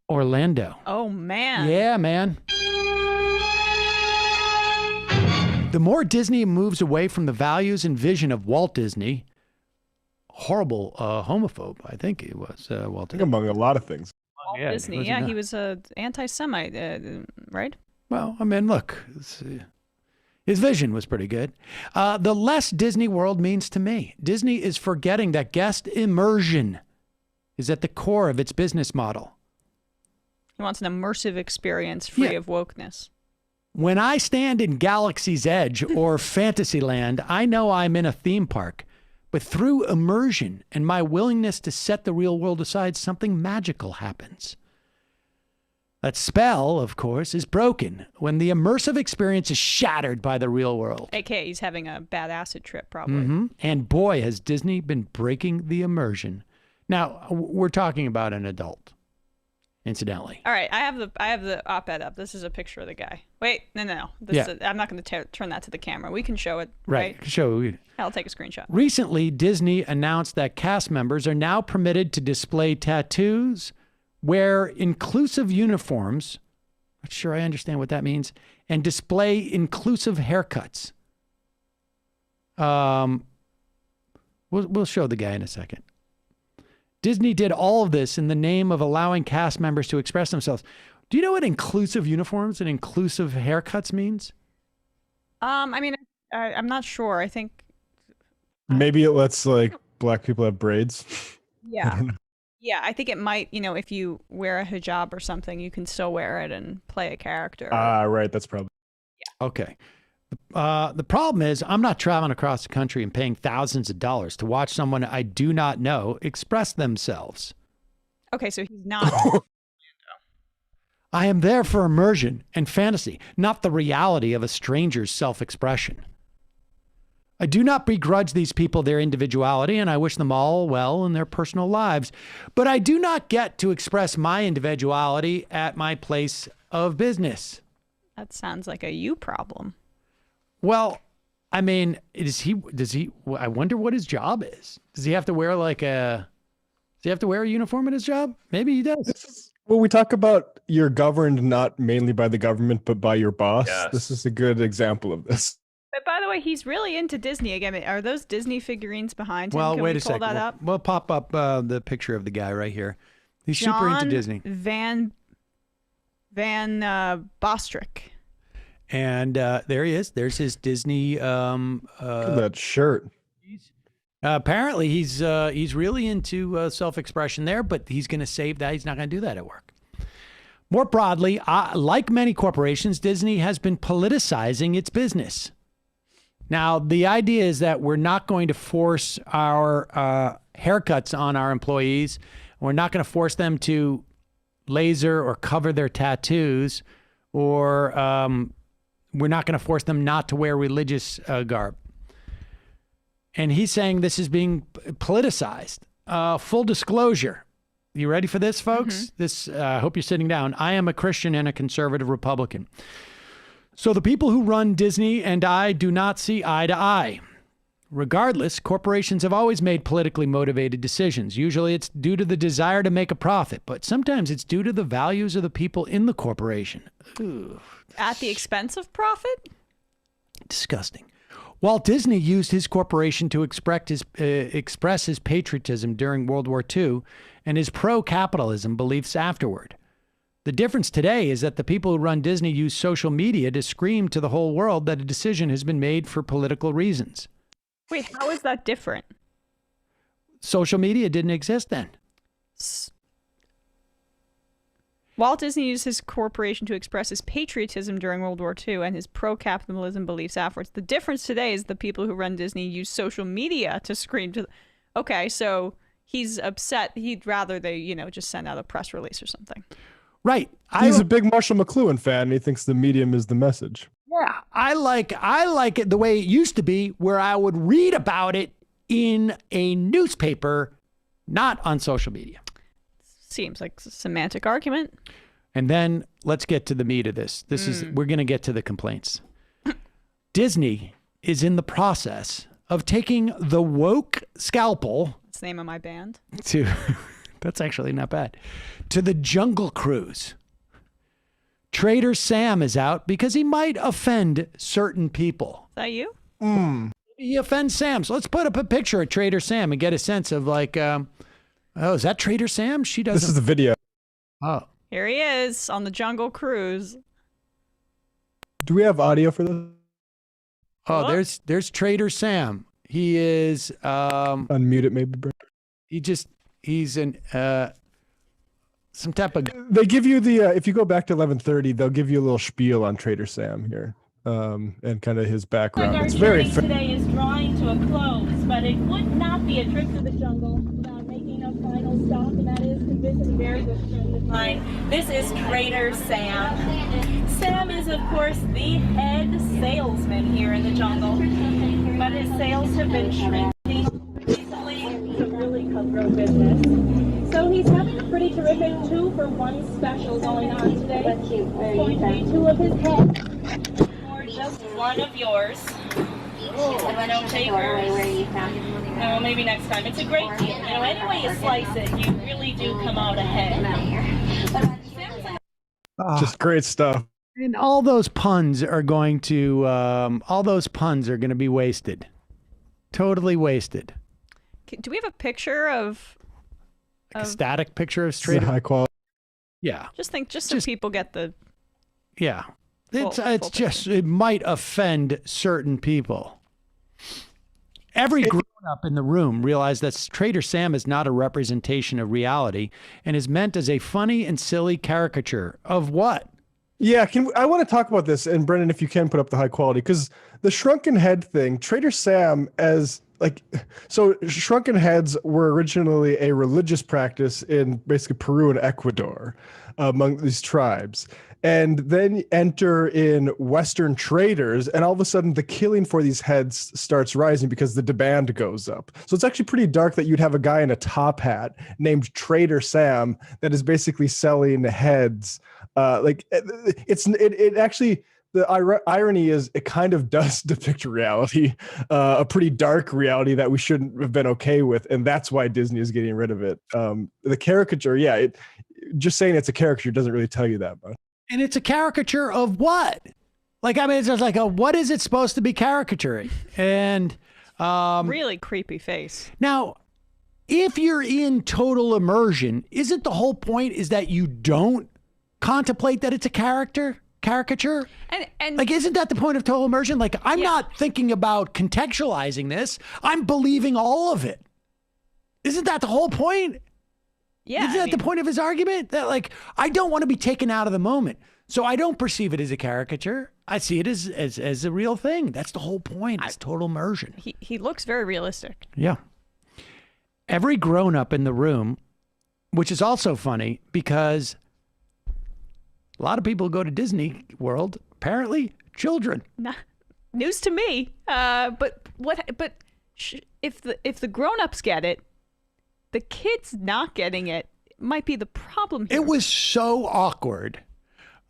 B: Orlando.
C: Oh, man.
B: Yeah, man. The more Disney moves away from the values and vision of Walt Disney, horrible homophobe, I think he was, Walt Disney.
D: Among a lot of things.
C: Walt Disney, he was an anti-Semite, right?
B: Well, I mean, look, his vision was pretty good. The less Disney World means to me. Disney is forgetting that guest immersion is at the core of its business model.
C: He wants an immersive experience free of wokeness.
B: When I stand in Galaxy's Edge or Fantasyland, I know I'm in a theme park. But through immersion and my willingness to set the real world aside, something magical happens. That spell, of course, is broken when the immersive experience is shattered by the real world.
C: AKA, he's having a bad acid trip, probably.
B: Mm-hmm. And boy, has Disney been breaking the immersion. Now, we're talking about an adult, incidentally.
C: All right, I have the op-ed up. This is a picture of the guy. Wait, no. I'm not going to turn that to the camera. We can show it, right? I'll take a screenshot.
B: Recently, Disney announced that cast members are now permitted to display tattoos, wear inclusive uniforms, not sure I understand what that means, and display inclusive haircuts. We'll show the guy in a second. Disney did all of this in the name of allowing cast members to express themselves. Do you know what inclusive uniforms and inclusive haircuts means?
C: I mean, I'm not sure. I think
D: maybe it lets like black people have braids.
C: Yeah. Yeah, I think it might, if you wear a hijab or something, you can still wear it and play a character.
D: Right. That's probably.
B: Yeah. Okay. The problem is I'm not traveling across the country and paying thousands of dollars to watch someone I do not know express themselves.
C: Okay, so he's not.
B: I am there for immersion and fantasy, not the reality of a stranger's self-expression. I do not begrudge these people their individuality, and I wish them all well in their personal lives, but I do not get to express my individuality at my place of business.
C: That sounds like a you problem.
B: Well, I mean, does he, I wonder what his job is. Does he have to wear a uniform at his job? Maybe he does.
D: Well, we talk about you're governed not mainly by the government, but by your boss.
I: Yes.
D: This is a good example of this.
C: But by the way, he's really into Disney again. Are those Disney figurines behind him?
B: Well,
C: Can
B: wait
C: we
B: a second.
C: pull that up?
B: We'll pop up the picture of the guy right here. He's super into Disney.
C: Van Bostrick.
B: And there he is. There's his Disney.
D: Look at that shirt.
B: Apparently, he's really into self-expression there, but he's going to save that. He's not going to do that at work. More broadly, like many corporations, Disney has been politicizing its business. Now, the idea is that we're not going to force our haircuts on our employees. We're not going to force them to laser or cover their tattoos, or we're not going to force them not to wear religious garb. And he's saying this is being politicized. Full disclosure. You ready for this, folks? I hope you're sitting down. I am a Christian and a conservative Republican. So the people who run Disney and I do not see eye to eye. Regardless, corporations have always made politically motivated decisions. Usually it's due to the desire to make a profit, but sometimes it's due to the values of the people in the corporation. Ooh.
C: At the expense of profit?
B: Disgusting. Walt Disney used his corporation to express his patriotism during World War II and his pro-capitalism beliefs afterward. The difference today is that the people who run Disney use social media to scream to the whole world that a decision has been made for political reasons.
C: Wait, how is that different?
B: Social media didn't exist then.
C: Walt Disney used his corporation to express his patriotism during World War II and his pro-capitalism beliefs afterwards. The difference today is the people who run Disney use social media to scream to... Okay, so he's upset. He'd rather they, just send out a press release or something.
B: Right.
D: He's a big Marshall McLuhan fan, and he thinks the medium is the message.
B: Yeah, I like it the way it used to be, where I would read about it in a newspaper, not on social media.
C: Seems like a semantic argument.
B: And then let's get to the meat of this. We're going to get to the complaints. Disney is in the process of taking the woke scalpel.
C: That's the name of my band.
B: That's actually not bad. To the Jungle Cruise. Trader Sam is out because he might offend certain people.
C: Is that you?
B: He offends Sam. So let's put up a picture of Trader Sam and get a sense of is that Trader Sam? She doesn't.
D: This is the video.
B: Oh.
C: Here he is on the Jungle Cruise.
D: Do we have audio for this?
B: Oh, there's Trader Sam. He is
D: unmute it maybe, Brent.
B: He's in some type of...
D: They give you the if you go back to 11:30, they'll give you a little spiel on Trader Sam here. And kind of his background.
S: Our
D: it's very
S: journey today is drawing to a close, but it would not be a trip to the jungle without making a final stop, and that is to visit a very good friend of mine. This is Trader Sam. Sam is, of course, the head salesman here in the jungle, but his sales have been shrinking recently. It's a really cutthroat business. So he's having a pretty terrific 2-for-1 special going on today. It's going to be 2 of his heads. Just one of yours. I don't take yours. No, maybe next time. It's a great deal. Any way you slice it, you really do come out ahead.
D: Just great stuff.
B: And all those puns are going to be wasted. Totally wasted.
C: Do we have a picture of
B: a static picture of Trader?
D: High quality.
B: Yeah.
C: Just so people get the...
B: Yeah. It might offend certain people. Every grown-up in the room realized that Trader Sam is not a representation of reality and is meant as a funny and silly caricature of what?
D: Yeah, I want to talk about this, and Brendan, if you can put up the high quality, because the shrunken head thing, Trader Sam shrunken heads were originally a religious practice in basically Peru and Ecuador among these tribes. And then enter in Western traders, and all of a sudden the killing for these heads starts rising because the demand goes up. So it's actually pretty dark that you'd have a guy in a top hat named Trader Sam that is basically selling heads. It actually, the irony is it kind of does depict reality, a pretty dark reality that we shouldn't have been okay with, and that's why Disney is getting rid of it. The caricature, just saying it's a caricature doesn't really tell you that much.
B: And it's a caricature of what? It's just like what is it supposed to be caricaturing? And
C: really creepy face.
B: Now, if you're in total immersion, isn't the whole point is that you don't contemplate that it's a caricature?
C: And
B: like, isn't that the point of total immersion? Like, I'm not thinking about contextualizing this. I'm believing all of it. Isn't that the whole point?
C: Yeah.
B: Isn't that the point of his argument? That, like, I don't want to be taken out of the moment. So I don't perceive it as a caricature. I see it as a real thing. That's the whole point. It's total immersion.
C: He looks very realistic.
B: Yeah. Every grown-up in the room, which is also funny because a lot of people go to Disney World, apparently children.
C: News to me. But if the grown-ups get it, the kids not getting it might be the problem here.
B: It was so awkward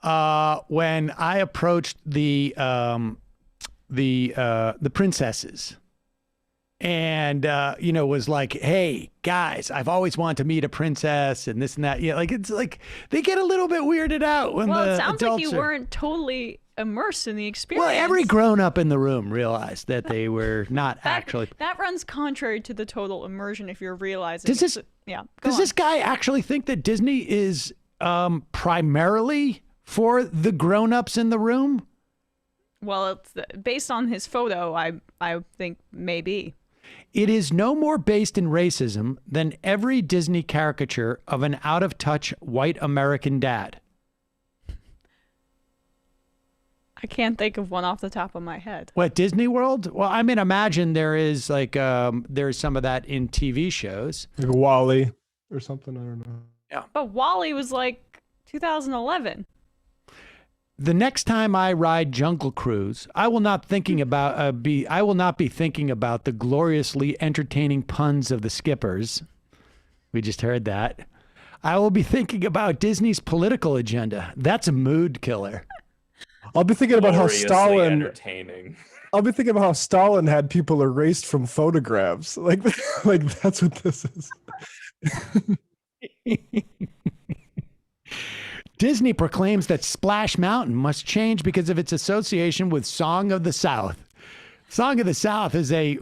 B: when I approached the princesses. And, was like, hey, guys, I've always wanted to meet a princess and this and that. Yeah, like, it's like they get a little bit weirded out when
C: well,
B: the
C: it sounds like
B: adults
C: you
B: are...
C: weren't totally immersed in the experience.
B: Well, every grown-up in the room realized that they were not actually...
C: That runs contrary to the total immersion if you're realizing...
B: Does this guy actually think that Disney is primarily for the grown-ups in the room?
C: Well, it's based on his photo, I think maybe.
B: It is no more based in racism than every Disney caricature of an out-of-touch white American dad.
C: I can't think of one off the top of my head.
B: What, Disney World? Well, I mean, imagine there is like there's some of that in TV shows.
D: Like Wall-E or something, I don't know.
B: Yeah.
C: But Wall-E was like 2011.
B: The next time I ride Jungle Cruise, I will not be thinking about the gloriously entertaining puns of the skippers. We just heard that. I will be thinking about Disney's political agenda. That's a mood killer.
D: I'll be thinking about how
I: Gloriously
D: Stalin.
I: entertaining.
D: I'll be thinking about how Stalin had people erased from photographs. Like that's what this is.
B: Disney proclaims that Splash Mountain must change because of its association with Song of the South. Song of the South is a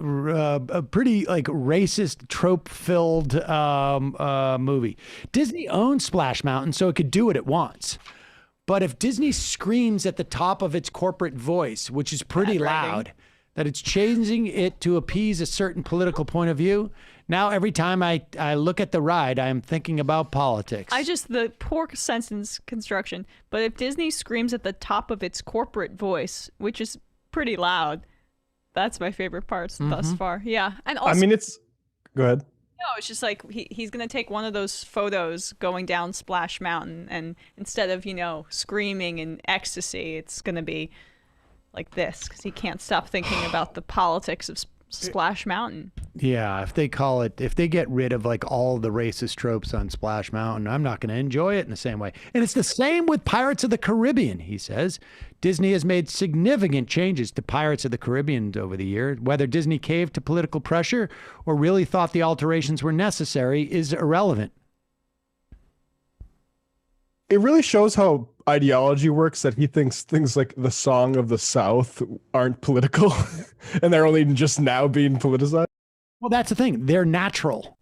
B: pretty like racist, trope-filled movie. Disney owns Splash Mountain, so it could do what it wants. But if Disney screams at the top of its corporate voice, which is pretty loud, that it's changing it to appease a certain political point of view, now every time I look at the ride, I am thinking about politics.
C: The poor sentence construction. But if Disney screams at the top of its corporate voice, which is pretty loud, that's my favorite parts thus far. Yeah. And also,
D: I mean, go ahead.
C: No, it's just like he's going to take one of those photos going down Splash Mountain, and instead of, screaming in ecstasy, it's going to be like this because he can't stop thinking about the politics of Splash Mountain.
B: Yeah, if they get rid of like all the racist tropes on Splash Mountain, I'm not going to enjoy it in the same way. And it's the same with Pirates of the Caribbean, he says. Disney has made significant changes to Pirates of the Caribbean over the years. Whether Disney caved to political pressure or really thought the alterations were necessary is irrelevant.
D: It really shows how ideology works, that he thinks things like the Song of the South aren't political and they're only just now being politicized.
B: Well, that's the thing. They're natural.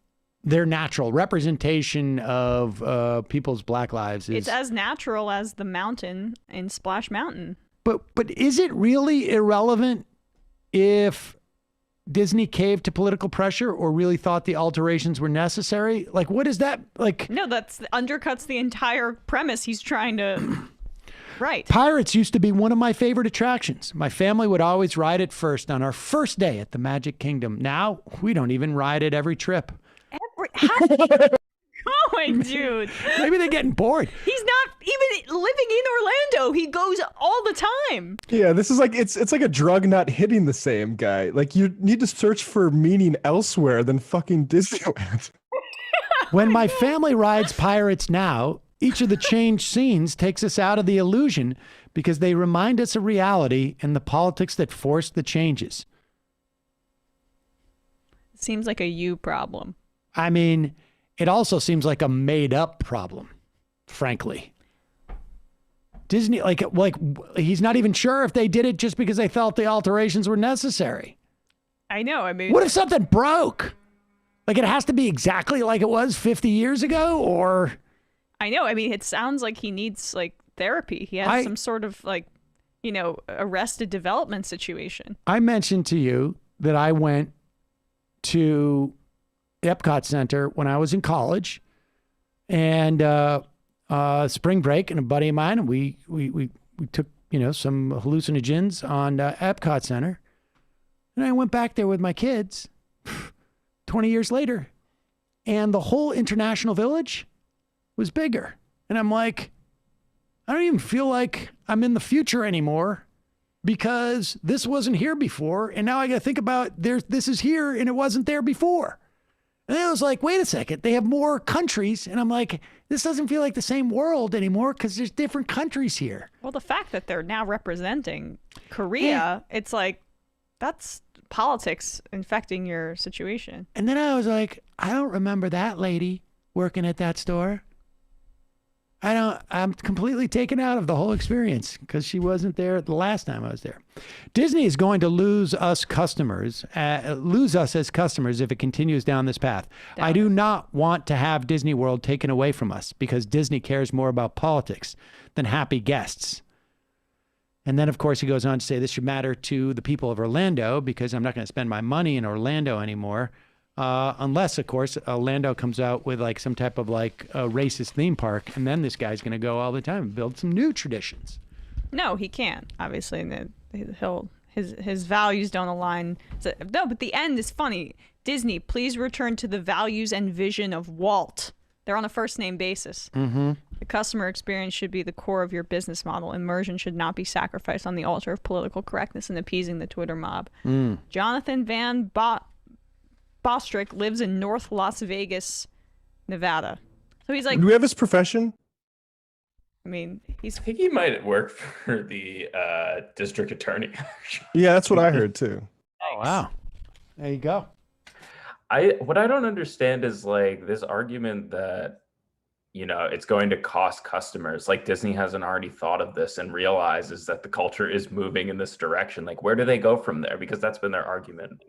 B: They're natural. Representation of people's black lives is...
C: It's as natural as the mountain in Splash Mountain.
B: But is it really irrelevant if Disney caved to political pressure or really thought the alterations were necessary? Like, what is that like?
C: No, that's undercuts the entire premise he's trying to right.
B: Pirates used to be one of my favorite attractions. My family would always ride it first on our first day at the Magic Kingdom. Now we don't even ride it every trip.
C: How going, dude?
B: Maybe they're getting bored.
C: He's not even living in Orlando. He goes all the time.
D: Yeah, this is like it's like a drug not hitting the same guy. Like, you need to search for meaning elsewhere than fucking Disneyland.
B: When my family rides Pirates now, each of the changed scenes takes us out of the illusion because they remind us of reality and the politics that forced the changes.
C: Seems like a you problem.
B: I mean, it also seems like a made-up problem, frankly. Disney, like he's not even sure if they did it just because they felt the alterations were necessary.
C: I know. I mean,
B: what if something broke? Like it has to be exactly like it was 50 years ago, or
C: I know. I mean, it sounds like he needs like therapy. He has some sort of like, arrested development situation.
B: I mentioned to you that I went to Epcot Center when I was in college, and spring break, and a buddy of mine, and we took some hallucinogens on Epcot Center, and I went back there with my kids 20 years later, and the whole International Village was bigger, and I'm like, I don't even feel like I'm in the future anymore, because this wasn't here before, and now I got to think about this is here and it wasn't there before. And then I was like, wait a second, they have more countries, and I'm like, this doesn't feel like the same world anymore because there's different countries here.
C: Well, the fact that they're now representing Korea, it's like that's politics infecting your situation.
B: And then I was like, I don't remember that lady working at that store. I'm completely taken out of the whole experience because she wasn't there the last time I was there. Disney is going to lose us as customers if it continues down this path. I do not want to have Disney World taken away from us because Disney cares more about politics than happy guests. And then, of course, he goes on to say this should matter to the people of Orlando because I'm not going to spend my money in Orlando anymore. Unless, of course, Orlando comes out with like some type of like a racist theme park, and then this guy's going to go all the time and build some new traditions.
C: No, he can't. Obviously, his values don't align. No, but the end is funny. Disney, please return to the values and vision of Walt. They're on a first name basis.
B: Mm-hmm.
C: The customer experience should be the core of your business model. Immersion should not be sacrificed on the altar of political correctness and appeasing the Twitter mob. Jonathan Van Bostrick lives in North Las Vegas, Nevada. So he's like,
D: do we have his profession?
C: I mean,
I: I think he might work for the district attorney.
D: Yeah, that's what I heard too.
B: Oh, wow. There you go.
I: What I don't understand is like this argument that, it's going to cost customers. Like Disney hasn't already thought of this and realizes that the culture is moving in this direction. Like, where do they go from there? Because that's been their argument,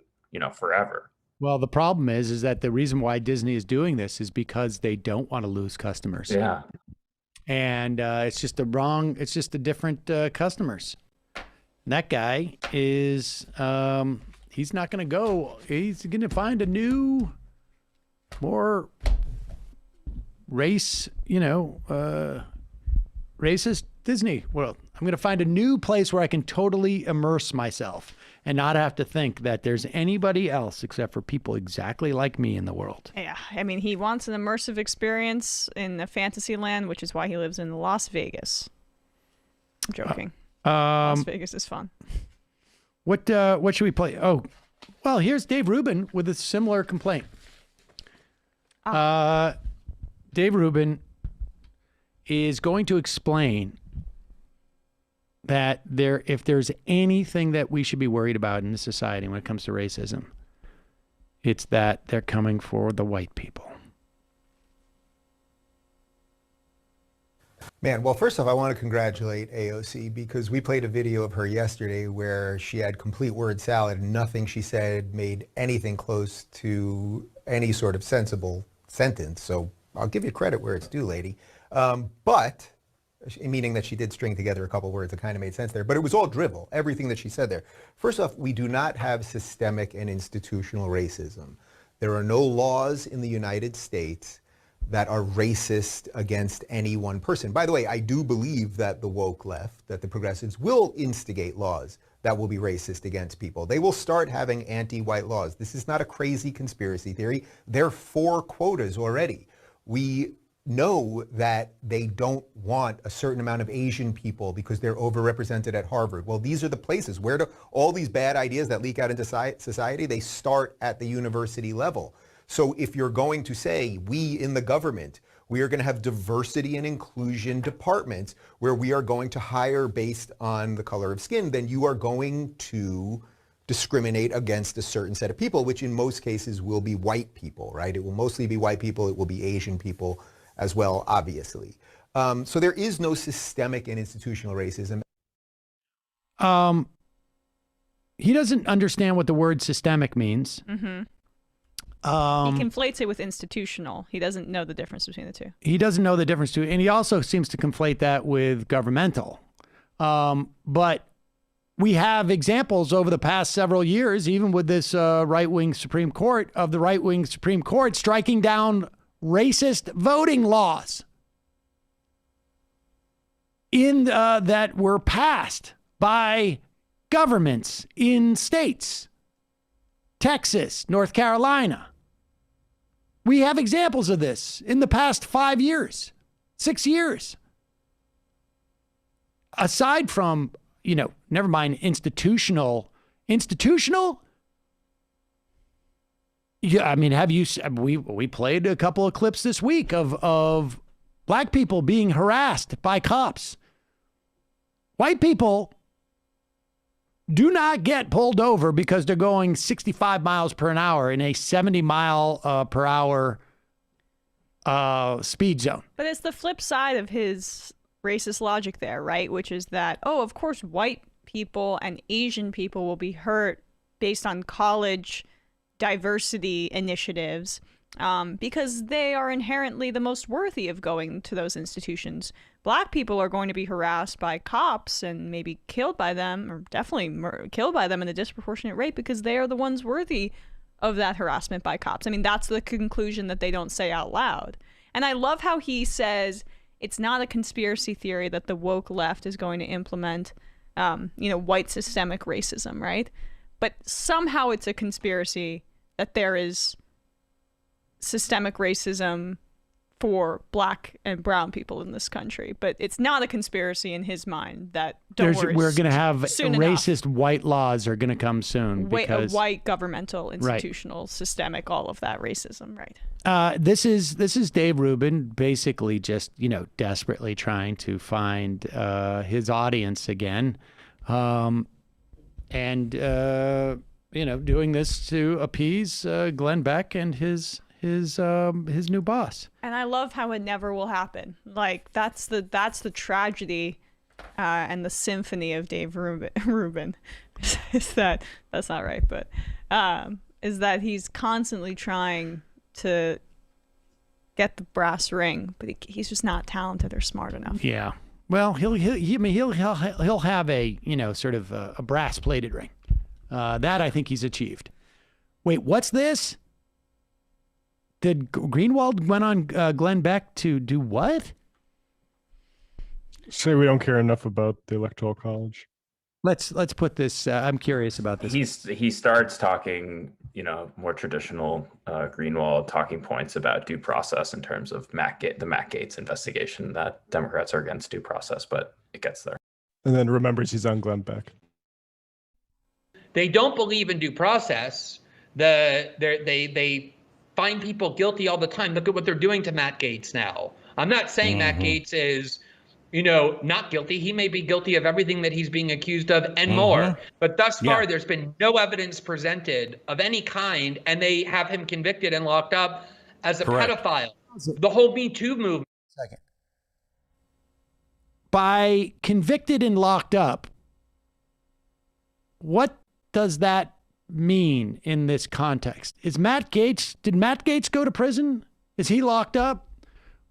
I: forever.
B: Well, the problem is that the reason why Disney is doing this is because they don't want to lose customers.
I: Yeah.
B: And it's just the different customers. And that guy is, he's not going to go. He's going to find a new, more racist Disney World. I'm going to find a new place where I can totally immerse myself and not have to think that there's anybody else except for people exactly like me in the world.
C: Yeah, I mean, he wants an immersive experience in the fantasy land, which is why he lives in Las Vegas. I'm joking. Las Vegas is fun.
B: What should we play? Oh, well, here's Dave Rubin with a similar complaint. Dave Rubin is going to explain that if there's anything that we should be worried about in this society when it comes to racism, it's that they're coming for the white people.
T: Man, well, first off, I want to congratulate AOC because we played a video of her yesterday where she had complete word salad and nothing she said made anything close to any sort of sensible sentence. So I'll give you credit where it's due, lady. But meaning that she did string together a couple words that kind of made sense there, but it was all drivel, everything that she said there. First off, we do not have systemic and institutional racism. There are no laws in the United States that are racist against any one person. By the way, I do believe that the woke left, that the progressives will instigate laws that will be racist against people. They will start having anti-white laws. This is not a crazy conspiracy theory. They're for quotas already. We know that they don't want a certain amount of Asian people because they're overrepresented at Harvard. Well, these are the places where all these bad ideas that leak out into society, they start at the university level. So if you're going to say, we in the government, we are going to have diversity and inclusion departments where we are going to hire based on the color of skin, then you are going to discriminate against a certain set of people, which in most cases will be white people, right? It will mostly be white people. It will be Asian people as well, obviously. So there is no systemic and institutional racism.
B: He doesn't understand what the word systemic means.
C: Mm-hmm. He conflates it with institutional. He doesn't know the difference between the two.
B: He doesn't know the difference too, and he also seems to conflate that with governmental. But we have examples over the past several years, even with this right-wing Supreme Court, of the right-wing Supreme Court striking down racist voting laws that were passed by governments in states, Texas, North Carolina. We have examples of this in the past 5 years, 6 years. Aside from, never mind institutional. Yeah, I mean, we played a couple of clips this week of black people being harassed by cops. White people do not get pulled over because they're going 65 miles per hour in a 70 mile per hour speed zone.
C: But it's the flip side of his racist logic there, right? Which is that, of course, white people and Asian people will be hurt based on college diversity initiatives because they are inherently the most worthy of going to those institutions. Black people are going to be harassed by cops and maybe killed by them, or definitely killed by them in a disproportionate rate because they are the ones worthy of that harassment by cops. I mean, that's the conclusion that they don't say out loud. And I love how he says it's not a conspiracy theory that the woke left is going to implement, white systemic racism, right? But somehow it's a conspiracy that there is systemic racism for black and brown people in this country, but it's not a conspiracy in his mind that
B: we're going to have racist white laws are going to come soon.
C: A white governmental, institutional, systemic, all of that racism, right?
B: This is Dave Rubin basically just, desperately trying to find his audience again. And doing this to appease Glenn Beck and his new boss.
C: And I love how it never will happen. Like that's the tragedy and the symphony of Dave Rubin is that that's not right, but is that he's constantly trying to get the brass ring, but he's just not talented or smart enough.
B: Yeah. Well, he'll have a sort of a brass plated ring. That I think he's achieved. Wait, what's this? Did Greenwald went on Glenn Beck to do what?
D: Say we don't care enough about the Electoral College.
B: Let's put this. I'm curious about this.
I: He starts talking, more traditional Greenwald talking points about due process in terms of the Matt Gaetz investigation, that Democrats are against due process, but it gets there.
D: And then remembers he's on Glenn Beck.
U: They don't believe in due process. They find people guilty all the time. Look at what they're doing to Matt Gaetz now. I'm not saying Matt Gaetz is, not guilty. He may be guilty of everything that he's being accused of and more. But thus far, there's been no evidence presented of any kind, and they have him convicted and locked up as a pedophile. The whole Me Too movement.
B: Second. By convicted and locked up, what does that mean in this context? Did Matt Gaetz go to prison? Is he locked up?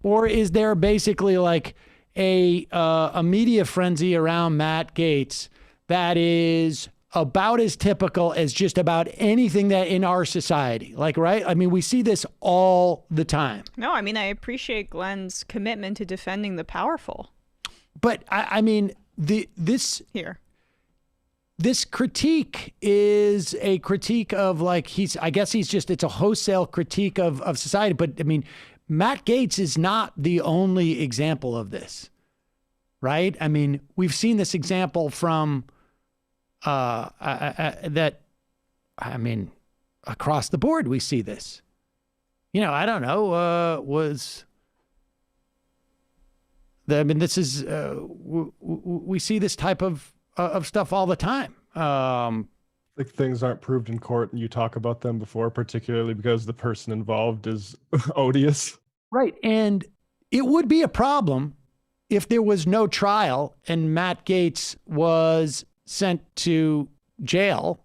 B: Or is there basically like a media frenzy around Matt Gaetz that is about as typical as just about anything that in our society, like, right? I mean, we see this all the time.
C: No, I mean, I appreciate Glenn's commitment to defending the powerful.
B: But I mean, this critique is a critique of like, it's a wholesale critique of society. But I mean, Matt Gaetz is not the only example of this, right? I mean, we've seen this example from across the board, we see this. I don't know, this is, we see this type of stuff all the time.
D: Like things aren't proved in court and you talk about them before, particularly because the person involved is odious.
B: Right. And it would be a problem if there was no trial and Matt Gaetz was sent to jail.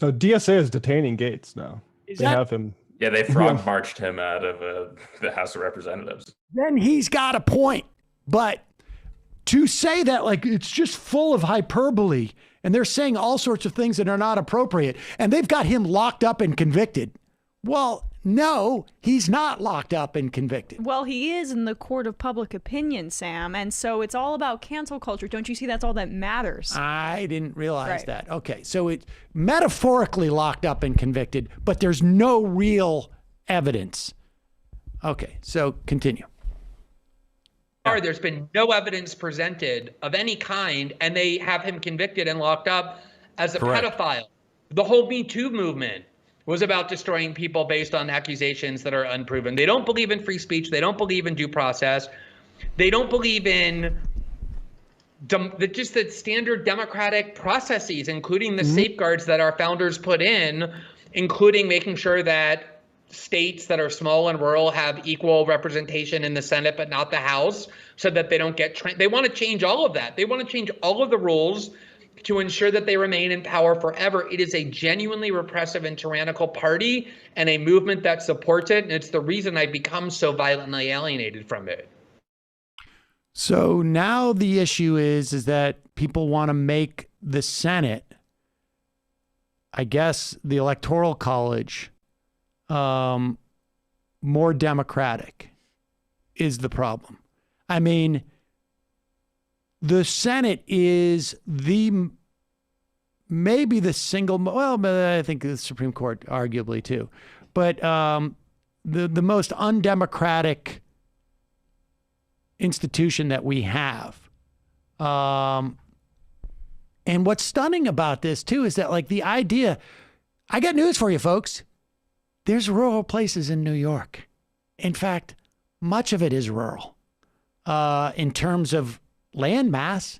D: So DSA is detaining Gaetz now. They have him
I: Yeah, they frog marched him out of the House of Representatives.
B: Then he's got a point. But to say that like it's just full of hyperbole and they're saying all sorts of things that are not appropriate and they've got him locked up and convicted. Well, no, he's not locked up and convicted.
C: Well, he is in the court of public opinion, Sam. And so it's all about cancel culture. Don't you see that's all that matters?
B: I didn't realize
C: Right.
B: that. Okay, so it's metaphorically locked up and convicted, but there's no real evidence. Okay, so continue.
U: There's been no evidence presented of any kind, and they have him convicted and locked up as a pedophile. The whole Me Too movement was about destroying people based on accusations that are unproven. They don't believe in free speech. They don't believe in due process. They don't believe in just the standard democratic processes, including the safeguards that our founders put in, including making sure that states that are small and rural have equal representation in the Senate, but not the House, so that they don't get they want to change all of that. They want to change all of the rules to ensure that they remain in power forever. It is a genuinely repressive and tyrannical party and a movement that supports it. And it's the reason I've become so violently alienated from it.
B: So now the issue is that people want to make the Senate, I guess the Electoral College, more democratic is the problem. I mean, the Senate is maybe the single, well, but I think the Supreme Court arguably too, but the most undemocratic institution that we have. And what's stunning about this too is that like the idea, I got news for you folks. There's rural places in New York. In fact, much of it is rural in terms of land mass.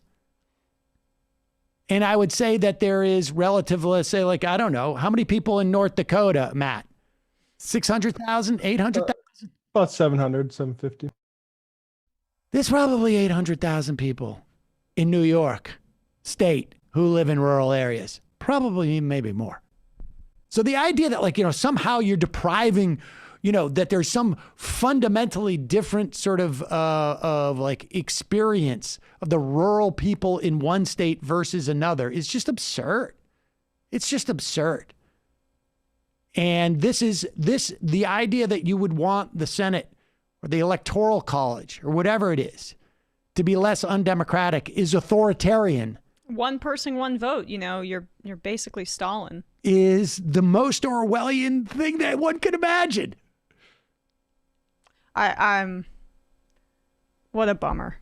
B: And I would say that there is relative, let's say, like, I don't know, how many people in North Dakota, Matt? 600,000, 800,000?
D: About 700, 750.
B: There's probably 800,000 people in New York state who live in rural areas. Probably maybe more. So the idea that like, somehow you're depriving, that there's some fundamentally different sort of like experience of the rural people in one state versus another is just absurd. It's just absurd. And the idea that you would want the Senate or the Electoral College or whatever it is to be less undemocratic is authoritarian.
C: One person, one vote. You're basically Stalin.
B: Is the most Orwellian thing that one could imagine.
C: I'm. What a bummer.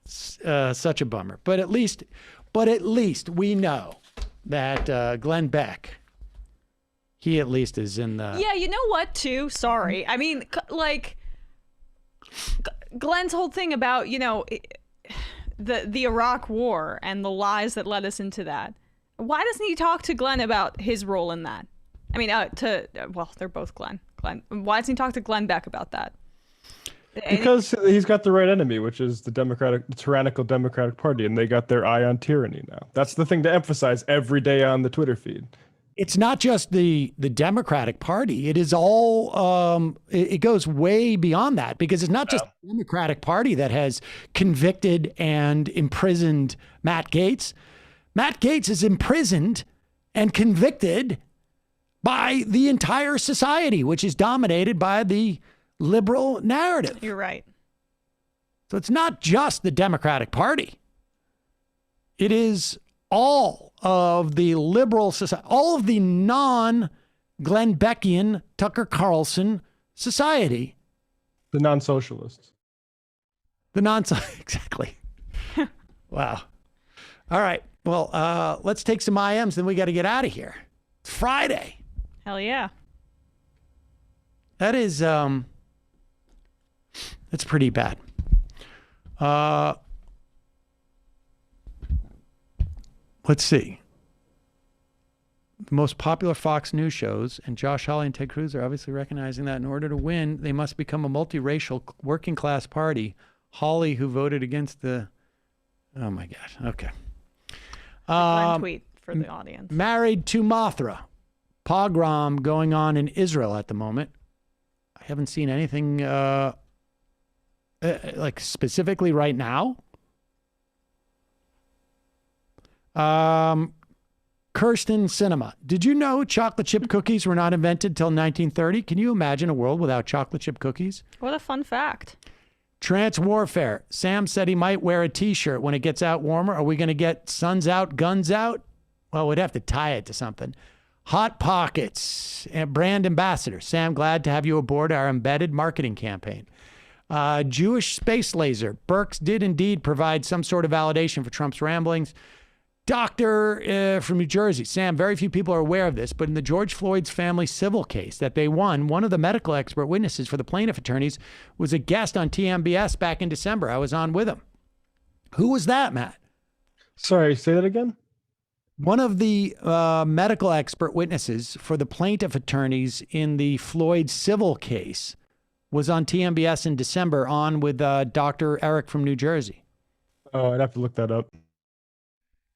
B: Such a bummer. But at least we know that Glenn Beck, he at least is in the.
C: Yeah, you know what? Too. Sorry. I mean, like Glenn's whole thing about the Iraq War and the lies that led us into that. Why doesn't he talk to Glenn about his role in that? I mean, well, they're both Glenn. Why doesn't he talk to Glenn Beck about that?
D: Because he's got the right enemy, which is the tyrannical Democratic Party, and they got their eye on tyranny now. That's the thing to emphasize every day on the Twitter feed.
B: It's not just the Democratic Party. It is all, it goes way beyond that because it's not just the Democratic Party that has convicted and imprisoned Matt Gaetz. Matt Gaetz is imprisoned and convicted by the entire society, which is dominated by the liberal narrative.
C: You're right.
B: So it's not just the Democratic Party. It is all of the liberal society, all of the non-Glenn Beckian, Tucker Carlson society.
D: The non-socialists.
B: Exactly. Wow. All right. Well, let's take some IMs, then we got to get out of here. It's Friday.
C: Hell yeah.
B: That is, that's pretty bad. Let's see. The most popular Fox News shows, and Josh Hawley and Ted Cruz are obviously recognizing that in order to win, they must become a multiracial working class party. Hawley, who voted against the, oh my gosh, okay.
C: Glenn tweet for the audience.
B: Married to Mothra. pogrom going on in Israel at the moment. I haven't seen anything like specifically right now. Kirsten Cinema. Did you know chocolate chip cookies were not invented till 1930? Can you imagine a world without chocolate chip cookies?
C: What a fun fact.
B: Trans warfare. Sam said he might wear a t-shirt when it gets out warmer. Are we going to get suns out, guns out? Well, we'd have to tie it to something. Hot Pockets and brand ambassador. Sam, glad to have you aboard our embedded marketing campaign. Jewish space laser. Burks did indeed provide some sort of validation for Trump's ramblings. Doctor from New Jersey. Sam, very few people are aware of this, but in the George Floyd's family civil case that they won, one of the medical expert witnesses for the plaintiff attorneys was a guest on TMBS back in December. I was on with him. Who was that, Matt?
D: Sorry, say that again?
B: One of the medical expert witnesses for the plaintiff attorneys in the Floyd civil case was on TMBS in December on with Dr. Eric from New Jersey.
D: Oh, I'd have to look that up.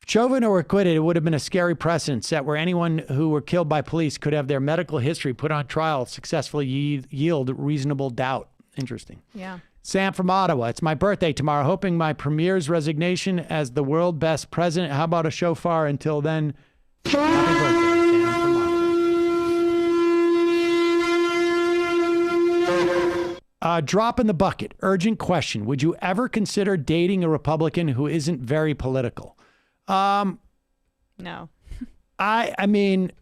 B: If Chauvin were acquitted, it would have been a scary precedent set where anyone who were killed by police could have their medical history put on trial, successfully yield reasonable doubt. Interesting.
C: Yeah.
B: Sam from Ottawa. It's my birthday tomorrow. Hoping my premier's resignation as the world best president. How about a shofar until then? Happy birthday, Sam from Ottawa. Drop in the bucket. Urgent question. Would you ever consider dating a Republican who isn't very political?
C: No.
B: I mean,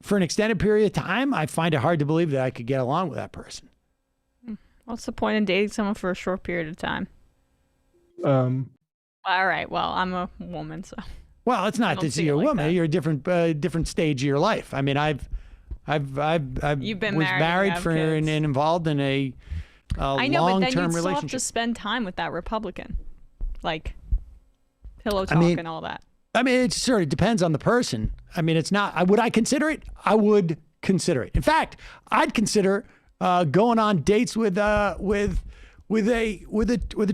B: for an extended period of time, I find it hard to believe that I could get along with that person.
C: What's the point in dating someone for a short period of time? All right. Well, I'm a woman, so.
B: Well, it's not that you're a woman. You're a different stage of your life. I mean,
C: You've been
B: was
C: married
B: for and involved in a
C: I know, but then
B: long-term
C: you still have
B: relationship.
C: to spend time with that Republican, like pillow talk and all that.
B: I mean, it sort of depends on the person. I mean, it's not. Would I consider it? I would consider it. In fact, I'd consider going on dates with a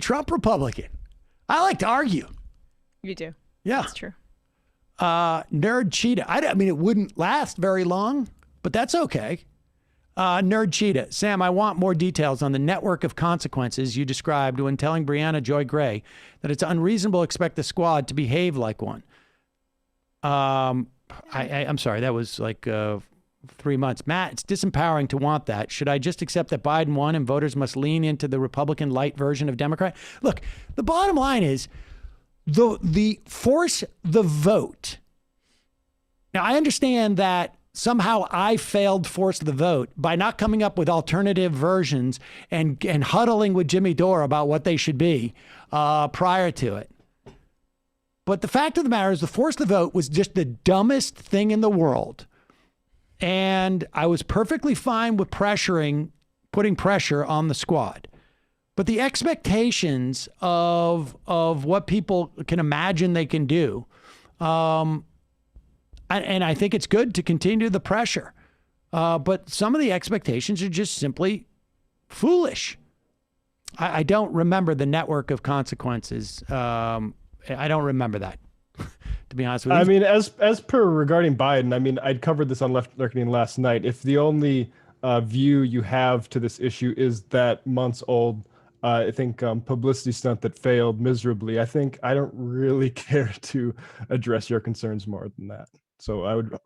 B: Trump Republican. I like to argue.
C: You do.
B: Yeah,
C: that's true.
B: Nerd Cheetah. I mean, it wouldn't last very long, but that's okay. Nerd Cheetah. Sam, I want more details on the network of consequences you described when telling Brianna Joy Gray that it's unreasonable to expect the squad to behave like one. I'm sorry, that was like 3 months. Matt, it's disempowering to want that. Should I just accept that Biden won and voters must lean into the Republican light version of Democrat? Look, the bottom line is the force the vote. Now, I understand that somehow I failed force the vote by not coming up with alternative versions and huddling with Jimmy Dore about what they should be prior to it. But the fact of the matter is the force the vote was just the dumbest thing in the world. And I was perfectly fine with putting pressure on the squad. But the expectations of what people can imagine they can do, and I think it's good to continue the pressure. But some of the expectations are just simply foolish. I don't remember the network of consequences. I don't remember that, to be honest with you.
D: I mean, as per regarding Biden, I mean, I'd covered this on Left Lurking last night. If the only view you have to this issue is that months old, I think publicity stunt that failed miserably, I think I don't really care to address your concerns more than that. So I would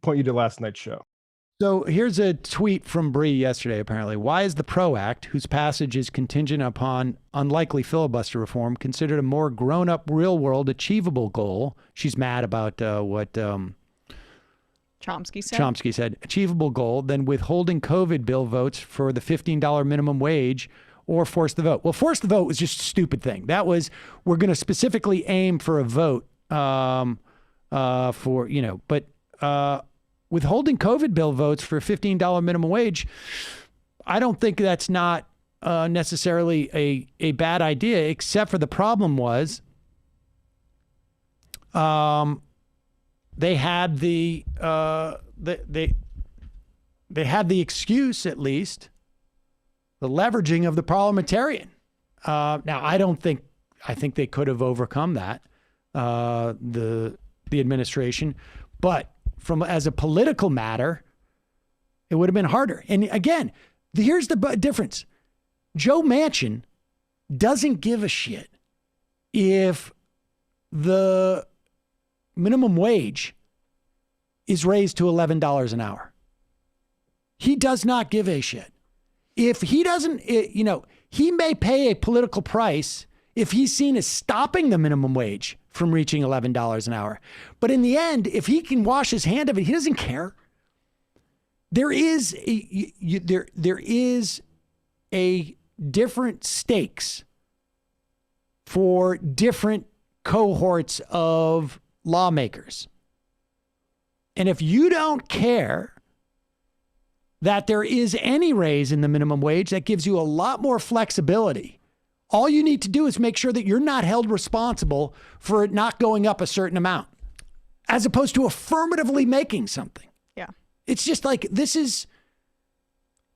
D: point you to last night's show.
B: So here's a tweet from Bree yesterday, apparently. Why is the PRO Act, whose passage is contingent upon unlikely filibuster reform, considered a more grown-up, real-world, achievable goal? She's mad about what
C: Chomsky said.
B: Achievable goal than withholding COVID bill votes for the $15 minimum wage or force the vote. Well, force the vote was just a stupid thing. That was, we're going to specifically aim for a vote but withholding COVID bill votes for $15 minimum wage, I don't think that's not necessarily a bad idea, except for the problem was they had the excuse, at least, the leveraging of the parliamentarian. Now, I think they could have overcome that, the administration, but as a political matter, it would have been harder. And again, here's the difference. Joe Manchin doesn't give a shit if the minimum wage is raised to $11 an hour. He does not give a shit. If he doesn't, he may pay a political price if he's seen as stopping the minimum wage from reaching $11 an hour. But in the end, if he can wash his hand of it, he doesn't care. There is a different stakes for different cohorts of lawmakers. And if you don't care that there is any raise in the minimum wage, that gives you a lot more flexibility. All you need to do is make sure that you're not held responsible for it not going up a certain amount, as opposed to affirmatively making something.
C: Yeah.
B: It's just like, this is...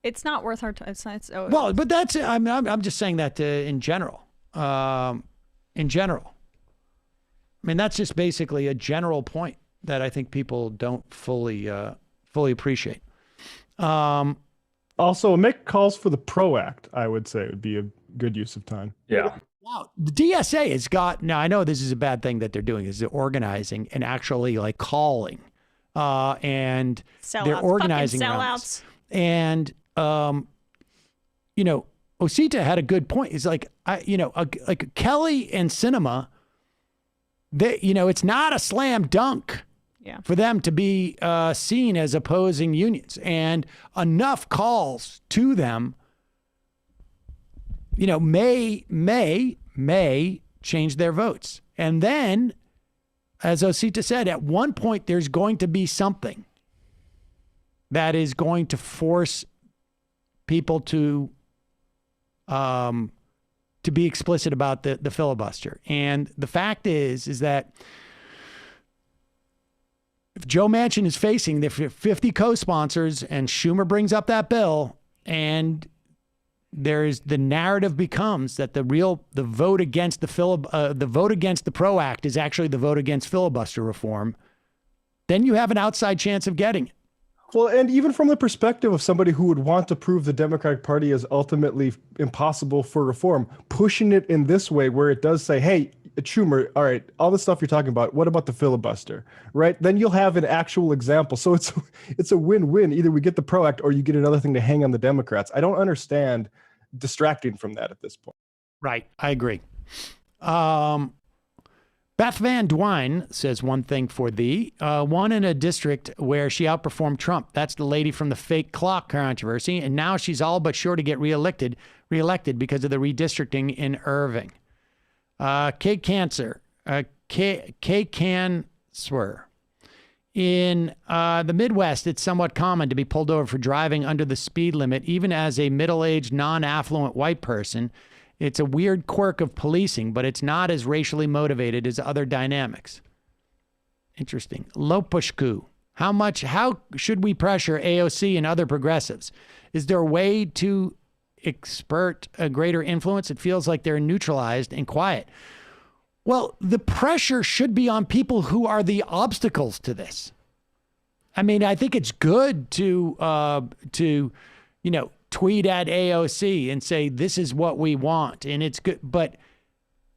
C: It's not worth our time.
B: Well, but that's, I'm just saying that in general. In general. I mean, that's just basically a general point that I think people don't fully appreciate.
D: Also, make calls for the PRO Act, I would say, would be a good use of time.
I: Yeah.
B: Wow. The DSA has got, now I know this is a bad thing that they're doing, is they're organizing and actually like calling, and
C: Sellouts.
B: they're organizing
C: Fucking
B: rounds.
C: sellouts.
B: And, Osita had a good point. It's like, like Kelly and Sinema, it's not a slam dunk for them to be seen as opposing unions, and enough calls to them, may change their votes. And then, as Osita said, at one point, there's going to be something that is going to force people to be explicit about the filibuster. And the fact is that if Joe Manchin is facing the 50 co-sponsors and Schumer brings up that bill, and the narrative becomes that the vote against the PRO Act is actually the vote against filibuster reform, then you have an outside chance of getting it.
D: Well, and even from the perspective of somebody who would want to prove the Democratic Party is ultimately impossible for reform, pushing it in this way where it does say, hey, Schumer, all right, all the stuff you're talking about, what about the filibuster, right? Then you'll have an actual example. So it's a win-win. Either we get the PRO Act or you get another thing to hang on the Democrats. I don't understand distracting from that at this point.
B: Right. I agree. Beth Van Dwyne says one thing for thee. One in a district where she outperformed Trump. That's the lady from the fake clock controversy. And now she's all but sure to get reelected because of the redistricting in Irving. K Cancer. In the Midwest, it's somewhat common to be pulled over for driving under the speed limit, even as a middle-aged, non-affluent white person. It's a weird quirk of policing, but it's not as racially motivated as other dynamics. Interesting. Lopushku. How should we pressure AOC and other progressives? Is there a way to exert a greater influence? It feels like they're neutralized and quiet. Well, the pressure should be on people who are the obstacles to this. I mean, I think it's good to tweet at AOC and say, this is what we want. And it's good. But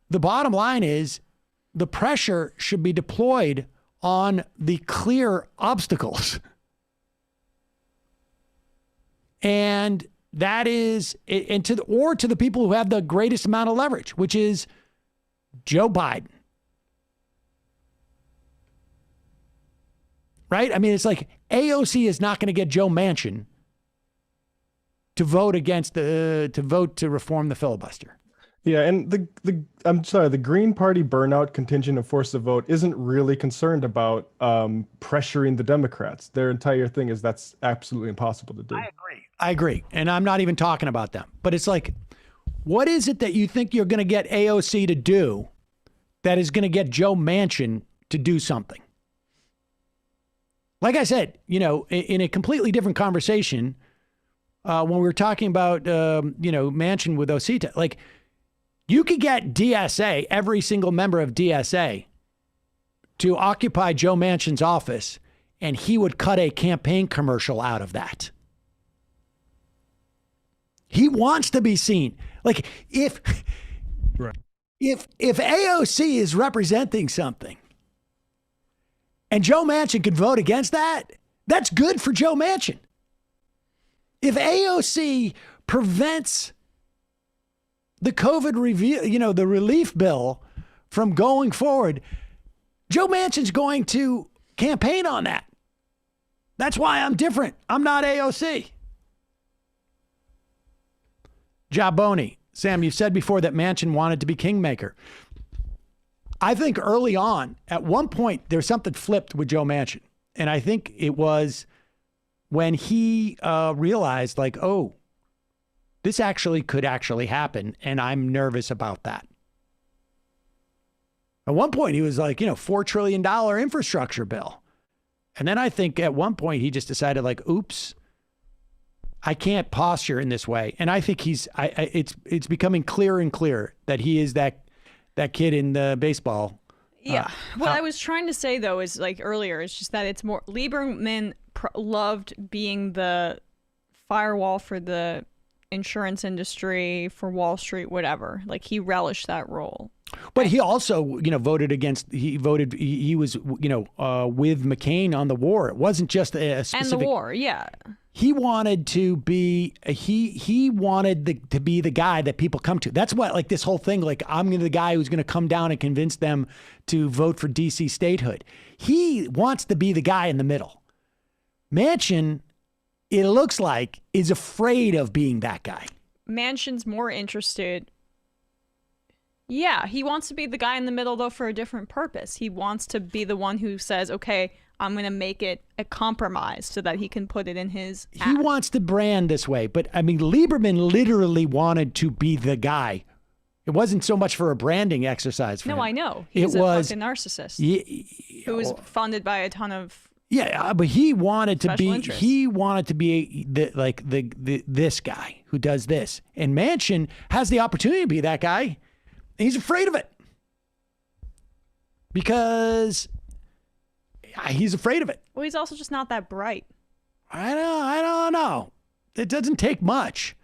B: the bottom line is the pressure should be deployed on the clear obstacles. And that is, to the people who have the greatest amount of leverage, which is Joe Biden. Right? I mean, it's like AOC is not going to get Joe Manchin to vote to reform the filibuster.
D: Yeah, and the Green Party burnout contingent of force to vote isn't really concerned about pressuring the Democrats. Their entire thing is that's absolutely impossible to do.
B: I agree. And I'm not even talking about them. But it's like, what is it that you think you're going to get AOC to do that is going to get Joe Manchin to do something? Like I said, in a completely different conversation, when we were talking about, Manchin with Osita, like you could get DSA, every single member of DSA, to occupy Joe Manchin's office and he would cut a campaign commercial out of that. He wants to be seen. Like if AOC is representing something and Joe Manchin could vote against that, that's good for Joe Manchin. If AOC prevents the COVID review, the relief bill from going forward, Joe Manchin's going to campaign on that. That's why I'm different. I'm not AOC. Jaboni, Sam, you've said before that Manchin wanted to be kingmaker. I think early on, at one point, there's something flipped with Joe Manchin. And I think it was when he realized, like, oh, this could actually happen. And I'm nervous about that. At one point, he was like, $4 trillion infrastructure bill. And then I think at one point, he just decided, like, oops, I can't posture in this way. And I think it's becoming clearer and clearer that he is that kid in the baseball.
C: Yeah. What I was trying to say, though, is like earlier, it's just that it's more Lieberman loved being the firewall for the insurance industry, for Wall Street, whatever. Like he relished that role.
B: But he also, voted against, he was, with McCain on the war. It wasn't just a specific.
C: And the war, yeah.
B: He wanted to be, he wanted to be the guy that people come to. That's what, like this whole thing, like I'm the guy who's going to come down and convince them to vote for DC statehood. He wants to be the guy in the middle. Manchin, it looks like, is afraid of being that guy.
C: Manchin's more interested. Yeah, he wants to be the guy in the middle, though, for a different purpose. He wants to be the one who says, okay, I'm going to make it a compromise so that he can put it in his act.
B: He wants to brand this way. But, I mean, Lieberman literally wanted to be the guy. It wasn't so much for a branding exercise for him.
C: No, I know. He's a fucking narcissist who was funded by a ton of...
B: Yeah, but he wanted to be.
C: Interest.
B: He wanted to be this guy who does this, and Manchin has the opportunity to be that guy. He's afraid of it because he's afraid of it.
C: Well, he's also just not that bright.
B: I don't know. It doesn't take much.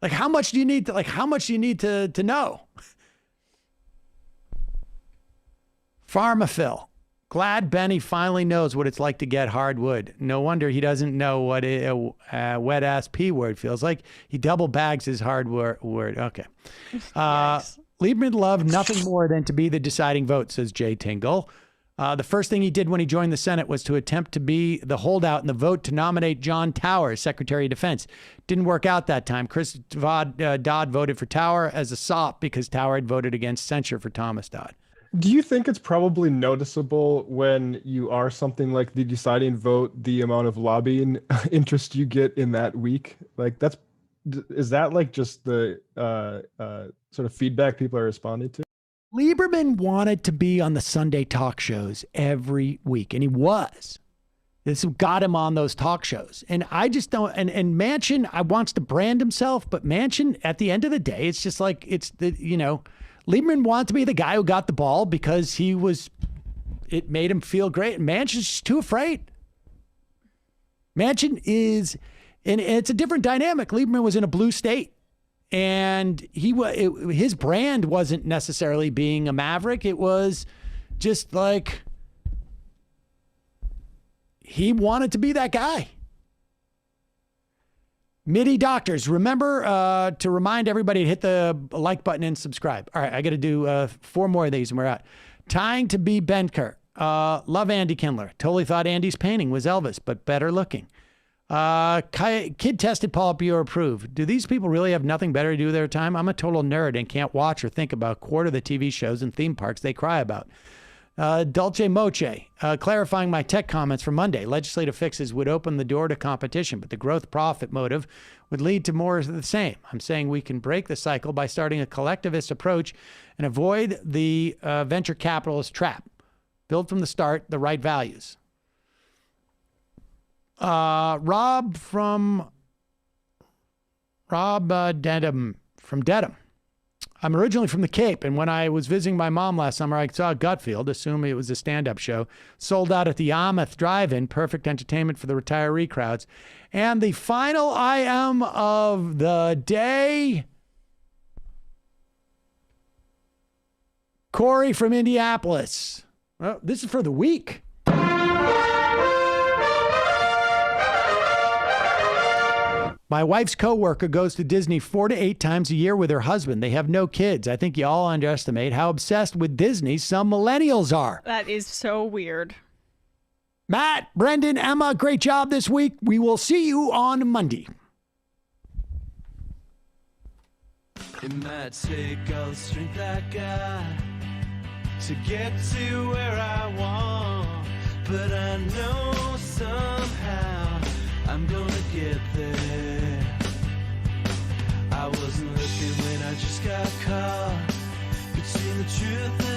B: Like, how much do you need to? Like, how much do you need to know? Pharmaphil. Glad Benny finally knows what it's like to get hardwood. No wonder he doesn't know what a wet-ass P word feels like. He double bags his hard word. Okay. Lieberman loved nothing more than to be the deciding vote, says Jay Tingle. The first thing he did when he joined the Senate was to attempt to be the holdout in the vote to nominate John Tower as Secretary of Defense. Didn't work out that time. Chris Dodd voted for Tower as a sop because Tower had voted against censure for Thomas Dodd.
D: Do you think it's probably noticeable when you are something like the deciding vote, the amount of lobbying interest you get in that week? Like is that like just the sort of feedback people are responding to?
B: Lieberman wanted to be on the Sunday talk shows every week, and he was. This got him on those talk shows. And I just don't, and Manchin, wants to brand himself, but Manchin, at the end of the day, it's just like, Lieberman wanted to be the guy who got the ball because it made him feel great. And Manchin's just too afraid. Manchin is, and it's a different dynamic. Lieberman was in a blue state, and his brand wasn't necessarily being a maverick. It was just like he wanted to be that guy. MIDI Doctors, remember to remind everybody to hit the like button and subscribe. All right, I got to do 4 more of these and we're out. Tying to be Benker. Love Andy Kindler. Totally thought Andy's painting was Elvis, but better looking. Kid tested, Politburo approved. Do these people really have nothing better to do with their time? I'm a total nerd and can't watch or think about a quarter of the TV shows and theme parks they cry about. Dulce Moche, clarifying my tech comments from Monday. Legislative fixes would open the door to competition, but the growth profit motive would lead to more of the same. I'm saying we can break the cycle by starting a collectivist approach and avoid the venture capitalist trap. Build from the start the right values. Rob Dedham from Dedham. I'm originally from the Cape, and when I was visiting my mom last summer, I saw Gutfield, assuming it was a stand-up show, sold out at the Yarmouth Drive-In, perfect entertainment for the retiree crowds. And the final item of the day, Corey from Indianapolis. Well, this is for the week. My wife's coworker goes to Disney 4 to 8 times a year with her husband. They have no kids. I think you all underestimate how obsessed with Disney some millennials are.
C: That is so weird.
B: Matt, Brendan, Emma, great job this week. We will see you on Monday.
A: It might take all the strength I got to get to where I want, but I know somehow I'm gonna get there. I wasn't looking when I just got caught between the truth and